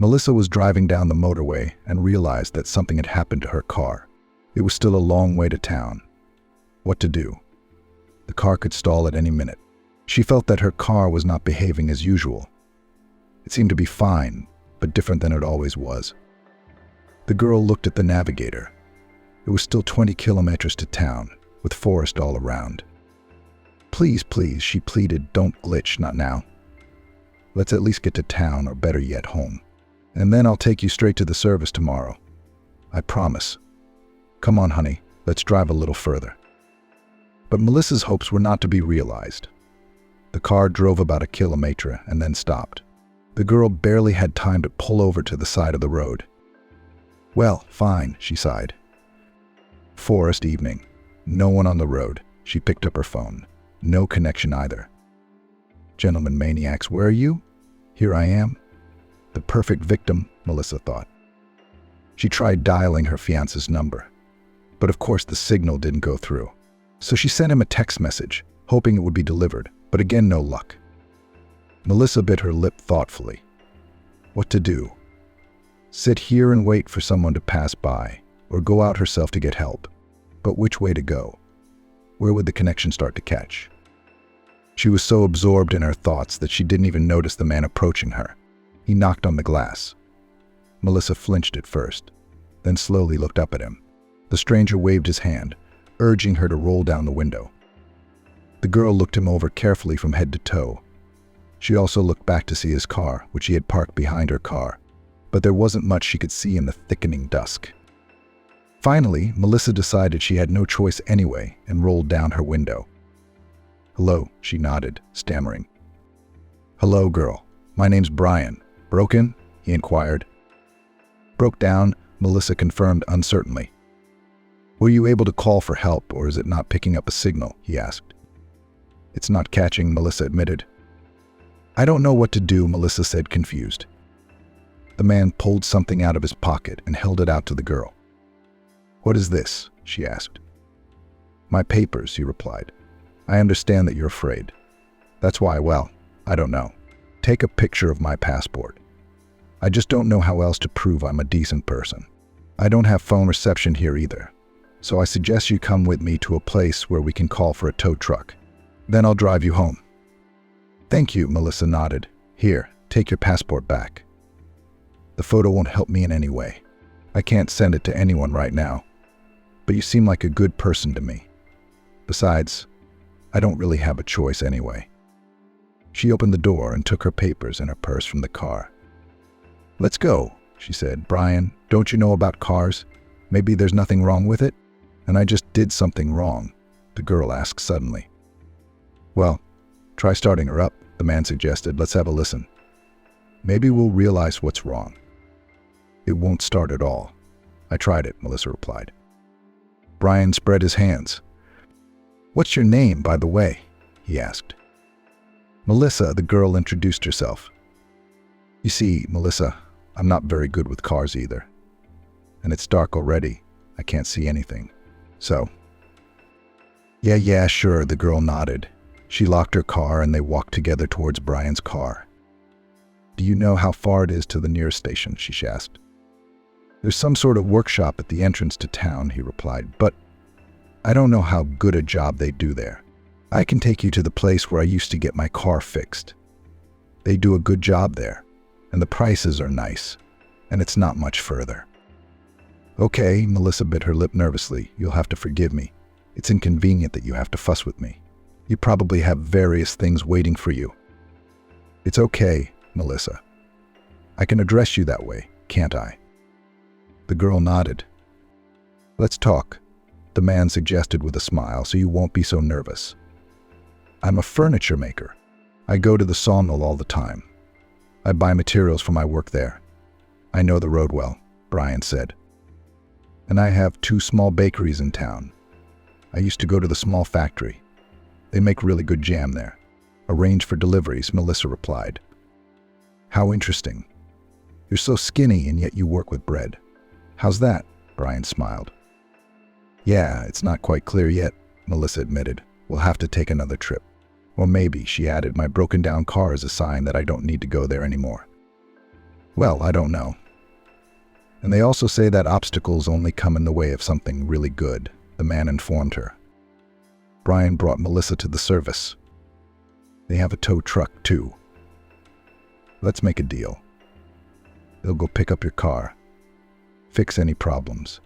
Melissa was driving down the motorway and realized that something had happened to her car. It was still a long way to town. What to do? The car could stall at any minute. She felt that her car was not behaving as usual. It seemed to be fine, but different than it always was. The girl looked at the navigator. It was still 20 kilometers to town, with forest all around. Please, please, she pleaded, don't glitch, not now. Let's at least get to town, or better yet, home. And then I'll take you straight to the service tomorrow. I promise. Come on, honey, let's drive a little further. But Melissa's hopes were not to be realized. The car drove about a kilometer and then stopped. The girl barely had time to pull over to the side of the road. Well, fine, she sighed. Forest evening. No one on the road. She picked up her phone. No connection either. Gentlemen maniacs, where are you? Here I am. The perfect victim, Melissa thought. She tried dialing her fiancé's number, but of course the signal didn't go through. So she sent him a text message, hoping it would be delivered, but again no luck. Melissa bit her lip thoughtfully. What to do? Sit here and wait for someone to pass by, or go out herself to get help. But which way to go? Where would the connection start to catch? She was so absorbed in her thoughts that she didn't even notice the man approaching her. He knocked on the glass. Melissa flinched at first, then slowly looked up at him. The stranger waved his hand, urging her to roll down the window. The girl looked him over carefully from head to toe. She also looked back to see his car, which he had parked behind her car, but there wasn't much she could see in the thickening dusk. Finally, Melissa decided she had no choice anyway and rolled down her window. Hello, she nodded, stammering. Hello, girl. My name's Brian. Broken? He inquired. Broke down, Melissa confirmed uncertainly. Were you able to call for help, or is it not picking up a signal? He asked. It's not catching, Melissa admitted. I don't know what to do, Melissa said, confused. The man pulled something out of his pocket and held it out to the girl. What is this? She asked. My papers, he replied. I understand that you're afraid. That's why, well, I don't know. Take a picture of my passport. I just don't know how else to prove I'm a decent person. I don't have phone reception here either, so I suggest you come with me to a place where we can call for a tow truck. Then I'll drive you home. Thank you, Melissa nodded. Here, take your passport back. The photo won't help me in any way. I can't send it to anyone right now, but you seem like a good person to me. Besides, I don't really have a choice anyway. She opened the door and took her papers and her purse from the car. Let's go, she said. Brian, don't you know about cars? Maybe there's nothing wrong with it? And I just did something wrong, the girl asked suddenly. Well, try starting her up, the man suggested. Let's have a listen. Maybe we'll realize what's wrong. It won't start at all. I tried it, Melissa replied. Brian spread his hands. What's your name, by the way? He asked. Melissa, the girl introduced herself. You see, Melissa, I'm not very good with cars either. And it's dark already. I can't see anything. So? Yeah, sure, the girl nodded. She locked her car and they walked together towards Brian's car. Do you know how far it is to the nearest station? She asked. There's some sort of workshop at the entrance to town, he replied, but I don't know how good a job they do there. I can take you to the place where I used to get my car fixed. They do a good job there, and the prices are nice, and it's not much further. Okay, Melissa bit her lip nervously. You'll have to forgive me. It's inconvenient that you have to fuss with me. You probably have various things waiting for you. It's okay, Melissa. I can address you that way, can't I? The girl nodded. Let's talk, the man suggested with a smile, so you won't be so nervous. I'm a furniture maker. I go to the sawmill all the time. I buy materials for my work there. I know the road well, Brian said. And I have 2 small bakeries in town. I used to go to the small factory. They make really good jam there. Arrange for deliveries, Melissa replied. How interesting. You're so skinny and yet you work with bread. How's that? Brian smiled. Yeah, it's not quite clear yet, Melissa admitted. We'll have to take another trip. Or maybe, she added, my broken down car is a sign that I don't need to go there anymore. Well, I don't know. And they also say that obstacles only come in the way of something really good, the man informed her. Brian brought Melissa to the service. They have a tow truck, too. Let's make a deal. They'll go pick up your car, fix any problems,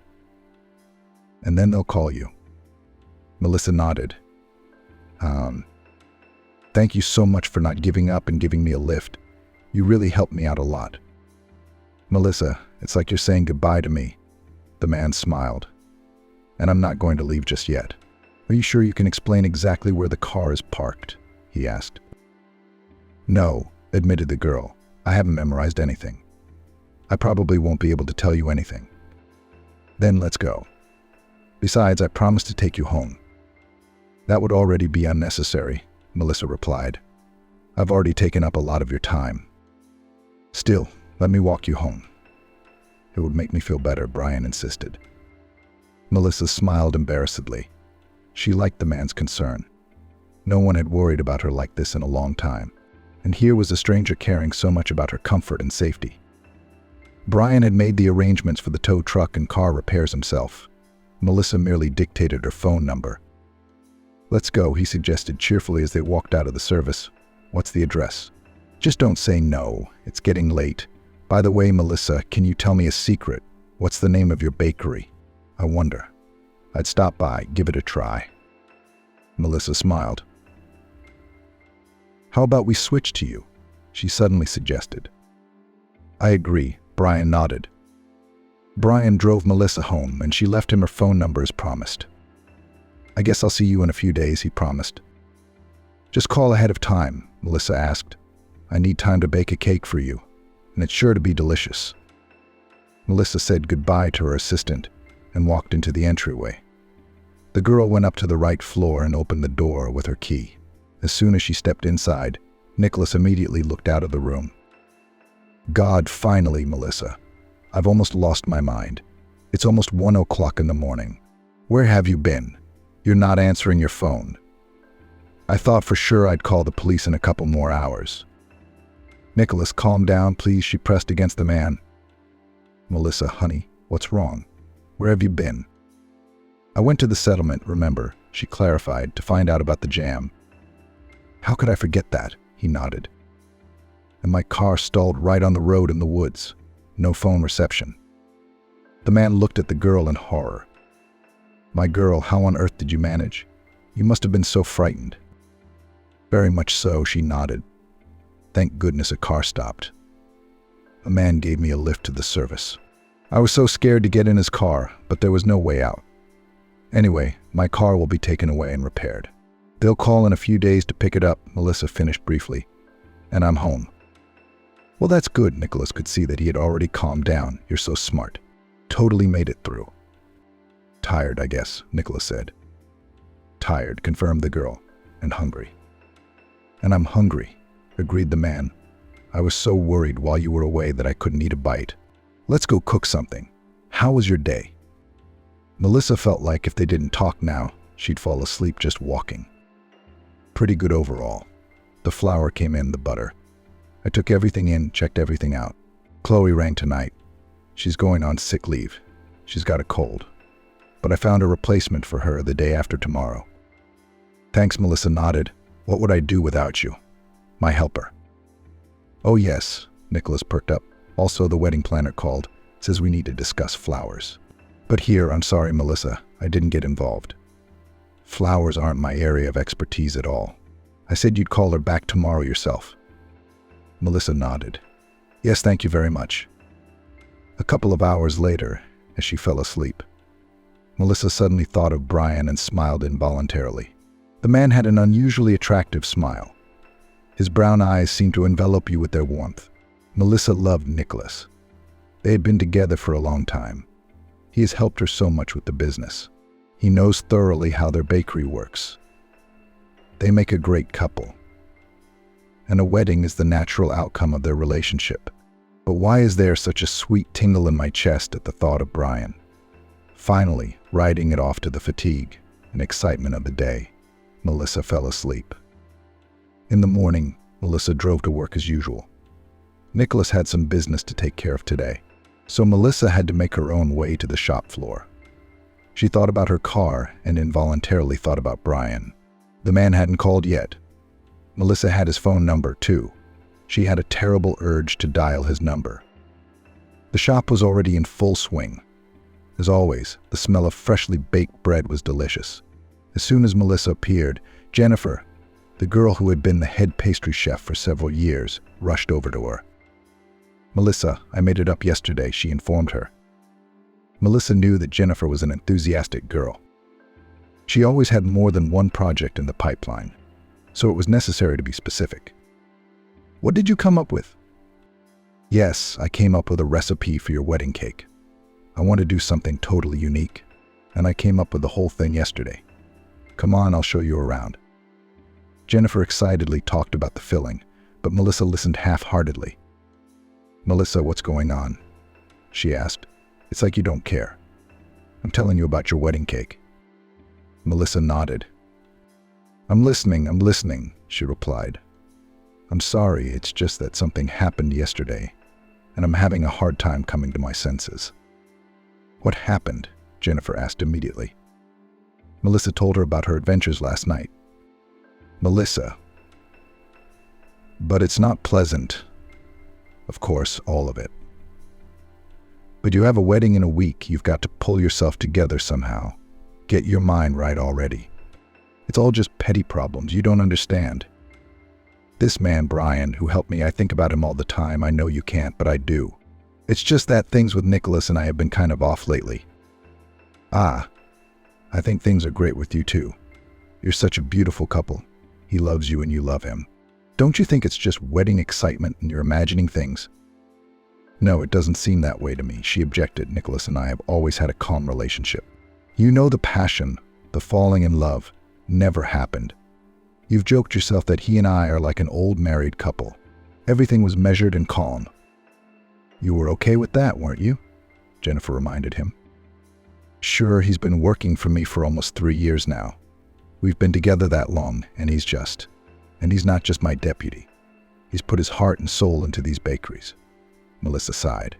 and then they'll call you. Melissa nodded. Thank you so much for not giving up and giving me a lift. You really helped me out a lot. Melissa, it's like you're saying goodbye to me. The man smiled. And I'm not going to leave just yet. Are you sure you can explain exactly where the car is parked? He asked. No, admitted the girl. I haven't memorized anything. I probably won't be able to tell you anything. Then let's go. Besides, I promised to take you home. That would already be unnecessary, Melissa replied. I've already taken up a lot of your time. Still, let me walk you home. It would make me feel better, Brian insisted. Melissa smiled embarrassedly. She liked the man's concern. No one had worried about her like this in a long time, and here was a stranger caring so much about her comfort and safety. Brian had made the arrangements for the tow truck and car repairs himself. Melissa merely dictated her phone number. Let's go, he suggested cheerfully as they walked out of the service. What's the address? Just don't say no. It's getting late. By the way, Melissa, can you tell me a secret? What's the name of your bakery? I wonder. I'd stop by, give it a try. Melissa smiled. How about we switch to you? She suddenly suggested. I agree, Brian nodded. Brian drove Melissa home, and she left him her phone number as promised. I guess I'll see you in a few days, he promised. Just call ahead of time, Melissa asked. I need time to bake a cake for you, and it's sure to be delicious. Melissa said goodbye to her assistant and walked into the entryway. The girl went up to the right floor and opened the door with her key. As soon as she stepped inside, Nicholas immediately looked out of the room. God, finally, Melissa. I've almost lost my mind. It's almost 1 o'clock in the morning. Where have you been? You're not answering your phone. I thought for sure I'd call the police in a couple more hours. Nicholas, calm down, please, she pressed against the man. Melissa, honey, what's wrong? Where have you been? I went to the settlement, remember, she clarified, to find out about the jam. How could I forget that? He nodded. And my car stalled right on the road in the woods. No phone reception. The man looked at the girl in horror. My girl, how on earth did you manage? You must have been so frightened. Very much so, she nodded. Thank goodness a car stopped. A man gave me a lift to the service. I was so scared to get in his car, but there was no way out. Anyway, my car will be taken away and repaired. They'll call in a few days to pick it up, Melissa finished briefly. And I'm home. Well, that's good, Nicholas could see that he had already calmed down. You're so smart. Totally made it through. Tired, I guess, Nicholas said. Tired, confirmed the girl, and hungry. And I'm hungry, agreed the man. I was so worried while you were away that I couldn't eat a bite. Let's go cook something. How was your day? Melissa felt like if they didn't talk now, she'd fall asleep just walking. Pretty good overall. The flour came in, the butter. I took everything in, checked everything out. Chloe rang tonight. She's going on sick leave. She's got a cold. But I found a replacement for her the day after tomorrow. Thanks, Melissa nodded. What would I do without you? My helper. Oh yes, Nicholas perked up. Also, the wedding planner called. Says we need to discuss flowers. But here, I'm sorry, Melissa, I didn't get involved. Flowers aren't my area of expertise at all. I said you'd call her back tomorrow yourself. Melissa nodded. Yes, thank you very much. A couple of hours later, as she fell asleep, Melissa suddenly thought of Brian and smiled involuntarily. The man had an unusually attractive smile. His brown eyes seemed to envelop you with their warmth. Melissa loved Nicholas. They had been together for a long time. He has helped her so much with the business. He knows thoroughly how their bakery works. They make a great couple. And a wedding is the natural outcome of their relationship. But why is there such a sweet tingle in my chest at the thought of Brian? Finally, riding it off to the fatigue and excitement of the day, Melissa fell asleep. In the morning, Melissa drove to work as usual. Nicholas had some business to take care of today, so Melissa had to make her own way to the shop floor. She thought about her car and involuntarily thought about Brian. The man hadn't called yet. Melissa had his phone number, too. She had a terrible urge to dial his number. The shop was already in full swing. As always, the smell of freshly baked bread was delicious. As soon as Melissa appeared, Jennifer, the girl who had been the head pastry chef for several years, rushed over to her. "Melissa, I made it up yesterday," she informed her. Melissa knew that Jennifer was an enthusiastic girl. She always had more than one project in the pipeline, so it was necessary to be specific. "What did you come up with?" "Yes, I came up with a recipe for your wedding cake. I want to do something totally unique, and I came up with the whole thing yesterday. Come on, I'll show you around." Jennifer excitedly talked about the filling, but Melissa listened half-heartedly. "Melissa, what's going on?" she asked. "It's like you don't care. I'm telling you about your wedding cake." Melissa nodded. I'm listening, she replied. "I'm sorry, it's just that something happened yesterday, and I'm having a hard time coming to my senses." "What happened?" Jennifer asked immediately. Melissa told her about her adventures last night. Melissa. "But it's not pleasant. Of course, all of it. But you have a wedding in a week. You've got to pull yourself together somehow. Get your mind right already. It's all just petty problems. You don't understand. This man, Brian, who helped me, I think about him all the time. I know you can't, but I do. It's just that things with Nicholas and I have been kind of off lately." "Ah, I think things are great with you too. You're such a beautiful couple. He loves you and you love him. Don't you think it's just wedding excitement and you're imagining things?" "No, it doesn't seem that way to me," she objected. "Nicholas and I have always had a calm relationship. You know, the passion, the falling in love, never happened. You've joked yourself that he and I are like an old married couple. Everything was measured and calm." "You were okay with that, weren't you?" Jennifer reminded him. "Sure, he's been working for me for almost 3 years now. We've been together that long, and he's not just my deputy. He's put his heart and soul into these bakeries." Melissa sighed.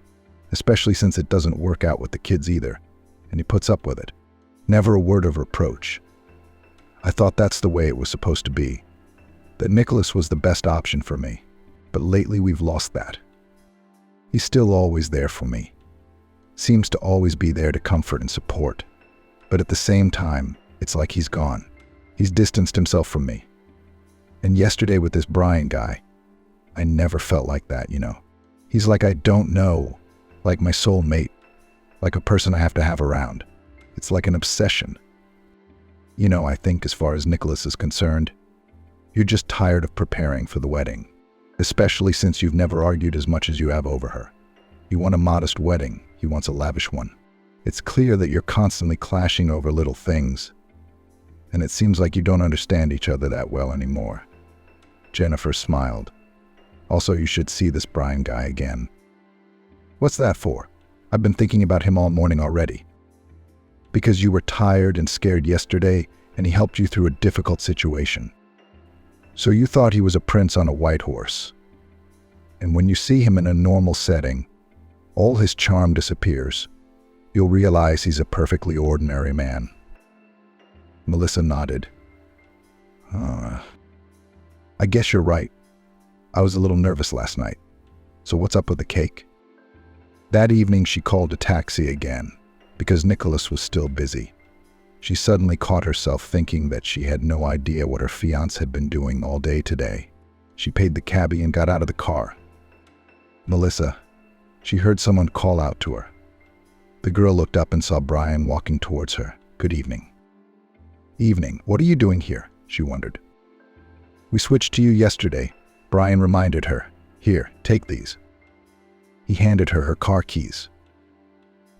"Especially since it doesn't work out with the kids either, and he puts up with it. Never a word of reproach. I thought that's the way it was supposed to be, that Nicholas was the best option for me, but lately we've lost that. He's still always there for me. Seems to always be there to comfort and support, but at the same time, it's like he's gone. He's distanced himself from me. And yesterday with this Brian guy, I never felt like that, you know. He's like I don't know, like my soul mate, like a person I have to have around. It's like an obsession. You know, I think as far as Nicholas is concerned, you're just tired of preparing for the wedding, especially since you've never argued as much as you have over her. You want a modest wedding, he wants a lavish one. It's clear that you're constantly clashing over little things, and it seems like you don't understand each other that well anymore." Jennifer smiled. "Also, you should see this Brian guy again." "What's that for? I've been thinking about him all morning already." "Because you were tired and scared yesterday, and he helped you through a difficult situation. So you thought he was a prince on a white horse. And when you see him in a normal setting, all his charm disappears. You'll realize he's a perfectly ordinary man." Melissa nodded. "I guess you're right. I was a little nervous last night. So what's up with the cake?" That evening she called a taxi again, because Nicholas was still busy. She suddenly caught herself thinking that she had no idea what her fiancé had been doing all day today. She paid the cabbie and got out of the car. "Melissa," she heard someone call out to her. The girl looked up and saw Brian walking towards her. "Good evening." "Evening. What are you doing here?" she wondered. "We switched to you yesterday," Brian reminded her. "Here, take these." He handed her car keys.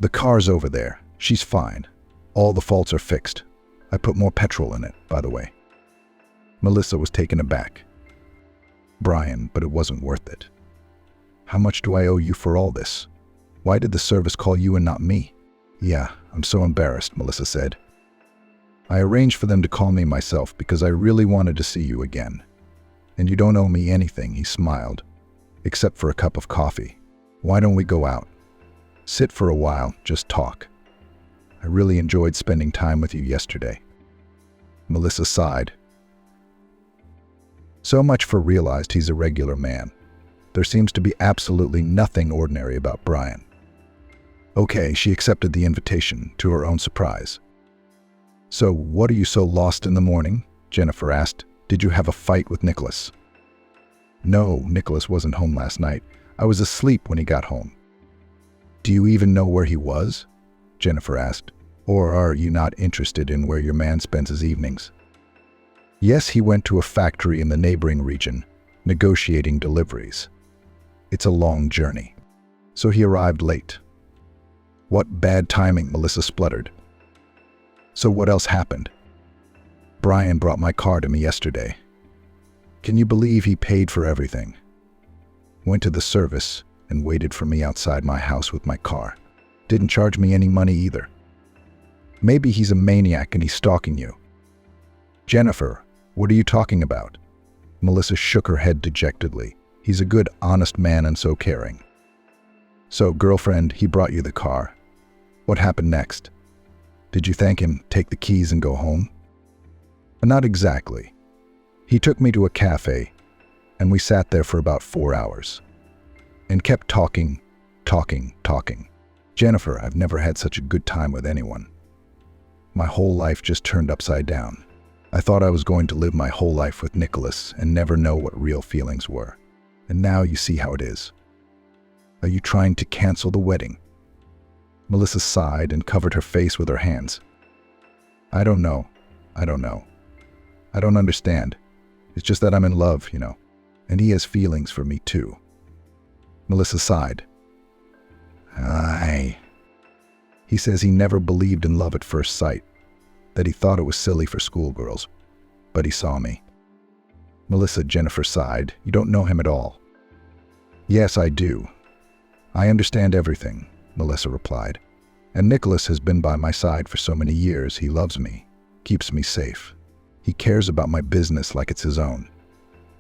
"The car's over there. She's fine. All the faults are fixed. I put more petrol in it, by the way." Melissa was taken aback. "Brian, but it wasn't worth it. How much do I owe you for all this? Why did the service call you and not me?" "Yeah, I'm so embarrassed," Melissa said. "I arranged for them to call me myself because I really wanted to see you again. And you don't owe me anything," he smiled. except for a cup of coffee. Why don't we go out? Sit for a while, just talk. I really enjoyed spending time with you yesterday. Melissa sighed. So much for realized he's a regular man. There seems to be absolutely nothing ordinary about Brian. Okay, she accepted the invitation, to her own surprise. So, what are you so lost in the morning? Jennifer asked. Did you have a fight with Nicholas? No, Nicholas wasn't home last night. I was asleep when he got home. Do you even know where he was? Jennifer asked. Or are you not interested in where your man spends his evenings? Yes, he went to a factory in the neighboring region, negotiating deliveries. It's a long journey. So he arrived late. What bad timing, Melissa spluttered. So what else happened? Brian brought my car to me yesterday. Can you believe he paid for everything? Went to the service and waited for me outside my house with my car. Didn't charge me any money either. Maybe he's a maniac and he's stalking you. Jennifer, what are you talking about? Melissa shook her head dejectedly. He's a good, honest man and so caring. So, girlfriend, he brought you the car. What happened next? Did you thank him, take the keys and go home? Not exactly. He took me to a cafe, and we sat there for about 4 hours. And kept talking. Jennifer, I've never had such a good time with anyone. My whole life just turned upside down. I thought I was going to live my whole life with Nicholas and never know what real feelings were. And now you see how it is. Are you trying to cancel the wedding? Melissa sighed and covered her face with her hands. I don't know. I don't understand. It's just that I'm in love, you know. And he has feelings for me too. Melissa sighed. He says he never believed in love at first sight, that he thought it was silly for schoolgirls, but he saw me. Melissa, Jennifer sighed. You don't know him at all. Yes, I do. I understand everything, Melissa replied. And Nicholas has been by my side for so many years. He loves me, keeps me safe. He cares about my business like it's his own.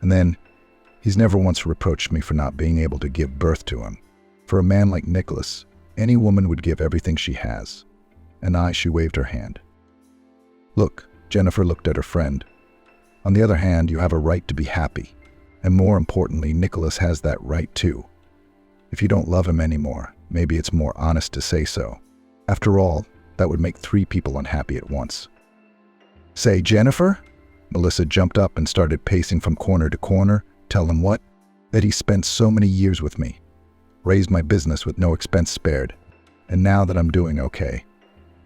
And then, he's never once reproached me for not being able to give birth to him. For a man like Nicholas, any woman would give everything she has. And she waved her hand. Look, Jennifer looked at her friend. On the other hand, you have a right to be happy. And more importantly, Nicholas has that right too. If you don't love him anymore, maybe it's more honest to say so. After all, that would make 3 people unhappy at once. Say, Jennifer? Melissa jumped up and started pacing from corner to corner. Tell him what? That he spent so many years with me. Raised my business with no expense spared. And now that I'm doing okay.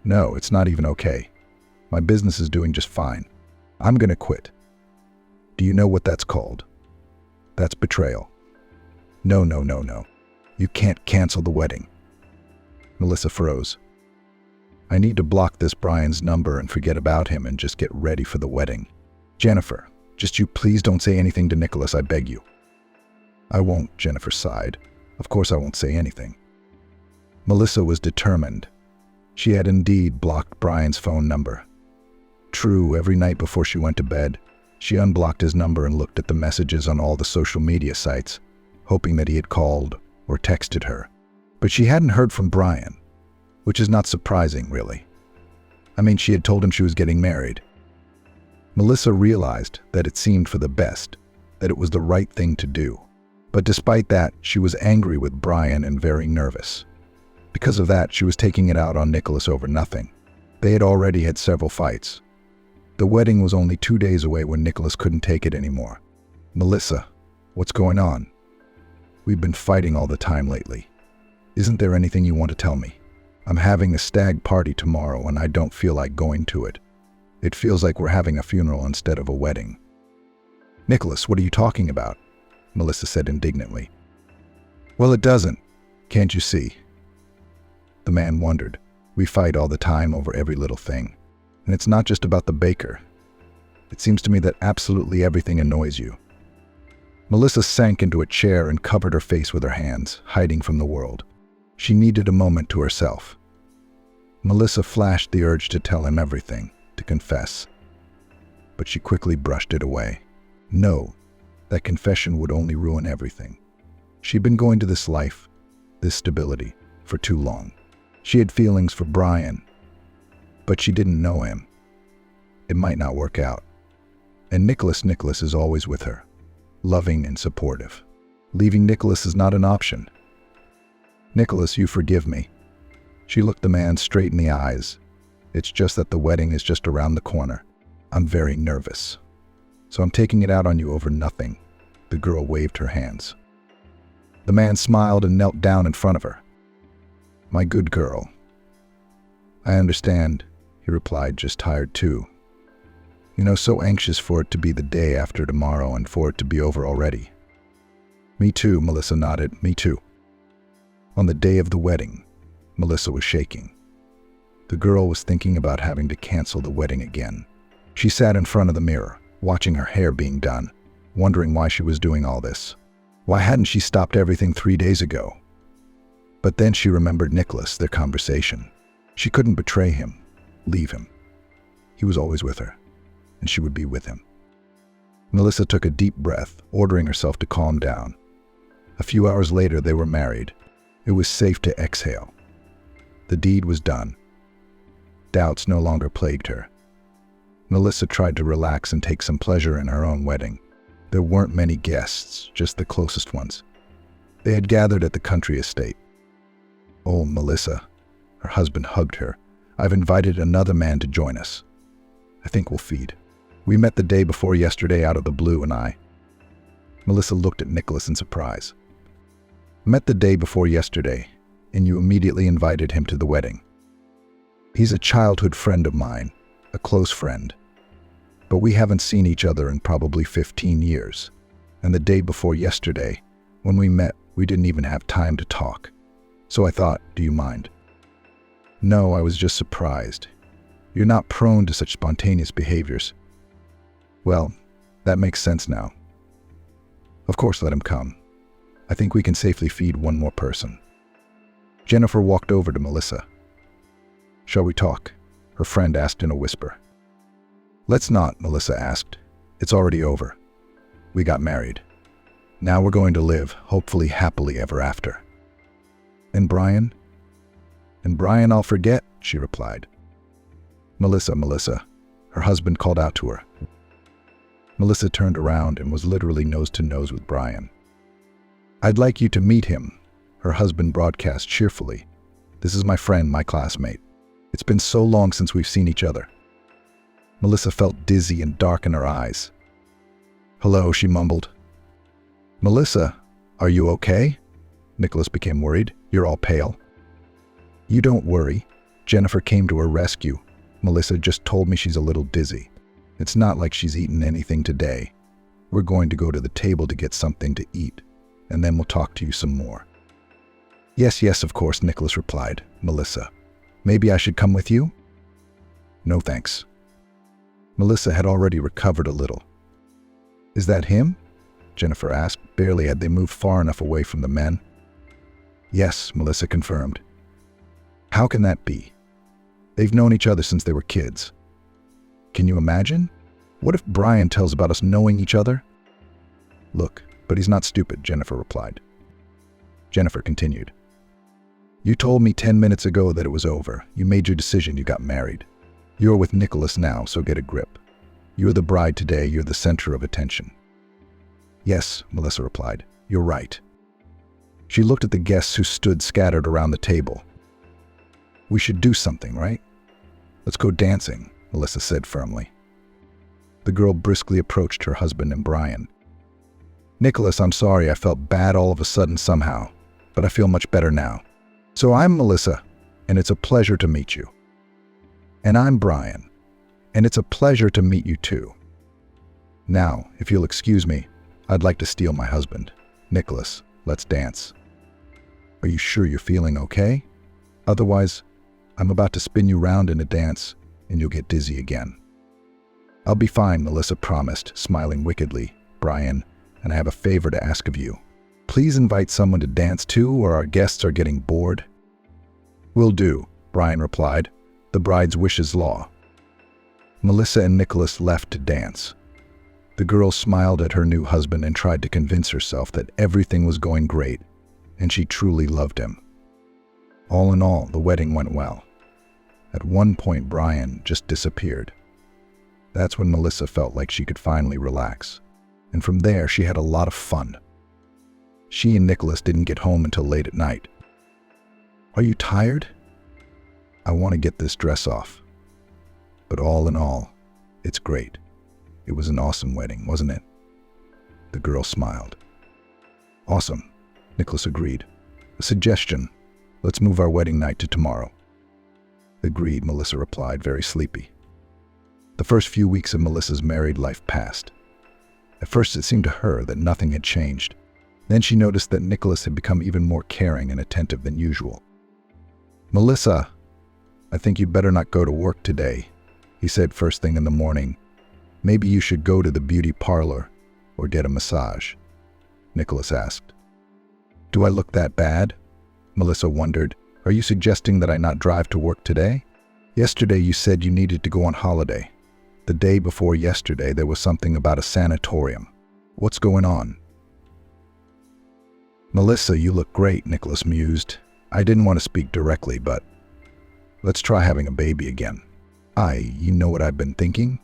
No, it's not even okay. My business is doing just fine. I'm gonna quit. Do you know what that's called? That's betrayal. No. You can't cancel the wedding. Melissa froze. I need to block this Brian's number and forget about him and just get ready for the wedding. Jennifer, just you please don't say anything to Nicholas, I beg you. I won't, Jennifer sighed. Of course I won't say anything. Melissa was determined. She had indeed blocked Brian's phone number. True, every night before she went to bed, she unblocked his number and looked at the messages on all the social media sites, hoping that he had called or texted her. But she hadn't heard from Brian, which is not surprising, really. I mean, she had told him she was getting married. Melissa realized that it seemed for the best, that it was the right thing to do. But despite that, she was angry with Brian and very nervous. Because of that, she was taking it out on Nicholas over nothing. They had already had several fights. The wedding was only 2 days away when Nicholas couldn't take it anymore. Melissa, what's going on? We've been fighting all the time lately. Isn't there anything you want to tell me? I'm having a stag party tomorrow and I don't feel like going to it. It feels like we're having a funeral instead of a wedding. Nicholas, what are you talking about? Melissa said indignantly. Well, it doesn't. Can't you see? The man wondered. We fight all the time over every little thing. And it's not just about the baker. It seems to me that absolutely everything annoys you. Melissa sank into a chair and covered her face with her hands, hiding from the world. She needed a moment to herself. Melissa flashed the urge to tell him everything, to confess. But she quickly brushed it away. No, that confession would only ruin everything. She'd been going to this life, this stability, for too long. She had feelings for Brian, but she didn't know him. It might not work out. And Nicholas is always with her, loving and supportive. Leaving Nicholas is not an option. Nicholas, you forgive me. She looked the man straight in the eyes. It's just that the wedding is just around the corner. I'm very nervous. So I'm taking it out on you over nothing. The girl waved her hands. The man smiled and knelt down in front of her. My good girl. I understand, he replied, just tired too. You know, so anxious for it to be the day after tomorrow and for it to be over already. Me too, Melissa nodded. Me too. On the day of the wedding, Melissa was shaking. The girl was thinking about having to cancel the wedding again. She sat in front of the mirror, watching her hair being done, wondering why she was doing all this. Why hadn't she stopped everything 3 days ago? But then she remembered Nicholas, their conversation. She couldn't betray him, leave him. He was always with her, and she would be with him. Melissa took a deep breath, ordering herself to calm down. A few hours later, they were married. It was safe to exhale. The deed was done. Doubts no longer plagued her. Melissa tried to relax and take some pleasure in her own wedding. There weren't many guests, just the closest ones. They had gathered at the country estate. Oh, Melissa, her husband hugged her. I've invited another man to join us. I think we'll feed. We met the day before yesterday out of the blue, and I. Melissa looked at Nicholas in surprise. Met the day before yesterday, and you immediately invited him to the wedding. He's a childhood friend of mine, a close friend. But we haven't seen each other in probably 15 years. And the day before yesterday, when we met, we didn't even have time to talk. So I thought, do you mind? No, I was just surprised. You're not prone to such spontaneous behaviors. Well, that makes sense now. Of course, let him come. I think we can safely feed one more person. Jennifer walked over to Melissa. Shall we talk? Her friend asked in a whisper. Let's not, Melissa asked. It's already over. We got married. Now we're going to live, hopefully happily ever after. And Brian? And Brian I'll forget, she replied. Melissa, her husband called out to her. Melissa turned around and was literally nose to nose with Brian. I'd like you to meet him, her husband broadcast cheerfully. This is my friend, my classmate. It's been so long since we've seen each other. Melissa felt dizzy and dark in her eyes. Hello, she mumbled. Melissa, are you okay? Nicholas became worried. You're all pale. You don't worry. Jennifer came to her rescue. Melissa just told me she's a little dizzy. It's not like she's eaten anything today. We're going to go to the table to get something to eat, and then we'll talk to you some more. Yes, of course, Nicholas replied. Melissa, maybe I should come with you? No, thanks. Melissa had already recovered a little. Is that him? Jennifer asked. Barely had they moved far enough away from the men. Yes, Melissa confirmed. How can that be? They've known each other since they were kids. Can you imagine? What if Brian tells about us knowing each other? Look, but he's not stupid, Jennifer replied. Jennifer continued. You told me 10 minutes ago that it was over. You made your decision, you got married. You're with Nicholas now, so get a grip. You're the bride today, you're the center of attention. Yes, Melissa replied. You're right. She looked at the guests who stood scattered around the table. We should do something, right? Let's go dancing, Melissa said firmly. The girl briskly approached her husband and Brian. Nicholas, I'm sorry, I felt bad all of a sudden somehow, but I feel much better now. So I'm Melissa, and it's a pleasure to meet you. And I'm Brian, and it's a pleasure to meet you too. Now, if you'll excuse me, I'd like to steal my husband. Nicholas, let's dance. Are you sure you're feeling okay? Otherwise, I'm about to spin you round in a dance, and you'll get dizzy again. I'll be fine, Melissa promised, smiling wickedly. Brian, and I have a favor to ask of you. Please invite someone to dance too, or our guests are getting bored. Will do, Brian replied. The bride's wish is law. Melissa and Nicholas left to dance. The girl smiled at her new husband and tried to convince herself that everything was going great, and she truly loved him. All in all, the wedding went well. At one point, Brian just disappeared. That's when Melissa felt like she could finally relax. And from there, she had a lot of fun. She and Nicholas didn't get home until late at night. "Are you tired?" "I want to get this dress off." But all in all, it's great. It was an awesome wedding, wasn't it? The girl smiled. "Awesome," Nicholas agreed. "A suggestion. Let's move our wedding night to tomorrow." "Agreed," Melissa replied, very sleepy. The first few weeks of Melissa's married life passed. At first, it seemed to her that nothing had changed. Then she noticed that Nicholas had become even more caring and attentive than usual. "Melissa, I think you'd better not go to work today," he said first thing in the morning. "Maybe you should go to the beauty parlor or get a massage," Nicholas asked. "Do I look that bad?" Melissa wondered. "Are you suggesting that I not drive to work today? Yesterday you said you needed to go on holiday. The day before yesterday there was something about a sanatorium. What's going on?" "Melissa, you look great," Nicholas mused. "I didn't want to speak directly, but let's try having a baby again." You know what I've been thinking?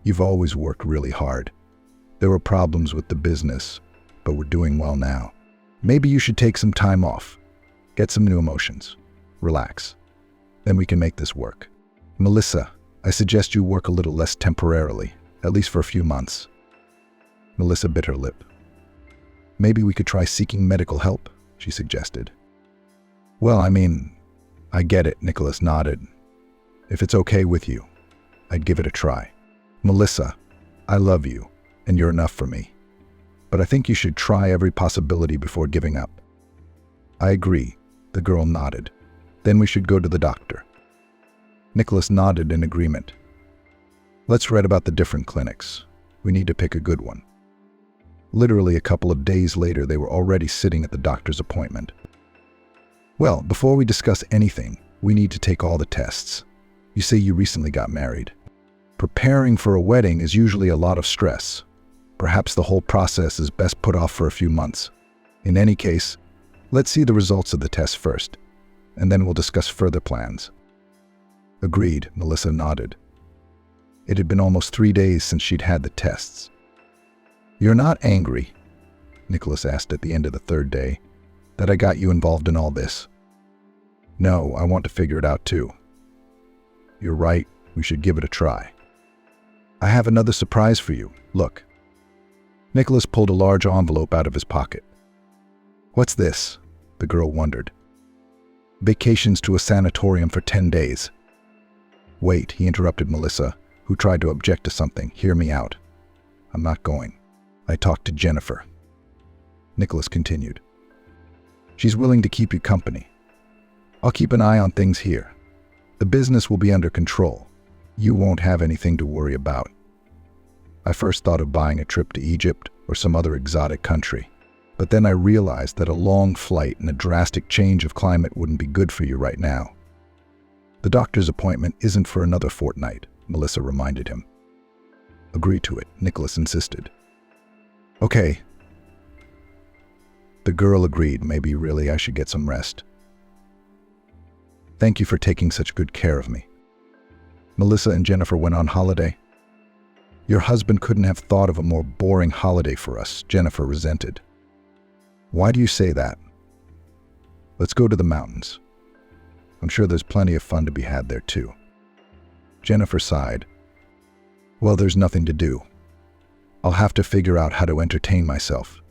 You've always worked really hard. There were problems with the business, but we're doing well now. Maybe you should take some time off. Get some new emotions. Relax. Then we can make this work. Melissa, I suggest you work a little less temporarily, at least for a few months. Melissa bit her lip. Maybe we could try seeking medical help, she suggested. Well, I get it, Nicholas nodded. If it's okay with you, I'd give it a try. Melissa, I love you, and you're enough for me. But I think you should try every possibility before giving up. I agree, the girl nodded. Then we should go to the doctor. Nicholas nodded in agreement. Let's read about the different clinics. We need to pick a good one. Literally a couple of days later, they were already sitting at the doctor's appointment. Well, before we discuss anything, we need to take all the tests. You say you recently got married. Preparing for a wedding is usually a lot of stress. Perhaps the whole process is best put off for a few months. In any case, let's see the results of the test first, and then we'll discuss further plans. Agreed, Melissa nodded. It had been almost 3 days since she'd had the tests. You're not angry, Nicholas asked at the end of the 3rd day, that I got you involved in all this? No, I want to figure it out too. You're right, we should give it a try. I have another surprise for you. Look. Nicholas pulled a large envelope out of his pocket. What's this? The girl wondered. Vacations to a sanatorium for 10 days. Wait, he interrupted Melissa, who tried to object to something. Hear me out. I'm not going. I talked to Jennifer. Nicholas continued. She's willing to keep you company. I'll keep an eye on things here. The business will be under control. You won't have anything to worry about. I first thought of buying a trip to Egypt or some other exotic country, but then I realized that a long flight and a drastic change of climate wouldn't be good for you right now. The doctor's appointment isn't for another fortnight, Melissa reminded him. Agree to it, Nicholas insisted. Okay. The girl agreed. Maybe really I should get some rest. Thank you for taking such good care of me. Melissa and Jennifer went on holiday. Your husband couldn't have thought of a more boring holiday for us, Jennifer resented. Why do you say that? Let's go to the mountains. I'm sure there's plenty of fun to be had there too. Jennifer sighed. Well, there's nothing to do. I'll have to figure out how to entertain myself.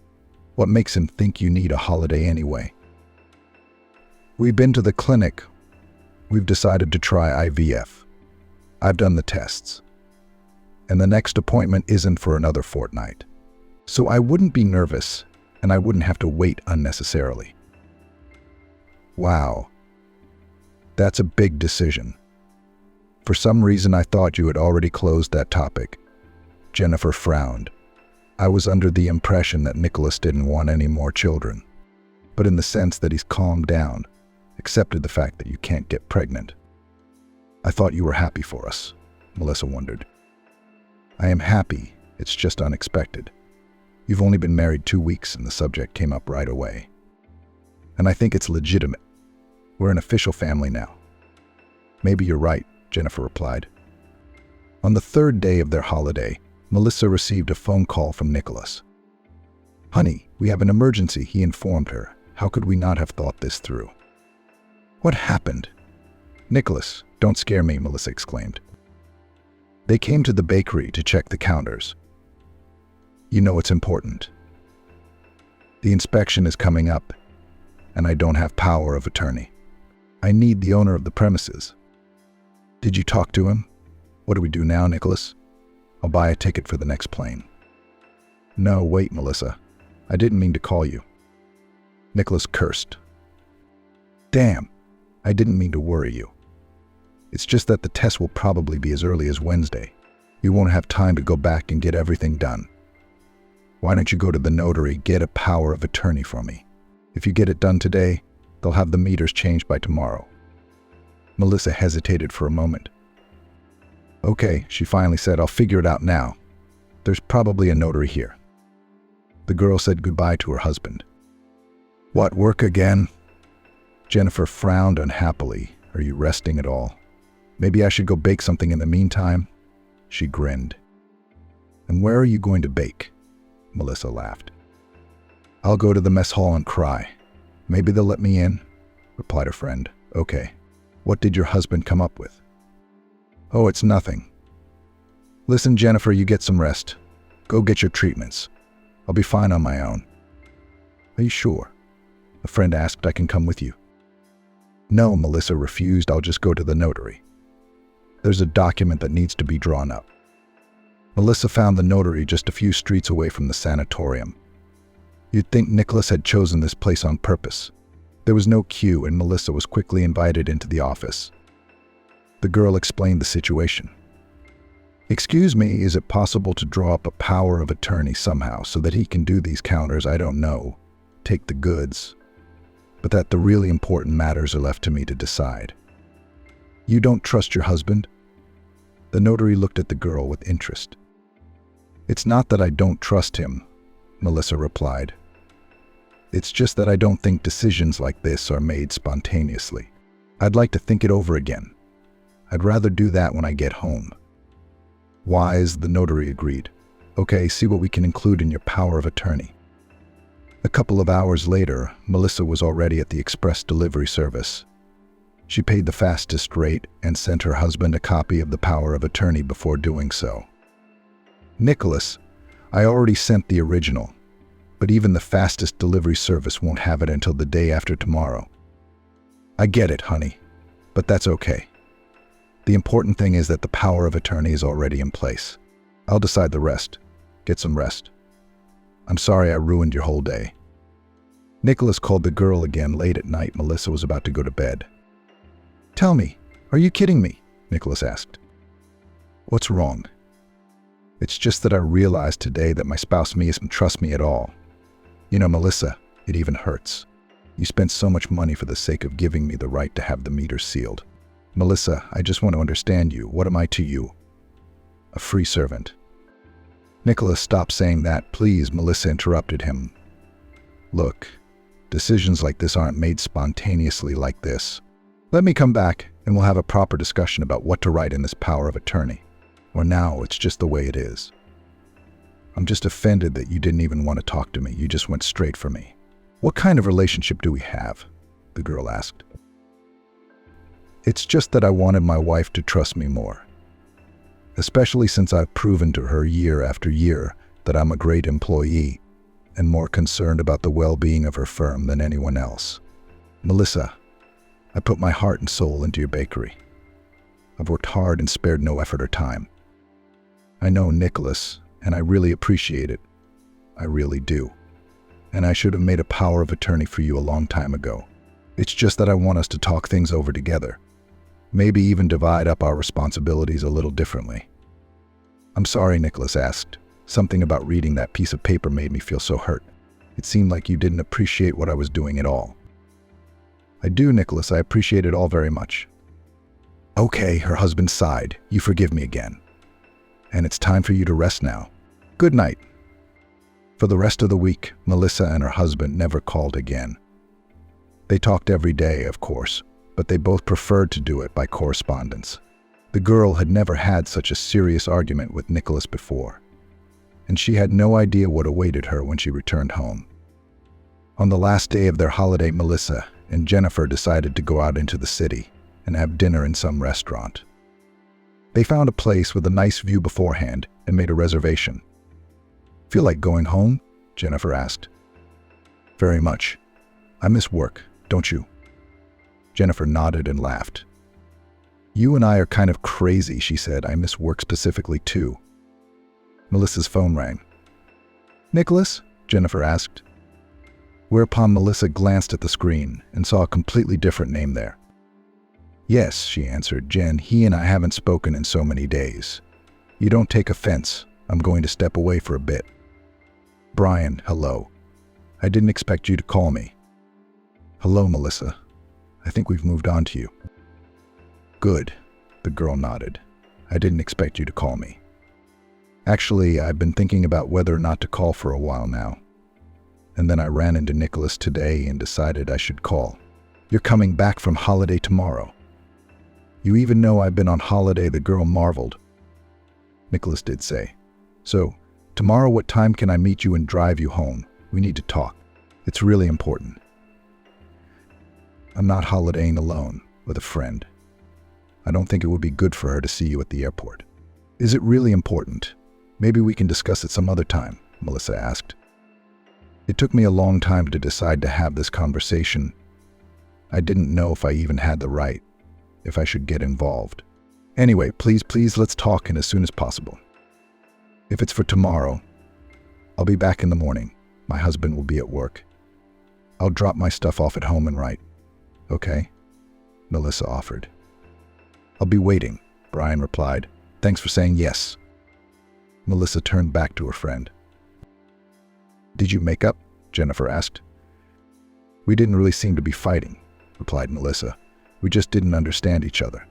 What makes him think you need a holiday anyway? We've been to the clinic. We've decided to try IVF. I've done the tests. And the next appointment isn't for another fortnight. So I wouldn't be nervous, and I wouldn't have to wait unnecessarily. Wow. That's a big decision. For some reason, I thought you had already closed that topic. Jennifer frowned. I was under the impression that Nicholas didn't want any more children, but in the sense that he's calmed down, accepted the fact that you can't get pregnant. I thought you were happy for us, Melissa wondered. I am happy, It's just unexpected. You've only been married 2 weeks and the subject came up right away. And I think it's legitimate. We're an official family now. Maybe you're right, Jennifer replied. On the third day of their holiday, Melissa received a phone call from Nicholas. Honey, we have an emergency, he informed her. How could we not have thought this through? What happened? Nicholas, don't scare me, Melissa exclaimed. They came to the bakery to check the counters. You know it's important. The inspection is coming up, and I don't have power of attorney. I need the owner of the premises. Did you talk to him? What do we do now, Nicholas? I'll buy a ticket for the next plane. No, wait, Melissa. I didn't mean to call you. Nicholas cursed. Damn, I didn't mean to worry you. It's just that the test will probably be as early as Wednesday. You won't have time to go back and get everything done. Why don't you go to the notary, get a power of attorney for me? If you get it done today, they'll have the meters changed by tomorrow. Melissa hesitated for a moment. Okay, she finally said, I'll figure it out now. There's probably a notary here. The girl said goodbye to her husband. What, work again? Jennifer frowned unhappily. Are you resting at all? Maybe I should go bake something in the meantime? She grinned. And where are you going to bake? Melissa laughed. I'll go to the mess hall and cry. Maybe they'll let me in, replied her friend. Okay. What did your husband come up with? Oh, it's nothing. Listen, Jennifer, you get some rest. Go get your treatments. I'll be fine on my own. Are you sure? A friend asked. I can come with you. No, Melissa refused. I'll just go to the notary. There's a document that needs to be drawn up. Melissa found the notary just a few streets away from the sanatorium. You'd think Nicholas had chosen this place on purpose. There was no queue, and Melissa was quickly invited into the office. The girl explained the situation. Excuse me, is it possible to draw up a power of attorney somehow so that he can do these counters? I don't know. Take the goods. But that the really important matters are left to me to decide. You don't trust your husband? The notary looked at the girl with interest. It's not that I don't trust him, Melissa replied. It's just that I don't think decisions like this are made spontaneously. I'd like to think it over again. I'd rather do that when I get home. Wise, the notary agreed. Okay, see what we can include in your power of attorney. A couple of hours later, Melissa was already at the express delivery service. She paid the fastest rate and sent her husband a copy of the power of attorney before doing so. Nicholas, I already sent the original, but even the fastest delivery service won't have it until the day after tomorrow. I get it, honey, but that's okay. The important thing is that the power of attorney is already in place. I'll decide the rest. Get some rest. I'm sorry I ruined your whole day. Nicholas called the girl again late at night. Melissa was about to go to bed. Tell me, are you kidding me? Nicholas asked. What's wrong? It's just that I realized today that my spouse doesn't trust me at all. You know, Melissa, it even hurts. You spent so much money for the sake of giving me the right to have the meters sealed. Melissa, I just want to understand you. What am I to you? A free servant. Nicholas, stop saying that, please, Melissa interrupted him. Look, decisions like this aren't made spontaneously like this. Let me come back and we'll have a proper discussion about what to write in this power of attorney. Or now it's just the way it is. I'm just offended that you didn't even want to talk to me. You just went straight for me. What kind of relationship do we have? The girl asked. It's just that I wanted my wife to trust me more. Especially since I've proven to her year after year that I'm a great employee and more concerned about the well-being of her firm than anyone else. Melissa, I put my heart and soul into your bakery. I've worked hard and spared no effort or time. I know Nicholas, and I really appreciate it. I really do. And I should have made a power of attorney for you a long time ago. It's just that I want us to talk things over together. Maybe even divide up our responsibilities a little differently. I'm sorry, Nicholas asked. Something about reading that piece of paper made me feel so hurt. It seemed like you didn't appreciate what I was doing at all. I do, Nicholas. I appreciate it all very much. Okay, her husband sighed. You forgive me again. And it's time for you to rest now. Good night. For the rest of the week, Melissa and her husband never called again. They talked every day, of course, but they both preferred to do it by correspondence. The girl had never had such a serious argument with Nicholas before, and she had no idea what awaited her when she returned home. On the last day of their holiday, Melissa and Jennifer decided to go out into the city and have dinner in some restaurant. They found a place with a nice view beforehand and made a reservation. "Feel like going home?" Jennifer asked. "Very much. I miss work, don't you?" Jennifer nodded and laughed. "You and I are kind of crazy," she said. "I miss work specifically too." Melissa's phone rang. "Nicholas?" Jennifer asked. Whereupon Melissa glanced at the screen and saw a completely different name there. "Yes," she answered. "Jen, he and I haven't spoken in so many days. You don't take offense. I'm going to step away for a bit." "Brian, hello. I didn't expect you to call me." "Hello, Melissa. I think we've moved on to you." "Good," the girl nodded. "I didn't expect you to call me. Actually, I've been thinking about whether or not to call for a while now. And then I ran into Nicholas today and decided I should call. You're coming back from holiday tomorrow." "You even know I've been on holiday," the girl marveled. Nicholas did say, "So, tomorrow what time can I meet you and drive you home? We need to talk. It's really important." "I'm not holidaying alone, with a friend. I don't think it would be good for her to see you at the airport." "Is it really important? Maybe we can discuss it some other time," Melissa asked. "It took me a long time to decide to have this conversation. I didn't know if I even had the right, if I should get involved. Anyway, please, let's talk and as soon as possible. If it's for tomorrow, I'll be back in the morning. My husband will be at work. I'll drop my stuff off at home and write." "Okay," Melissa offered. "I'll be waiting," Brian replied. "Thanks for saying yes." Melissa turned back to her friend. "Did you make up?" Jennifer asked. "We didn't really seem to be fighting," replied Melissa. "We just didn't understand each other."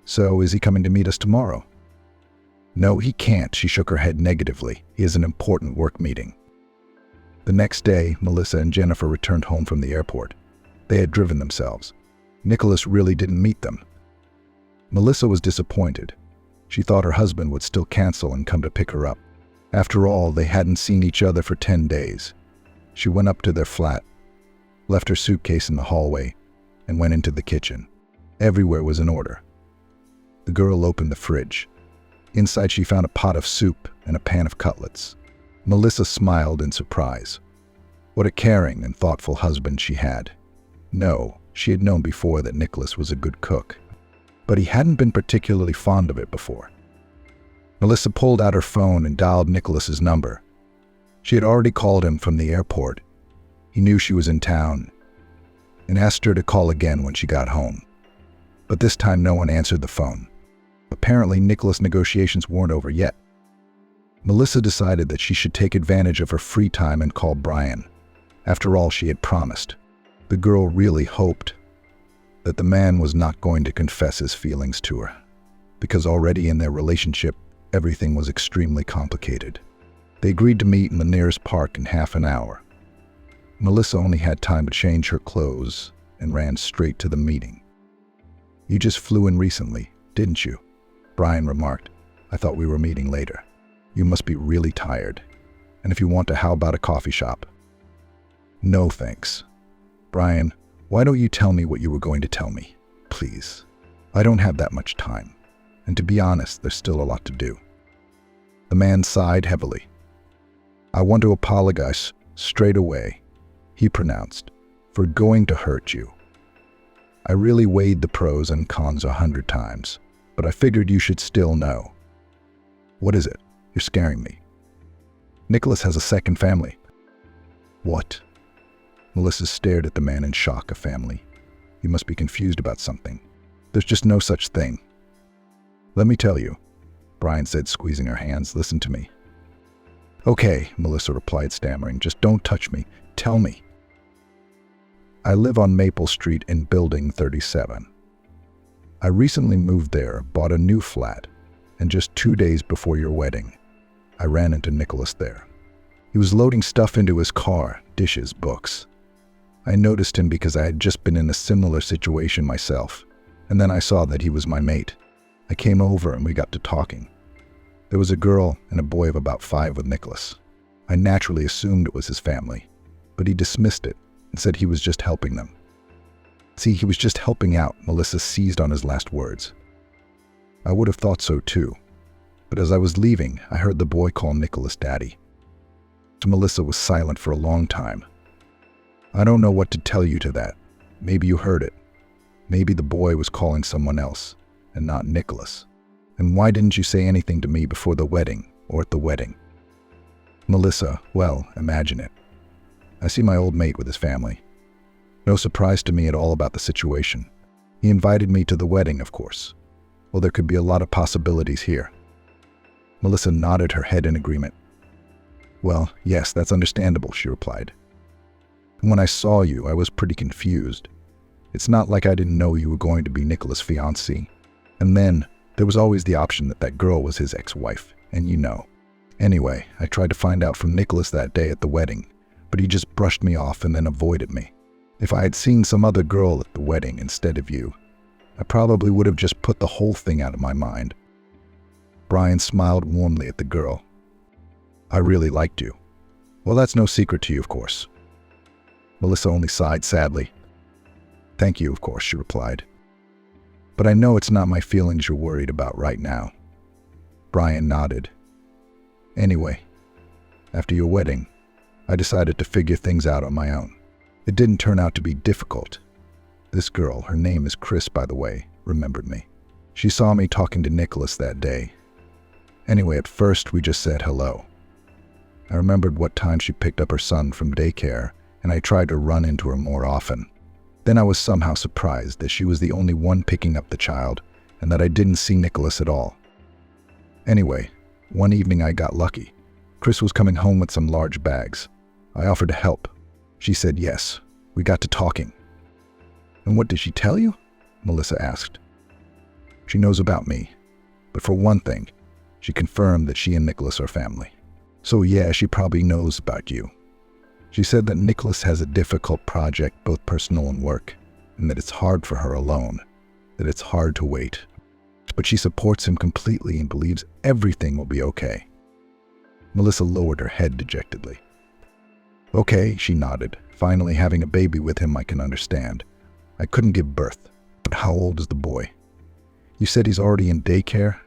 "So, is he coming to meet us tomorrow?" "No, he can't," she shook her head negatively. "He has an important work meeting." The next day, Melissa and Jennifer returned home from the airport. They had driven themselves. Nicholas really didn't meet them. Melissa was disappointed. She thought her husband would still cancel and come to pick her up. After all, they hadn't seen each other for 10 days. She went up to their flat, left her suitcase in the hallway, and went into the kitchen. Everywhere was in order. The girl opened the fridge. Inside, she found a pot of soup and a pan of cutlets. Melissa smiled in surprise. What a caring and thoughtful husband she had. No, she had known before that Nicholas was a good cook, but he hadn't been particularly fond of it before. Melissa pulled out her phone and dialed Nicholas's number. She had already called him from the airport. He knew she was in town and asked her to call again when she got home. But this time no one answered the phone. Apparently, Nicholas' negotiations weren't over yet. Melissa decided that she should take advantage of her free time and call Brian. After all, she had promised. The girl really hoped that the man was not going to confess his feelings to her, because already in their relationship, everything was extremely complicated. They agreed to meet in the nearest park in half an hour. Melissa only had time to change her clothes and ran straight to the meeting. "You just flew in recently, didn't you?" Brian remarked. "I thought we were meeting later. You must be really tired. And if you want to, how about a coffee shop?" "No, thanks." "Brian, why don't you tell me what you were going to tell me? Please. I don't have that much time. And to be honest, there's still a lot to do." The man sighed heavily. "I want to apologize straight away," he pronounced, "for going to hurt you. I really weighed the pros and cons 100 times, but I figured you should still know." "What is it? You're scaring me." "Nicholas has a second family." "What?" Melissa stared at the man in shock. "A family? You must be confused about something. There's just no such thing." "Let me tell you," Brian said, squeezing her hands. "Listen to me." "Okay," Melissa replied, stammering. "Just don't touch me. Tell me." "I live on Maple Street in Building 37. I recently moved there, bought a new flat, and just 2 days before your wedding, I ran into Nicholas there. He was loading stuff into his car, dishes, books. I noticed him because I had just been in a similar situation myself, and then I saw that he was my mate. I came over and we got to talking. There was a girl and a boy of about 5 with Nicholas. I naturally assumed it was his family, but he dismissed it and said he was just helping them. See, he was just helping out. Melissa seized on his last words. I would have thought so too, but as I was leaving, I heard the boy call Nicholas Daddy. Melissa was silent for a long time. I don't know what to tell you to that. Maybe you heard it. Maybe the boy was calling someone else, and not Nicholas. And why didn't you say anything to me before the wedding, or at the wedding? Melissa, well, imagine it. I see my old mate with his family. No surprise to me at all about the situation. He invited me to the wedding, of course. Well, there could be a lot of possibilities here. Melissa nodded her head in agreement. Well, yes, that's understandable, she replied. When I saw you, I was pretty confused. It's not like I didn't know you were going to be Nicholas' fiancée. And then, there was always the option that that girl was his ex-wife, and you know. Anyway, I tried to find out from Nicholas that day at the wedding, but he just brushed me off and then avoided me. If I had seen some other girl at the wedding instead of you, I probably would have just put the whole thing out of my mind. Brian smiled warmly at the girl. I really liked you. Well, that's no secret to you, of course. Melissa only sighed sadly. Thank you, of course, she replied. But I know it's not my feelings you're worried about right now. Brian nodded. Anyway, after your wedding, I decided to figure things out on my own. It didn't turn out to be difficult. This girl, her name is Chris, by the way, remembered me. She saw me talking to Nicholas that day. Anyway, at first we just said hello. I remembered what time she picked up her son from daycare, and I tried to run into her more often. Then I was somehow surprised that she was the only one picking up the child, and that I didn't see Nicholas at all. Anyway, one evening I got lucky. Chris was coming home with some large bags. I offered to help. She said yes. We got to talking. And what did she tell you? Melissa asked. She knows about me, but for one thing, she confirmed that she and Nicholas are family. So yeah, she probably knows about you. She said that Nicholas has a difficult project, both personal and work, and that it's hard for her alone, that it's hard to wait. But she supports him completely and believes everything will be okay. Melissa lowered her head dejectedly. Okay, she nodded. Finally having a baby with him I can understand. I couldn't give birth. But how old is the boy? You said he's already in daycare?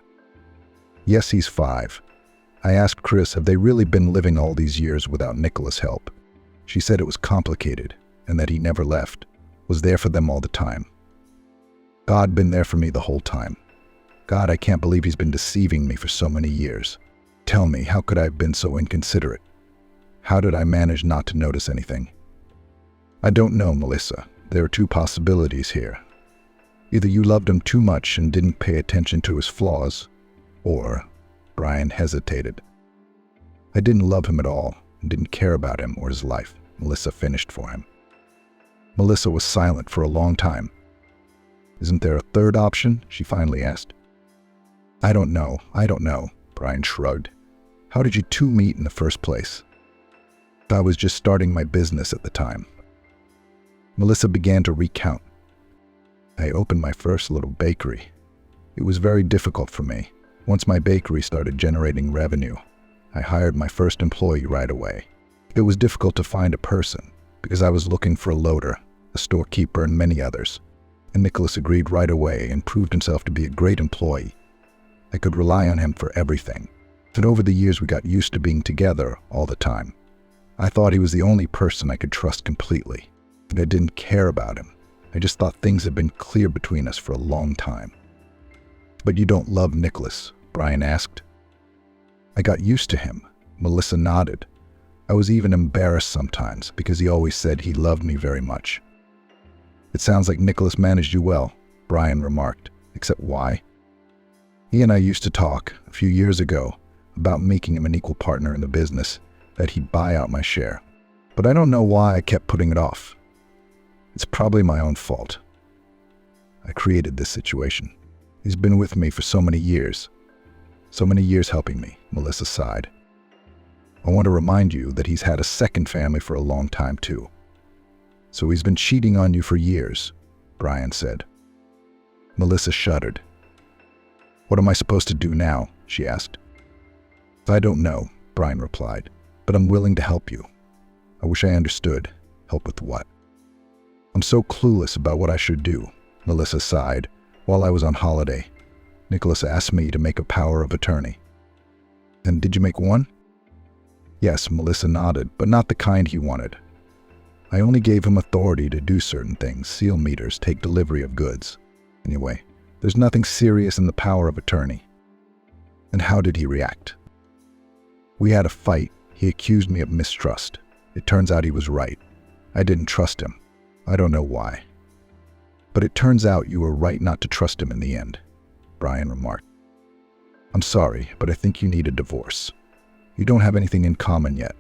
Yes, he's 5. I asked Chris, have they really been living all these years without Nicholas' help? She said it was complicated, and that he never left, was there for them all the time. God been there for me the whole time. God, I can't believe he's been deceiving me for so many years. Tell me, how could I have been so inconsiderate? How did I manage not to notice anything? I don't know, Melissa. There are 2 possibilities here. Either you loved him too much and didn't pay attention to his flaws, or, Brian hesitated. I didn't love him at all and didn't care about him or his life, Melissa finished for him. Melissa was silent for a long time. Isn't there a third option? She finally asked. I don't know, Brian shrugged. How did you 2 meet in the first place? I was just starting my business at the time. Melissa began to recount. I opened my first little bakery. It was very difficult for me. Once my bakery started generating revenue, I hired my first employee right away. It was difficult to find a person because I was looking for a loader, a storekeeper, and many others. And Nicholas agreed right away and proved himself to be a great employee. I could rely on him for everything. And over the years we got used to being together all the time. I thought he was the only person I could trust completely. And I didn't care about him. I just thought things had been clear between us for a long time. But you don't love Nicholas? Brian asked. I got used to him. Melissa nodded. I was even embarrassed sometimes because he always said he loved me very much. It sounds like Nicholas managed you well, Brian remarked. Except why? He and I used to talk a few years ago about making him an equal partner in the business, that he'd buy out my share. But I don't know why I kept putting it off. It's probably my own fault. I created this situation. He's been with me for so many years helping me, Melissa sighed. I want to remind you that he's had a second family for a long time too. So he's been cheating on you for years, Brian said. Melissa shuddered. What am I supposed to do now? She asked. I don't know, Brian replied, but I'm willing to help you. I wish I understood. Help with what? I'm so clueless about what I should do, Melissa sighed. While I was on holiday, Nicholas asked me to make a power of attorney. And did you make one? Yes, Melissa nodded, but not the kind he wanted. I only gave him authority to do certain things, seal meters, take delivery of goods. Anyway, there's nothing serious in the power of attorney. And how did he react? We had a fight. He accused me of mistrust. It turns out he was right. I didn't trust him. I don't know why. But it turns out you were right not to trust him in the end, Brian remarked. I'm sorry, but I think you need a divorce. You don't have anything in common yet.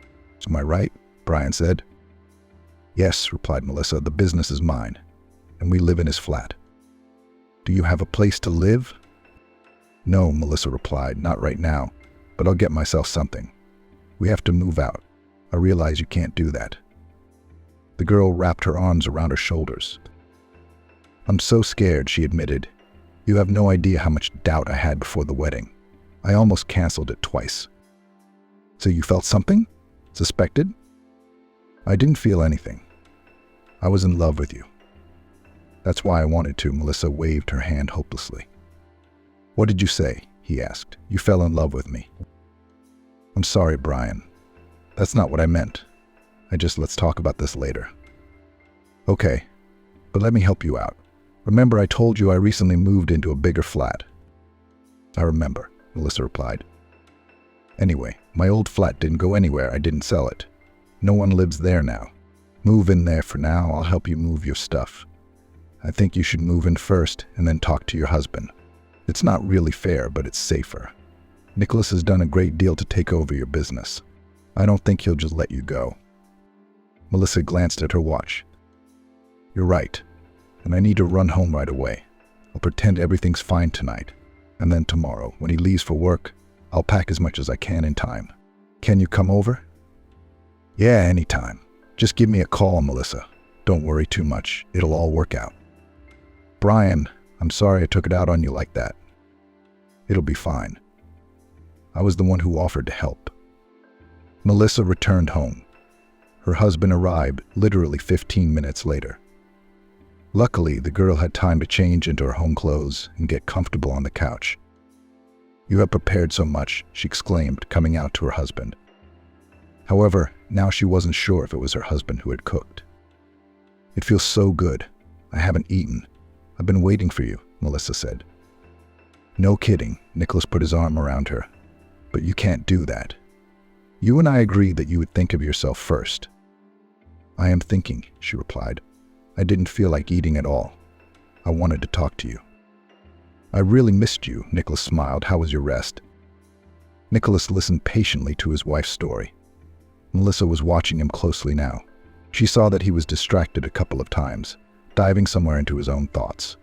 Am I right? Brian said. Yes, replied Melissa, the business is mine, and we live in his flat. Do you have a place to live? No, Melissa replied, not right now, but I'll get myself something. We have to move out. I realize you can't do that. The girl wrapped her arms around her shoulders. I'm so scared, she admitted. You have no idea how much doubt I had before the wedding. I almost canceled it twice. So you felt something? Suspected? I didn't feel anything. I was in love with you. That's why I wanted to, Melissa waved her hand hopelessly. What did you say? He asked. You fell in love with me. I'm sorry, Brian. That's not what I meant. Let's talk about this later. Okay, but let me help you out. Remember I told you I recently moved into a bigger flat? I remember, Melissa replied. Anyway, my old flat didn't go anywhere. I didn't sell it. No one lives there now. Move in there for now. I'll help you move your stuff. I think you should move in first and then talk to your husband. It's not really fair, but it's safer. Nicholas has done a great deal to take over your business. I don't think he'll just let you go. Melissa glanced at her watch. You're right, and I need to run home right away. I'll pretend everything's fine tonight, and then tomorrow, when he leaves for work, I'll pack as much as I can in time. Can you come over? Yeah, anytime. Just give me a call, Melissa. Don't worry too much. It'll all work out. Brian, I'm sorry I took it out on you like that. It'll be fine. I was the one who offered to help. Melissa returned home. Her husband arrived literally 15 minutes later. Luckily, the girl had time to change into her home clothes and get comfortable on the couch. You have prepared so much, she exclaimed, coming out to her husband. However, now she wasn't sure if it was her husband who had cooked. It feels so good. I haven't eaten. I've been waiting for you, Melissa said. No kidding, Nicholas put his arm around her. But you can't do that. You and I agreed that you would think of yourself first. I am thinking, she replied. I didn't feel like eating at all. I wanted to talk to you. I really missed you, Nicholas smiled. How was your rest? Nicholas listened patiently to his wife's story. Melissa was watching him closely now. She saw that he was distracted a couple of times, diving somewhere into his own thoughts.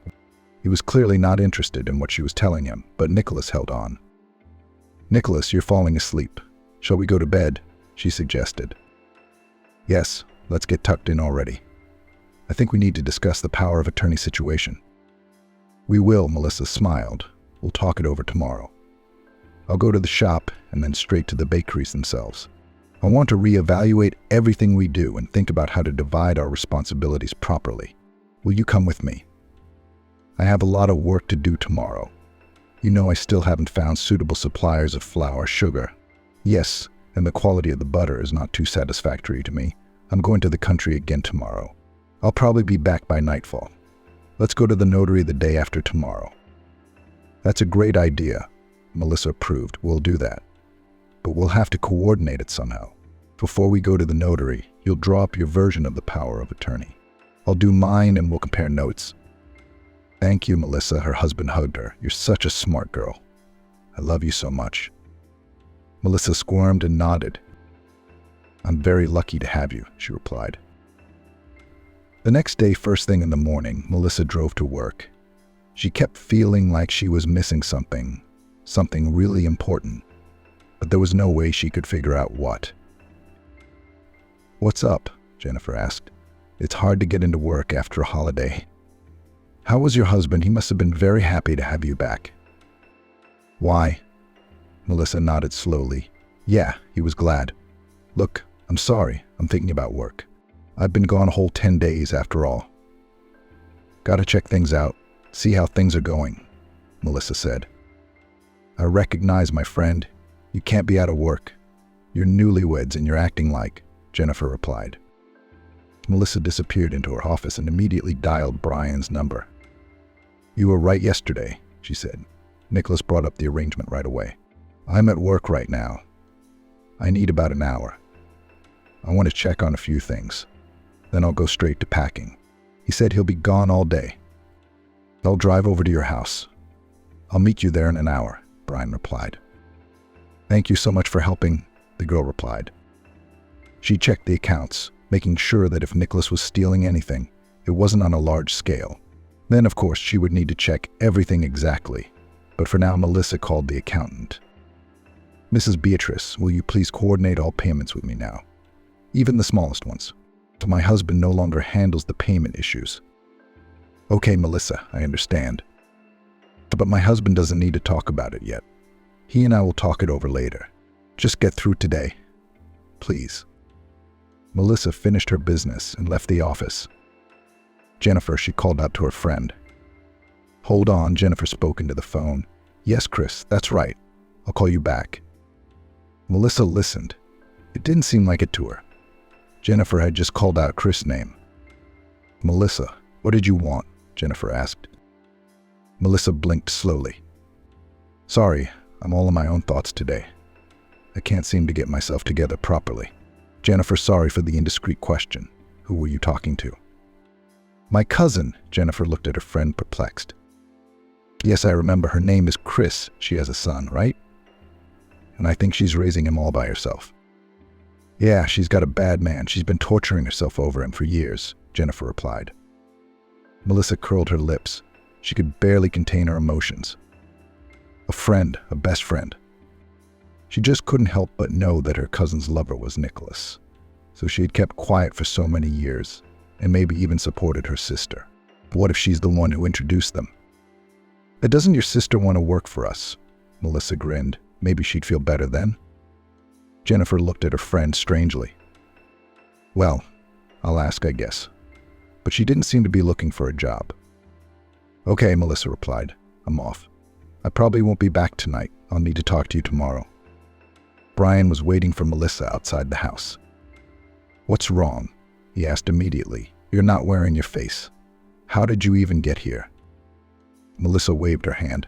He was clearly not interested in what she was telling him, but Nicholas held on. Nicholas, you're falling asleep. Shall we go to bed? She suggested. Yes, let's get tucked in already. I think we need to discuss the power of attorney situation. We will, Melissa smiled. We'll talk it over tomorrow. I'll go to the shop and then straight to the bakeries themselves. I want to reevaluate everything we do and think about how to divide our responsibilities properly. Will you come with me? I have a lot of work to do tomorrow. You know I still haven't found suitable suppliers of flour, sugar. Yes, and the quality of the butter is not too satisfactory to me. I'm going to the country again tomorrow. I'll probably be back by nightfall. Let's go to the notary the day after tomorrow. That's a great idea, Melissa approved. We'll do that. But we'll have to coordinate it somehow. Before we go to the notary, you'll draw up your version of the power of attorney. I'll do mine and we'll compare notes. Thank you, Melissa. Her husband hugged her. You're such a smart girl. I love you so much. Melissa squirmed and nodded. I'm very lucky to have you, she replied. The next day, first thing in the morning, Melissa drove to work. She kept feeling like she was missing something really important. but there was no way she could figure out what. "What's up?" Jennifer asked. "It's hard to get into work after a holiday." "How was your husband? He must have been very happy to have you back." "Why?" Melissa nodded slowly. "Yeah, he was glad. Look, I'm sorry. I'm thinking about work. I've been gone a whole 10 days after all. Gotta check things out, see how things are going," Melissa said. "I recognize, my friend. You can't be out of work. You're newlyweds and you're acting like," Jennifer replied. Melissa disappeared into her office and immediately dialed Brian's number. "You were right yesterday," she said. Nicholas brought up the arrangement right away. "I'm at work right now. I need about an hour. I want to check on a few things. Then I'll go straight to packing. He said he'll be gone all day. I'll drive over to your house. I'll meet you there in an hour," Brian replied. "Thank you so much for helping," the girl replied. She checked the accounts, making sure that if Nicholas was stealing anything, it wasn't on a large scale. Then, of course, she would need to check everything exactly. But for now, Melissa called the accountant. "Mrs. Beatrice, will you please coordinate all payments with me now? Even the smallest ones. So my husband no longer handles the payment issues." "Okay, Melissa, I understand. But my husband doesn't need to talk about it yet. He and I will talk it over later. Just get through today, please." Melissa finished her business and left the office. "Jennifer," she called out to her friend. "Hold on," Jennifer spoke into the phone. "Yes, Chris, that's right. I'll call you back." Melissa listened. It didn't seem like it to her. Jennifer had just called out Chris' name. "Melissa, what did you want?" Jennifer asked. Melissa blinked slowly. "Sorry, I'm all in my own thoughts today. I can't seem to get myself together properly." "Jennifer, sorry for the indiscreet question. Who were you talking to?" "My cousin." Jennifer looked at her friend, perplexed. "Yes, I remember. Her name is Chris. She has a son, right? And I think she's raising him all by herself." "Yeah, she's got a bad man. She's been torturing herself over him for years," Jennifer replied. Melissa curled her lips. She could barely contain her emotions. A friend, a best friend. She just couldn't help but know that her cousin's lover was Nicholas. So she had kept quiet for so many years, and maybe even supported her sister. But what if she's the one who introduced them? "Doesn't your sister want to work for us?" Melissa grinned. "Maybe she'd feel better then." Jennifer looked at her friend strangely. "Well, I'll ask, I guess." But she didn't seem to be looking for a job. "Okay," Melissa replied. "I'm off. I probably won't be back tonight. I'll need to talk to you tomorrow." Brian was waiting for Melissa outside the house. "What's wrong?" he asked immediately. "You're not wearing your face. How did you even get here?" Melissa waved her hand.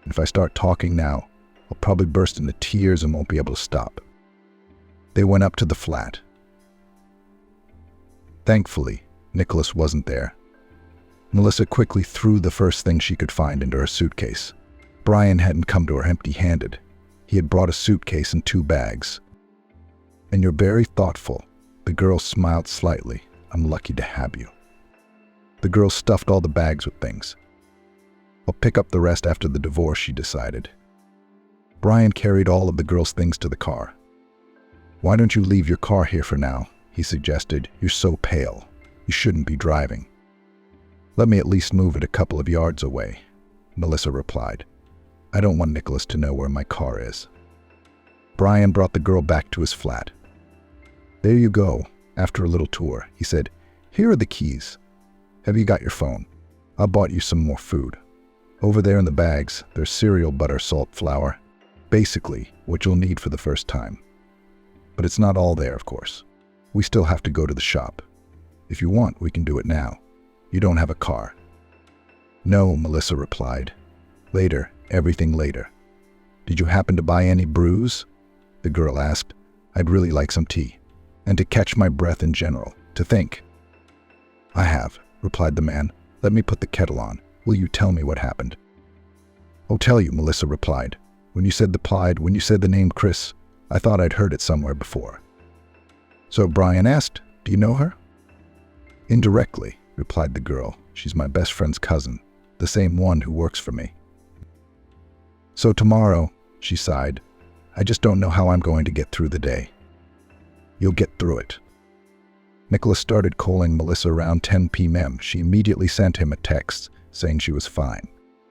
"If I start talking now, I'll probably burst into tears and won't be able to stop." They went up to the flat. Thankfully, Nicholas wasn't there. Melissa quickly threw the first thing she could find into her suitcase. Brian hadn't come to her empty-handed. He had brought a suitcase and 2 bags. "And you're very thoughtful." The girl smiled slightly. "I'm lucky to have you." The girl stuffed all the bags with things. "I'll pick up the rest after the divorce," she decided. Brian carried all of the girl's things to the car. "Why don't you leave your car here for now?" he suggested. "You're so pale. You shouldn't be driving." "Let me at least move it a couple of yards away," Melissa replied. "I don't want Nicholas to know where my car is." Brian brought the girl back to his flat. "There you go." After a little tour, he said, "Here are the keys. Have you got your phone? I bought you some more food. Over there in the bags, there's cereal, butter, salt, flour. Basically, what you'll need for the first time. But it's not all there, of course. We still have to go to the shop. If you want, we can do it now. You don't have a car." "No," Melissa replied. "Later, everything later." "Did you happen to buy any brews?" the girl asked. "I'd really like some tea. And to catch my breath in general, to think." "I have," replied the man. "Let me put the kettle on. Will you tell me what happened?" "I'll tell you," Melissa replied. When you said the name Chris, I thought I'd heard it somewhere before." "So," Brian asked, "do you know her?" "Indirectly," replied the girl. "She's my best friend's cousin, the same one who works for me." "So tomorrow," she sighed, I just don't know how I'm going to get through the day." "You'll get through it." Nicholas started calling Melissa around 10 p.m. She immediately sent him a text saying she was fine.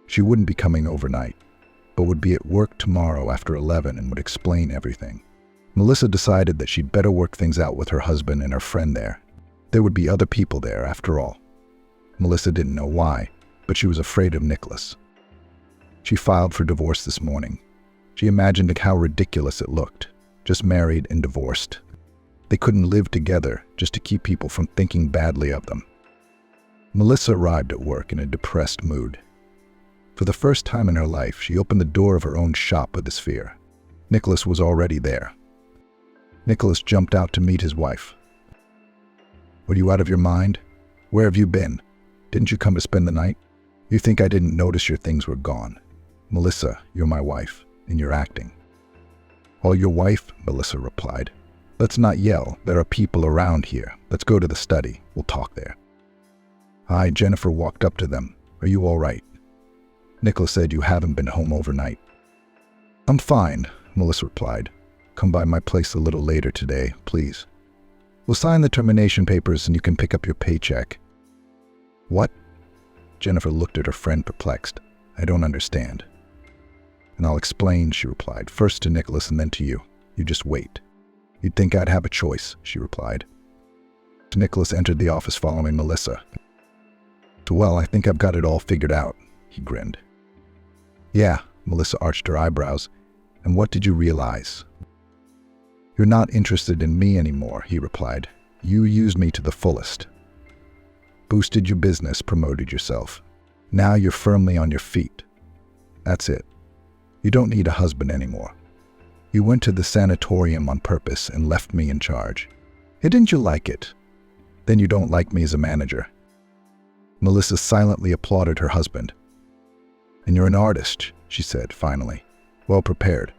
She wouldn't be coming overnight, but would be at work tomorrow after 11 and would explain everything. Melissa decided that she'd better work things out with her husband and her friend there. There would be other people there after all. Melissa didn't know why, but she was afraid of Nicholas. She filed for divorce this morning. She imagined how ridiculous it looked, just married and divorced. They couldn't live together just to keep people from thinking badly of them. Melissa arrived at work in a depressed mood. For the first time in her life, she opened the door of her own shop with this fear. Nicholas was already there. Nicholas jumped out to meet his wife. "Were you out of your mind? Where have you been? Didn't you come to spend the night? You think I didn't notice your things were gone? Melissa, you're my wife, and you're acting." "Oh, your wife?" Melissa replied. "Let's not yell. There are people around here. Let's go to the study. We'll talk there." Hi, Jennifer walked up to them. "Are you all right?" Nicholas said, "You haven't been home overnight." "I'm fine," Melissa replied. "Come by my place a little later today, please. We'll sign the termination papers and you can pick up your paycheck." "What?" Jennifer looked at her friend perplexed. "I don't understand." "And I'll explain," she replied, "first to Nicholas and then to you. You just wait." "You'd think I'd have a choice," she replied. Nicholas entered the office following Melissa. "Well, I think I've got it all figured out," he grinned. "Yeah," Melissa arched her eyebrows. "And what did you realize?" "You're not interested in me anymore," he replied. "You used me to the fullest. Boosted your business, promoted yourself. Now you're firmly on your feet. That's it. You don't need a husband anymore. You went to the sanatorium on purpose and left me in charge. Didn't you like it? Then you don't like me as a manager." Melissa silently applauded her husband. "And you're an artist," she said finally. "Well prepared.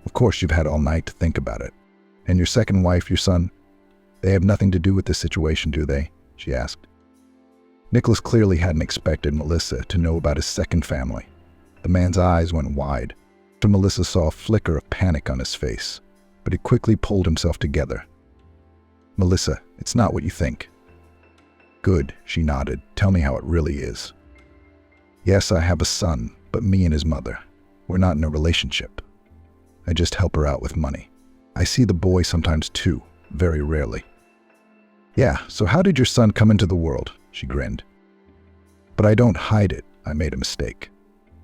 Of course you've had all night to think about it. And your second wife, your son, they have nothing to do with this situation, do they?" she asked. Nicholas clearly hadn't expected Melissa to know about his second family. The man's eyes went wide. Melissa saw a flicker of panic on his face, but he quickly pulled himself together. "Melissa, it's not what you think." "Good," she nodded. "Tell me how it really is." "Yes, I have a son, but me and his mother, we're not in a relationship. I just help her out with money. I see the boy sometimes too, very rarely." "Yeah, so how did your son come into the world?" she grinned. "But I don't hide it. I made a mistake.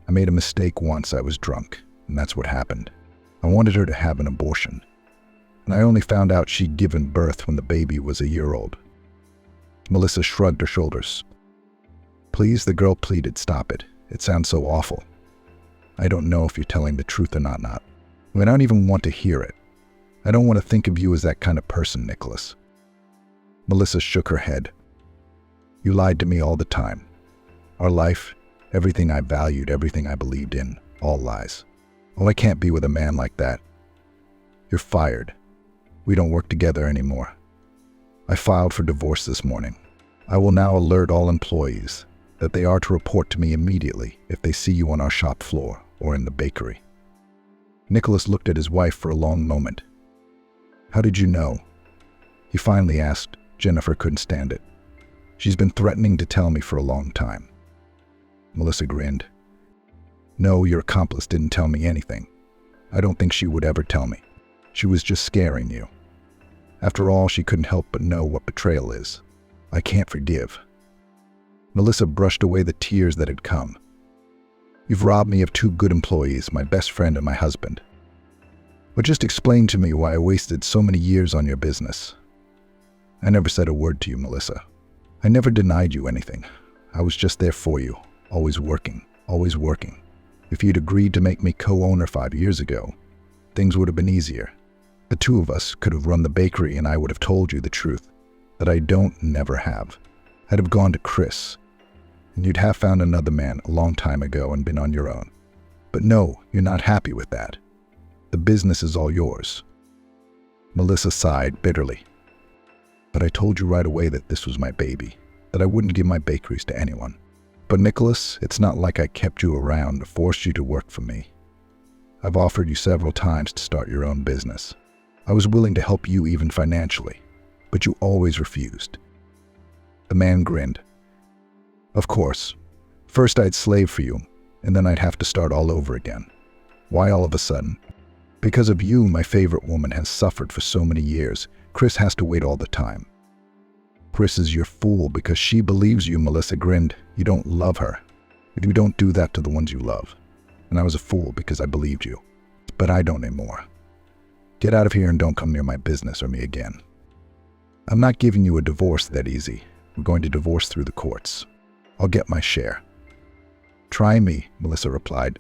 I made a mistake once. I was drunk, and that's what happened. I wanted her to have an abortion, and I only found out she'd given birth when the baby was a year old." Melissa shrugged her shoulders. "Please," the girl pleaded, "stop it. It sounds so awful. I don't know if you're telling the truth or not. I don't even want to hear it. I don't want to think of you as that kind of person, Nicholas." Melissa shook her head. "You lied to me all the time. Our life, everything I valued, everything I believed in, all lies. Oh, I can't be with a man like that. You're fired. We don't work together anymore. I filed for divorce this morning. I will now alert all employees that they are to report to me immediately if they see you on our shop floor or in the bakery." Nicholas looked at his wife for a long moment. "How did you know?" he finally asked. Jennifer couldn't stand it. "She's been threatening to tell me for a long time." Melissa grinned. "No, your accomplice didn't tell me anything. I don't think she would ever tell me. She was just scaring you. After all, she couldn't help but know what betrayal is. I can't forgive." Melissa brushed away the tears that had come. "You've robbed me of two good employees, my best friend and my husband. But just explain to me why I wasted so many years on your business." "I never said a word to you, Melissa. I never denied you anything. I was just there for you, always working, always working. If you'd agreed to make me co-owner 5 years ago, things would have been easier. The two of us could have run the bakery and I would have told you the truth, that I don't, never have. I'd have gone to Chris, and you'd have found another man a long time ago and been on your own. But no, you're not happy with that. The business is all yours." Melissa sighed bitterly. "But I told you right away that this was my baby, that I wouldn't give my bakeries to anyone. But Nicholas, it's not like I kept you around to force you to work for me. I've offered you several times to start your own business. I was willing to help you even financially, but you always refused." The man grinned. "Of course. First I'd slave for you, and then I'd have to start all over again. Why all of a sudden? Because of you, my favorite woman has suffered for so many years. Chris has to wait all the time." "Chris is your fool because she believes you," Melissa grinned. "You don't love her. You don't do that to the ones you love. And I was a fool because I believed you. But I don't anymore. Get out of here and don't come near my business or me again. I'm not giving you a divorce that easy. We're going to divorce through the courts. I'll get my share." "Try me," Melissa replied.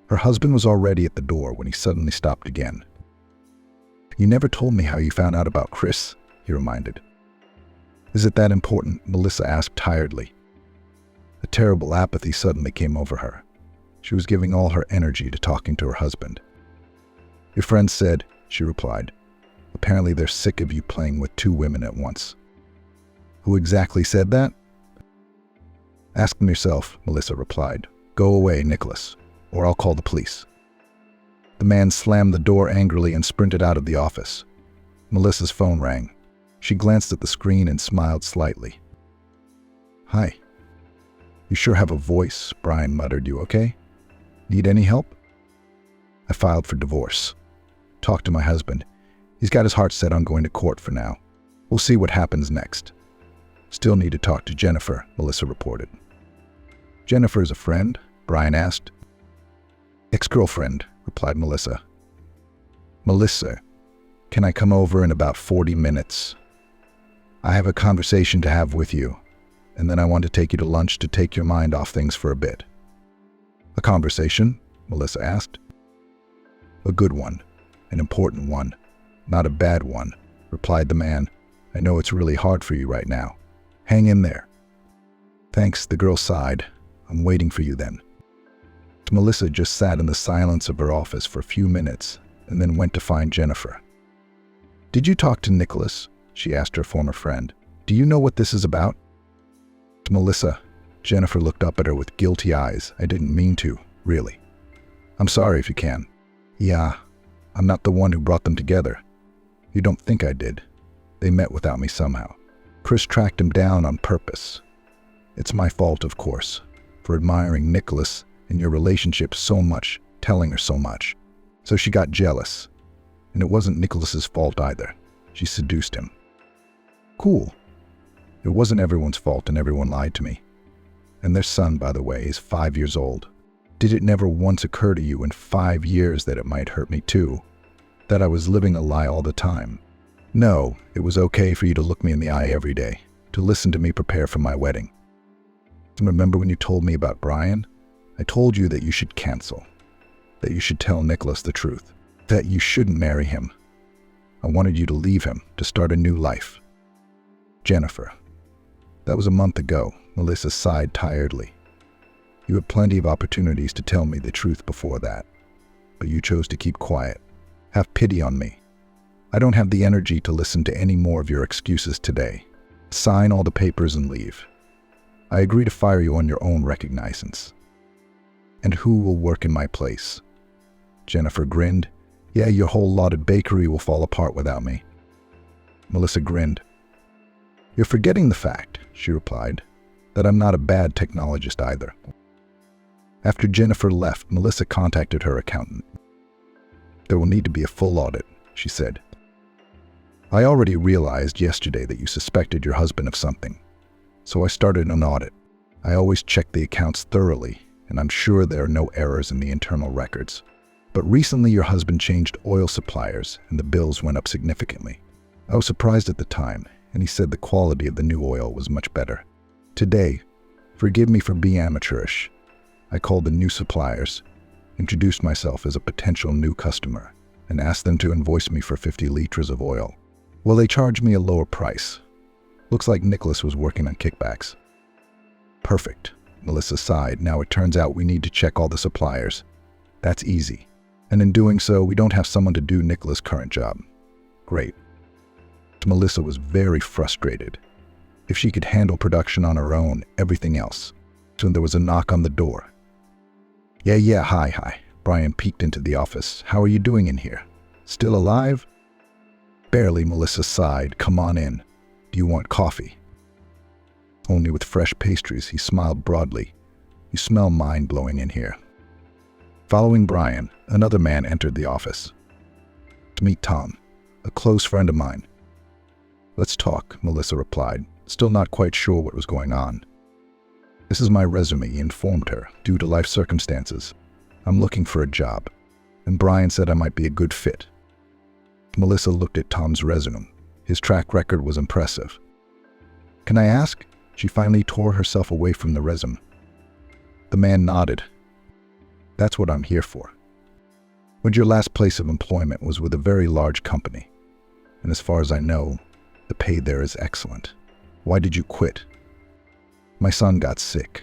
Her husband was already at the door when he suddenly stopped again. "You never told me how you found out about Chris," he reminded. "Is it that important?" Melissa asked tiredly. A terrible apathy suddenly came over her. She was giving all her energy to talking to her husband. "Your friend said," she replied. "Apparently they're sick of you playing with two women at once." "Who exactly said that?" "Ask them yourself," Melissa replied. "Go away, Nicholas, or I'll call the police." The man slammed the door angrily and sprinted out of the office. Melissa's phone rang. She glanced at the screen and smiled slightly. "Hi. You sure have a voice," Brian muttered. "You okay? Need any help?" "I filed for divorce. Talked to my husband. He's got his heart set on going to court for now. We'll see what happens next. Still need to talk to Jennifer," Melissa reported. "Jennifer is a friend?" Brian asked. "Ex-girlfriend," replied Melissa. "Melissa, can I come over in about 40 minutes? I have a conversation to have with you, and then I want to take you to lunch to take your mind off things for a bit." "A conversation?" Melissa asked. "A good one, an important one, not a bad one," replied the man. "I know it's really hard for you right now. Hang in there." "Thanks," the girl sighed. "I'm waiting for you then." Melissa just sat in the silence of her office for a few minutes and then went to find Jennifer. "Did you talk to Nicholas?" she asked her former friend. "Do you know what this is about?" "Melissa," Jennifer looked up at her with guilty eyes. "I didn't mean to, really. I'm sorry if you can." "Yeah, I'm not the one who brought them together. You don't think I did. They met without me somehow. Chris tracked him down on purpose. It's my fault, of course, for admiring Nicholas and your relationship so much, telling her so much. So she got jealous. And it wasn't Nicholas's fault either. She seduced him." "Cool. It wasn't everyone's fault and everyone lied to me. And their son, by the way, is 5 years old. Did it never once occur to you in 5 years that it might hurt me too? That I was living a lie all the time? No, it was okay for you to look me in the eye every day, to listen to me prepare for my wedding. Remember when you told me about Brian? I told you that you should cancel, that you should tell Nicholas the truth, that you shouldn't marry him. I wanted you to leave him, to start a new life." "Jennifer, that was a month ago," Melissa sighed tiredly. "You had plenty of opportunities to tell me the truth before that, but you chose to keep quiet. Have pity on me. I don't have the energy to listen to any more of your excuses today. Sign all the papers and leave. I agree to fire you on your own recognizance." "And who will work in my place?" Jennifer grinned. "Yeah, your whole lauded bakery will fall apart without me." Melissa grinned. "You're forgetting the fact," she replied, "that I'm not a bad technologist either." After Jennifer left, Melissa contacted her accountant. "There will need to be a full audit," she said. "I already realized yesterday that you suspected your husband of something, so I started an audit. I always check the accounts thoroughly, and I'm sure there are no errors in the internal records. But recently your husband changed oil suppliers and the bills went up significantly. I was surprised at the time, and he said the quality of the new oil was much better. Today, forgive me for being amateurish, I called the new suppliers, introduced myself as a potential new customer, and asked them to invoice me for 50 liters of oil. Well, they charged me a lower price. Looks like Nicholas was working on kickbacks." "Perfect," Melissa sighed. "Now it turns out we need to check all the suppliers. That's easy. And in doing so, we don't have someone to do Nicholas' current job. Great." Melissa was very frustrated. If she could handle production on her own, everything else. So there was a knock on the door. Yeah, hi. Brian peeked into the office. "How are you doing in here? Still alive?" "Barely," Melissa sighed. "Come on in. Do you want coffee?" "Only with fresh pastries," he smiled broadly. "You smell mind-blowing in here." Following Brian, another man entered the office. "To meet Tom, a close friend of mine." "Let's talk," Melissa replied, still not quite sure what was going on. "This is my resume," he informed her. "Due to life circumstances, I'm looking for a job, and Brian said I might be a good fit." Melissa looked at Tom's resume. His track record was impressive. "Can I ask?" She finally tore herself away from the resume. The man nodded. "That's what I'm here for. When your last place of employment was with a very large company, and as far as I know, the pay there is excellent. Why did you quit?" "My son got sick.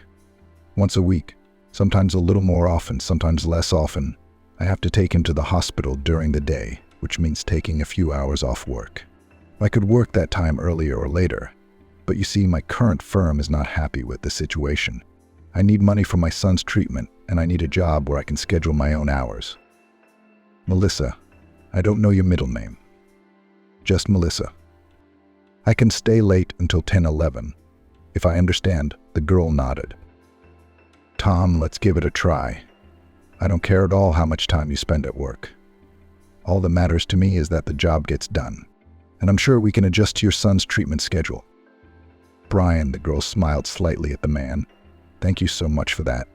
Once a week, sometimes a little more often, sometimes less often, I have to take him to the hospital during the day, which means taking a few hours off work. I could work that time earlier or later, but you see, my current firm is not happy with the situation. I need money for my son's treatment, and I need a job where I can schedule my own hours." "Melissa, I don't know your middle name." "Just Melissa." "I can stay late until 10:11. If I understand." The girl nodded. "Tom, let's give it a try. I don't care at all how much time you spend at work. All that matters to me is that the job gets done, and I'm sure we can adjust to your son's treatment schedule." "Brian," the girl smiled slightly at the man. "Thank you so much for that.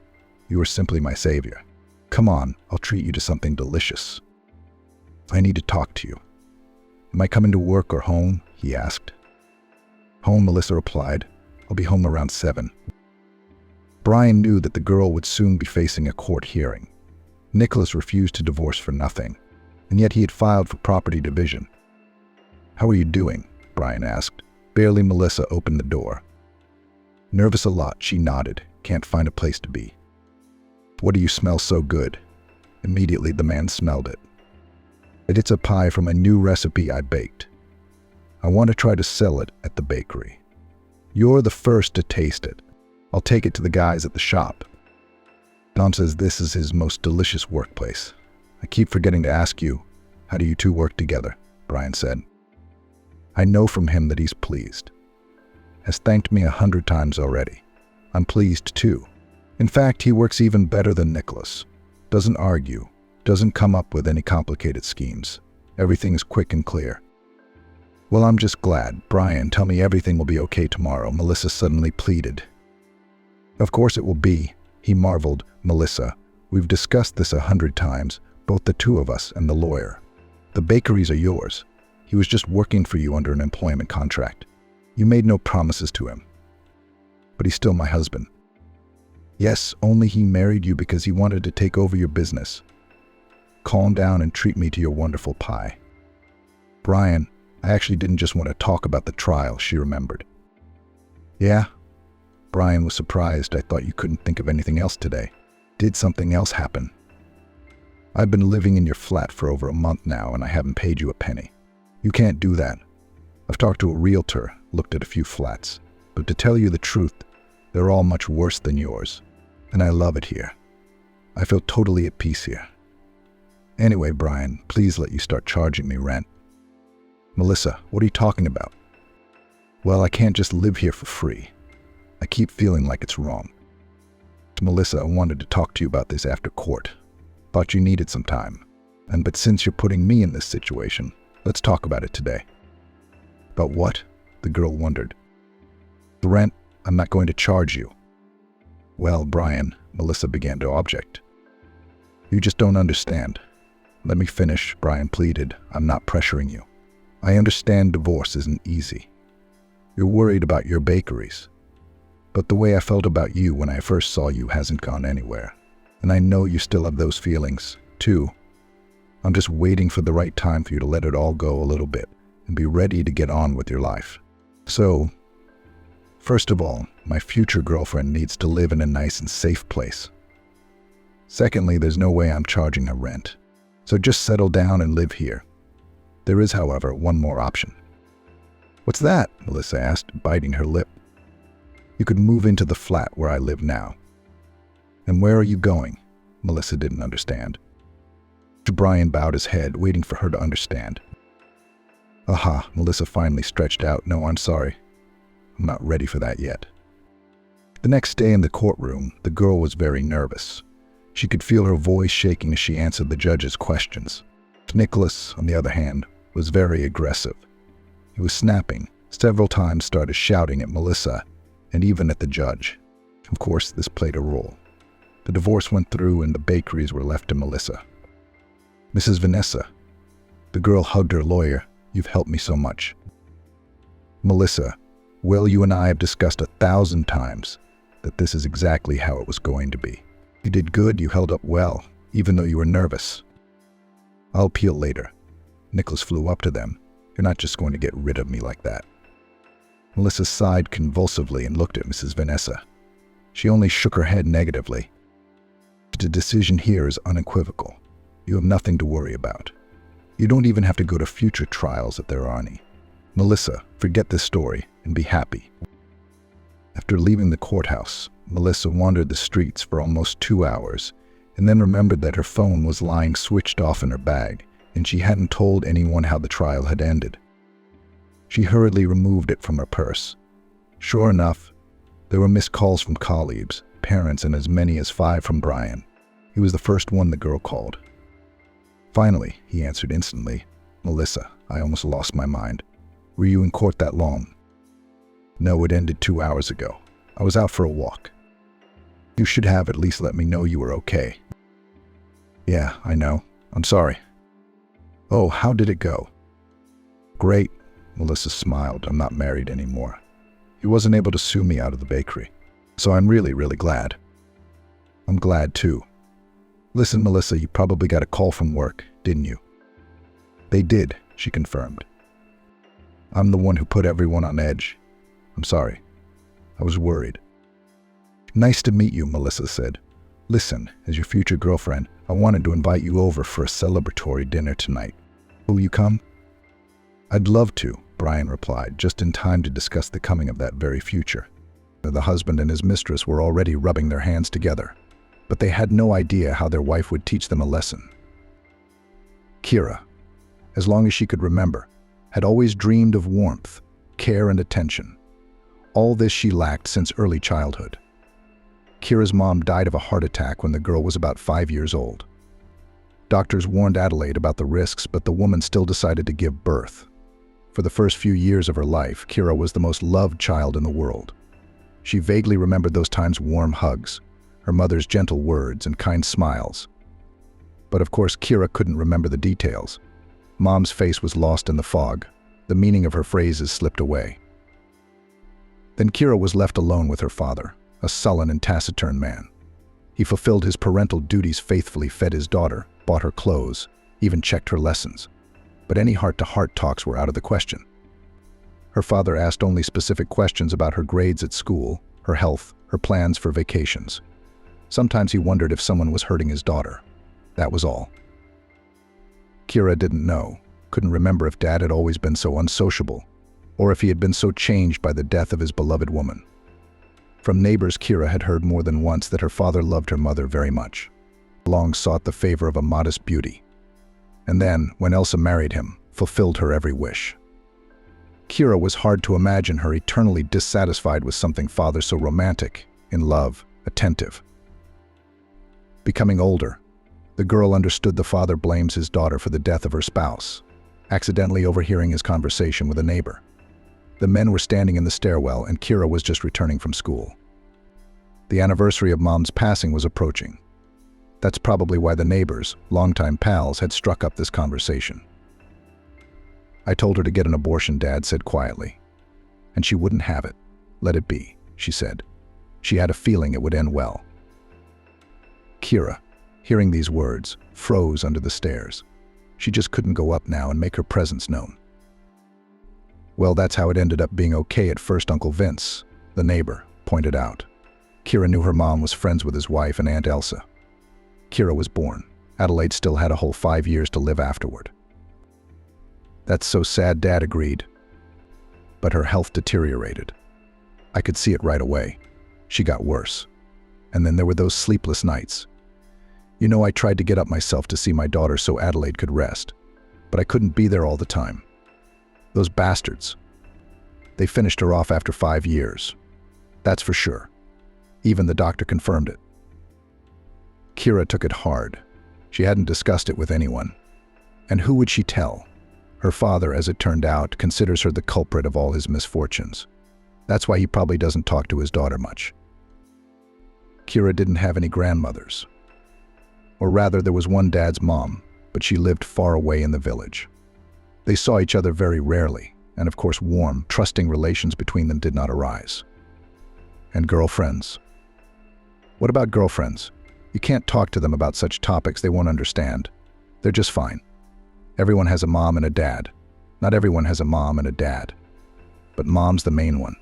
You are simply my savior. Come on, I'll treat you to something delicious." "I need to talk to you." "Am I coming to work or home?" he asked. "Home," Melissa replied. "I'll be home around 7. Brian knew that the girl would soon be facing a court hearing. Nicholas refused to divorce for nothing, and yet he had filed for property division. "How are you doing?" Brian asked. Barely Melissa opened the door. "Nervous a lot," she nodded. "Can't find a place to be." "What do you smell so good?" Immediately the man smelled it. "It's a pie from a new recipe I baked. I want to try to sell it at the bakery. You're the first to taste it. I'll take it to the guys at the shop." Tom says this is his most delicious workplace. "I keep forgetting to ask you, how do you two work together?" Brian said. "I know from him that he's pleased. Has thanked me 100 times already. I'm pleased too. In fact, he works even better than Nicholas. Doesn't argue, doesn't come up with any complicated schemes. Everything is quick and clear." "Well, I'm just glad. Brian, tell me everything will be okay tomorrow," Melissa suddenly pleaded. "Of course it will be," he marveled. "Melissa, we've discussed this 100 times, both the two of us and the lawyer. The bakeries are yours. He was just working for you under an employment contract. You made no promises to him. But he's still my husband." "Yes, only he married you because he wanted to take over your business. Calm down and treat me to your wonderful pie." "Brian, I actually didn't just want to talk about the trial," she remembered. "Yeah?" Brian was surprised. "I thought you couldn't think of anything else today. Did something else happen?" "I've been living in your flat for over a month now, and I haven't paid you a penny. You can't do that. I've talked to a realtor, looked at a few flats, but to tell you the truth, they're all much worse than yours, and I love it here. I feel totally at peace here. Anyway, Brian, please let you start charging me rent." "Melissa, what are you talking about?" "Well, I can't just live here for free. I keep feeling like it's wrong. Melissa, I wanted to talk to you about this after court. Thought you needed some time. But since you're putting me in this situation, let's talk about it today." "About what?" the girl wondered. "The rent. I'm not going to charge you." "Well, Brian," Melissa began to object. "You just don't understand." "Let me finish," Brian pleaded. "I'm not pressuring you. I understand divorce isn't easy. You're worried about your bakeries. But the way I felt about you when I first saw you hasn't gone anywhere. And I know you still have those feelings, too. I'm just waiting for the right time for you to let it all go a little bit and be ready to get on with your life. So, first of all, my future girlfriend needs to live in a nice and safe place. Secondly, there's no way I'm charging her rent. So just settle down and live here. There is, however, one more option." "What's that?" Melissa asked, biting her lip. "You could move into the flat where I live now." "And where are you going?" Melissa didn't understand. Brian bowed his head, waiting for her to understand. Aha, Melissa finally stretched out. No, I'm sorry. I'm not ready for that yet. The next day in the courtroom, the girl was very nervous. She could feel her voice shaking as she answered the judge's questions. Nicholas, on the other hand, was very aggressive. He was snapping, several times started shouting at Melissa and even at the judge. Of course, this played a role. The divorce went through and the bakeries were left to Melissa. Mrs. Vanessa, the girl hugged her lawyer. You've helped me so much. Melissa, well, you and I have discussed 1,000 times that this is exactly how it was going to be. You did good, you held up well, even though you were nervous. I'll appeal later. Nicholas flew up to them. You're not just going to get rid of me like that. Melissa sighed convulsively and looked at Mrs. Vanessa. She only shook her head negatively. The decision here is unequivocal. You have nothing to worry about. You don't even have to go to future trials if there are any. Melissa, forget this story and be happy. After leaving the courthouse, Melissa wandered the streets for almost 2 hours and then remembered that her phone was lying switched off in her bag and she hadn't told anyone how the trial had ended. She hurriedly removed it from her purse. Sure enough, there were missed calls from colleagues, parents, and as many as 5 from Brian. He was the first one the girl called. Finally, he answered instantly. Melissa, I almost lost my mind. Were you in court that long? No, it ended 2 hours ago. I was out for a walk. You should have at least let me know you were okay. Yeah, I know. I'm sorry. Oh, how did it go? Great, Melissa smiled. I'm not married anymore. He wasn't able to sue me out of the bakery, so I'm really, really glad. I'm glad too. Listen, Melissa, you probably got a call from work, didn't you? They did, she confirmed. I'm the one who put everyone on edge. I'm sorry. I was worried. Nice to meet you, Melissa said. Listen, as your future girlfriend, I wanted to invite you over for a celebratory dinner tonight. Will you come? I'd love to, Brian replied, just in time to discuss the coming of that very future. The husband and his mistress were already rubbing their hands together, but they had no idea how their wife would teach them a lesson. Kira, as long as she could remember, had always dreamed of warmth, care, and attention. All this she lacked since early childhood. Kira's mom died of a heart attack when the girl was about 5 years old. Doctors warned Adelaide about the risks, but the woman still decided to give birth. For the first few years of her life, Kira was the most loved child in the world. She vaguely remembered those times: warm hugs, her mother's gentle words, and kind smiles. But of course, Kira couldn't remember the details. Mom's face was lost in the fog. The meaning of her phrases slipped away. Then Kira was left alone with her father, a sullen and taciturn man. He fulfilled his parental duties faithfully, fed his daughter, bought her clothes, even checked her lessons. But any heart-to-heart talks were out of the question. Her father asked only specific questions about her grades at school, her health, her plans for vacations. Sometimes he wondered if someone was hurting his daughter. That was all. Kira didn't know, couldn't remember if Dad had always been so unsociable, or if he had been so changed by the death of his beloved woman. From neighbors, Kira had heard more than once that her father loved her mother very much, long sought the favor of a modest beauty, and then, when Elsa married him, fulfilled her every wish. Kira was hard to imagine her eternally dissatisfied with something father so romantic, in love, attentive. Becoming older, the girl understood the father blames his daughter for the death of her spouse, accidentally overhearing his conversation with a neighbor. The men were standing in the stairwell and Kira was just returning from school. The anniversary of Mom's passing was approaching. That's probably why the neighbors, longtime pals, had struck up this conversation. I told her to get an abortion, Dad said quietly. And she wouldn't have it. Let it be, she said. She had a feeling it would end well. Kira, hearing these words, froze under the stairs. She just couldn't go up now and make her presence known. Well, that's how it ended up being okay at first, Uncle Vince, the neighbor, pointed out. Kira knew her mom was friends with his wife and Aunt Elsa. Kira was born. Adelaide still had a whole 5 years to live afterward. That's so sad, Dad agreed. But her health deteriorated. I could see it right away. She got worse. And then there were those sleepless nights. You know, I tried to get up myself to see my daughter so Adelaide could rest, but I couldn't be there all the time. Those bastards. They finished her off after 5 years. That's for sure. Even the doctor confirmed it. Kira took it hard. She hadn't discussed it with anyone. And who would she tell? Her father, as it turned out, considers her the culprit of all his misfortunes. That's why he probably doesn't talk to his daughter much. Kira didn't have any grandmothers. Or rather, there was one dad's mom, but she lived far away in the village. They saw each other very rarely, and of course warm, trusting relations between them did not arise. And girlfriends. What about girlfriends? You can't talk to them about such topics, they won't understand. They're just fine. Everyone has a mom and a dad. Not everyone has a mom and a dad. But mom's the main one.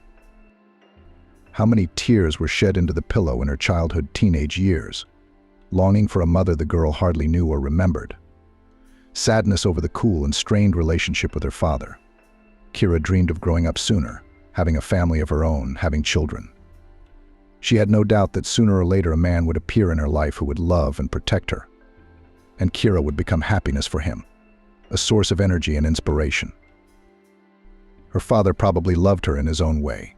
How many tears were shed into the pillow in her childhood teenage years, longing for a mother the girl hardly knew or remembered. Sadness over the cool and strained relationship with her father. Kira dreamed of growing up sooner, having a family of her own, having children. She had no doubt that sooner or later a man would appear in her life who would love and protect her. And Kira would become happiness for him, a source of energy and inspiration. Her father probably loved her in his own way,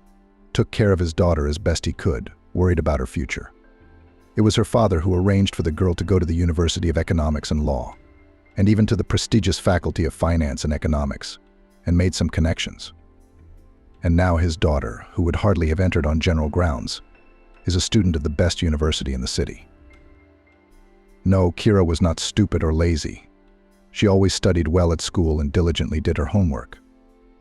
took care of his daughter as best he could, worried about her future. It was her father who arranged for the girl to go to the University of Economics and Law, and even to the prestigious Faculty of Finance and Economics, and made some connections. And now his daughter, who would hardly have entered on general grounds, is a student of the best university in the city. No, Kira was not stupid or lazy. She always studied well at school and diligently did her homework.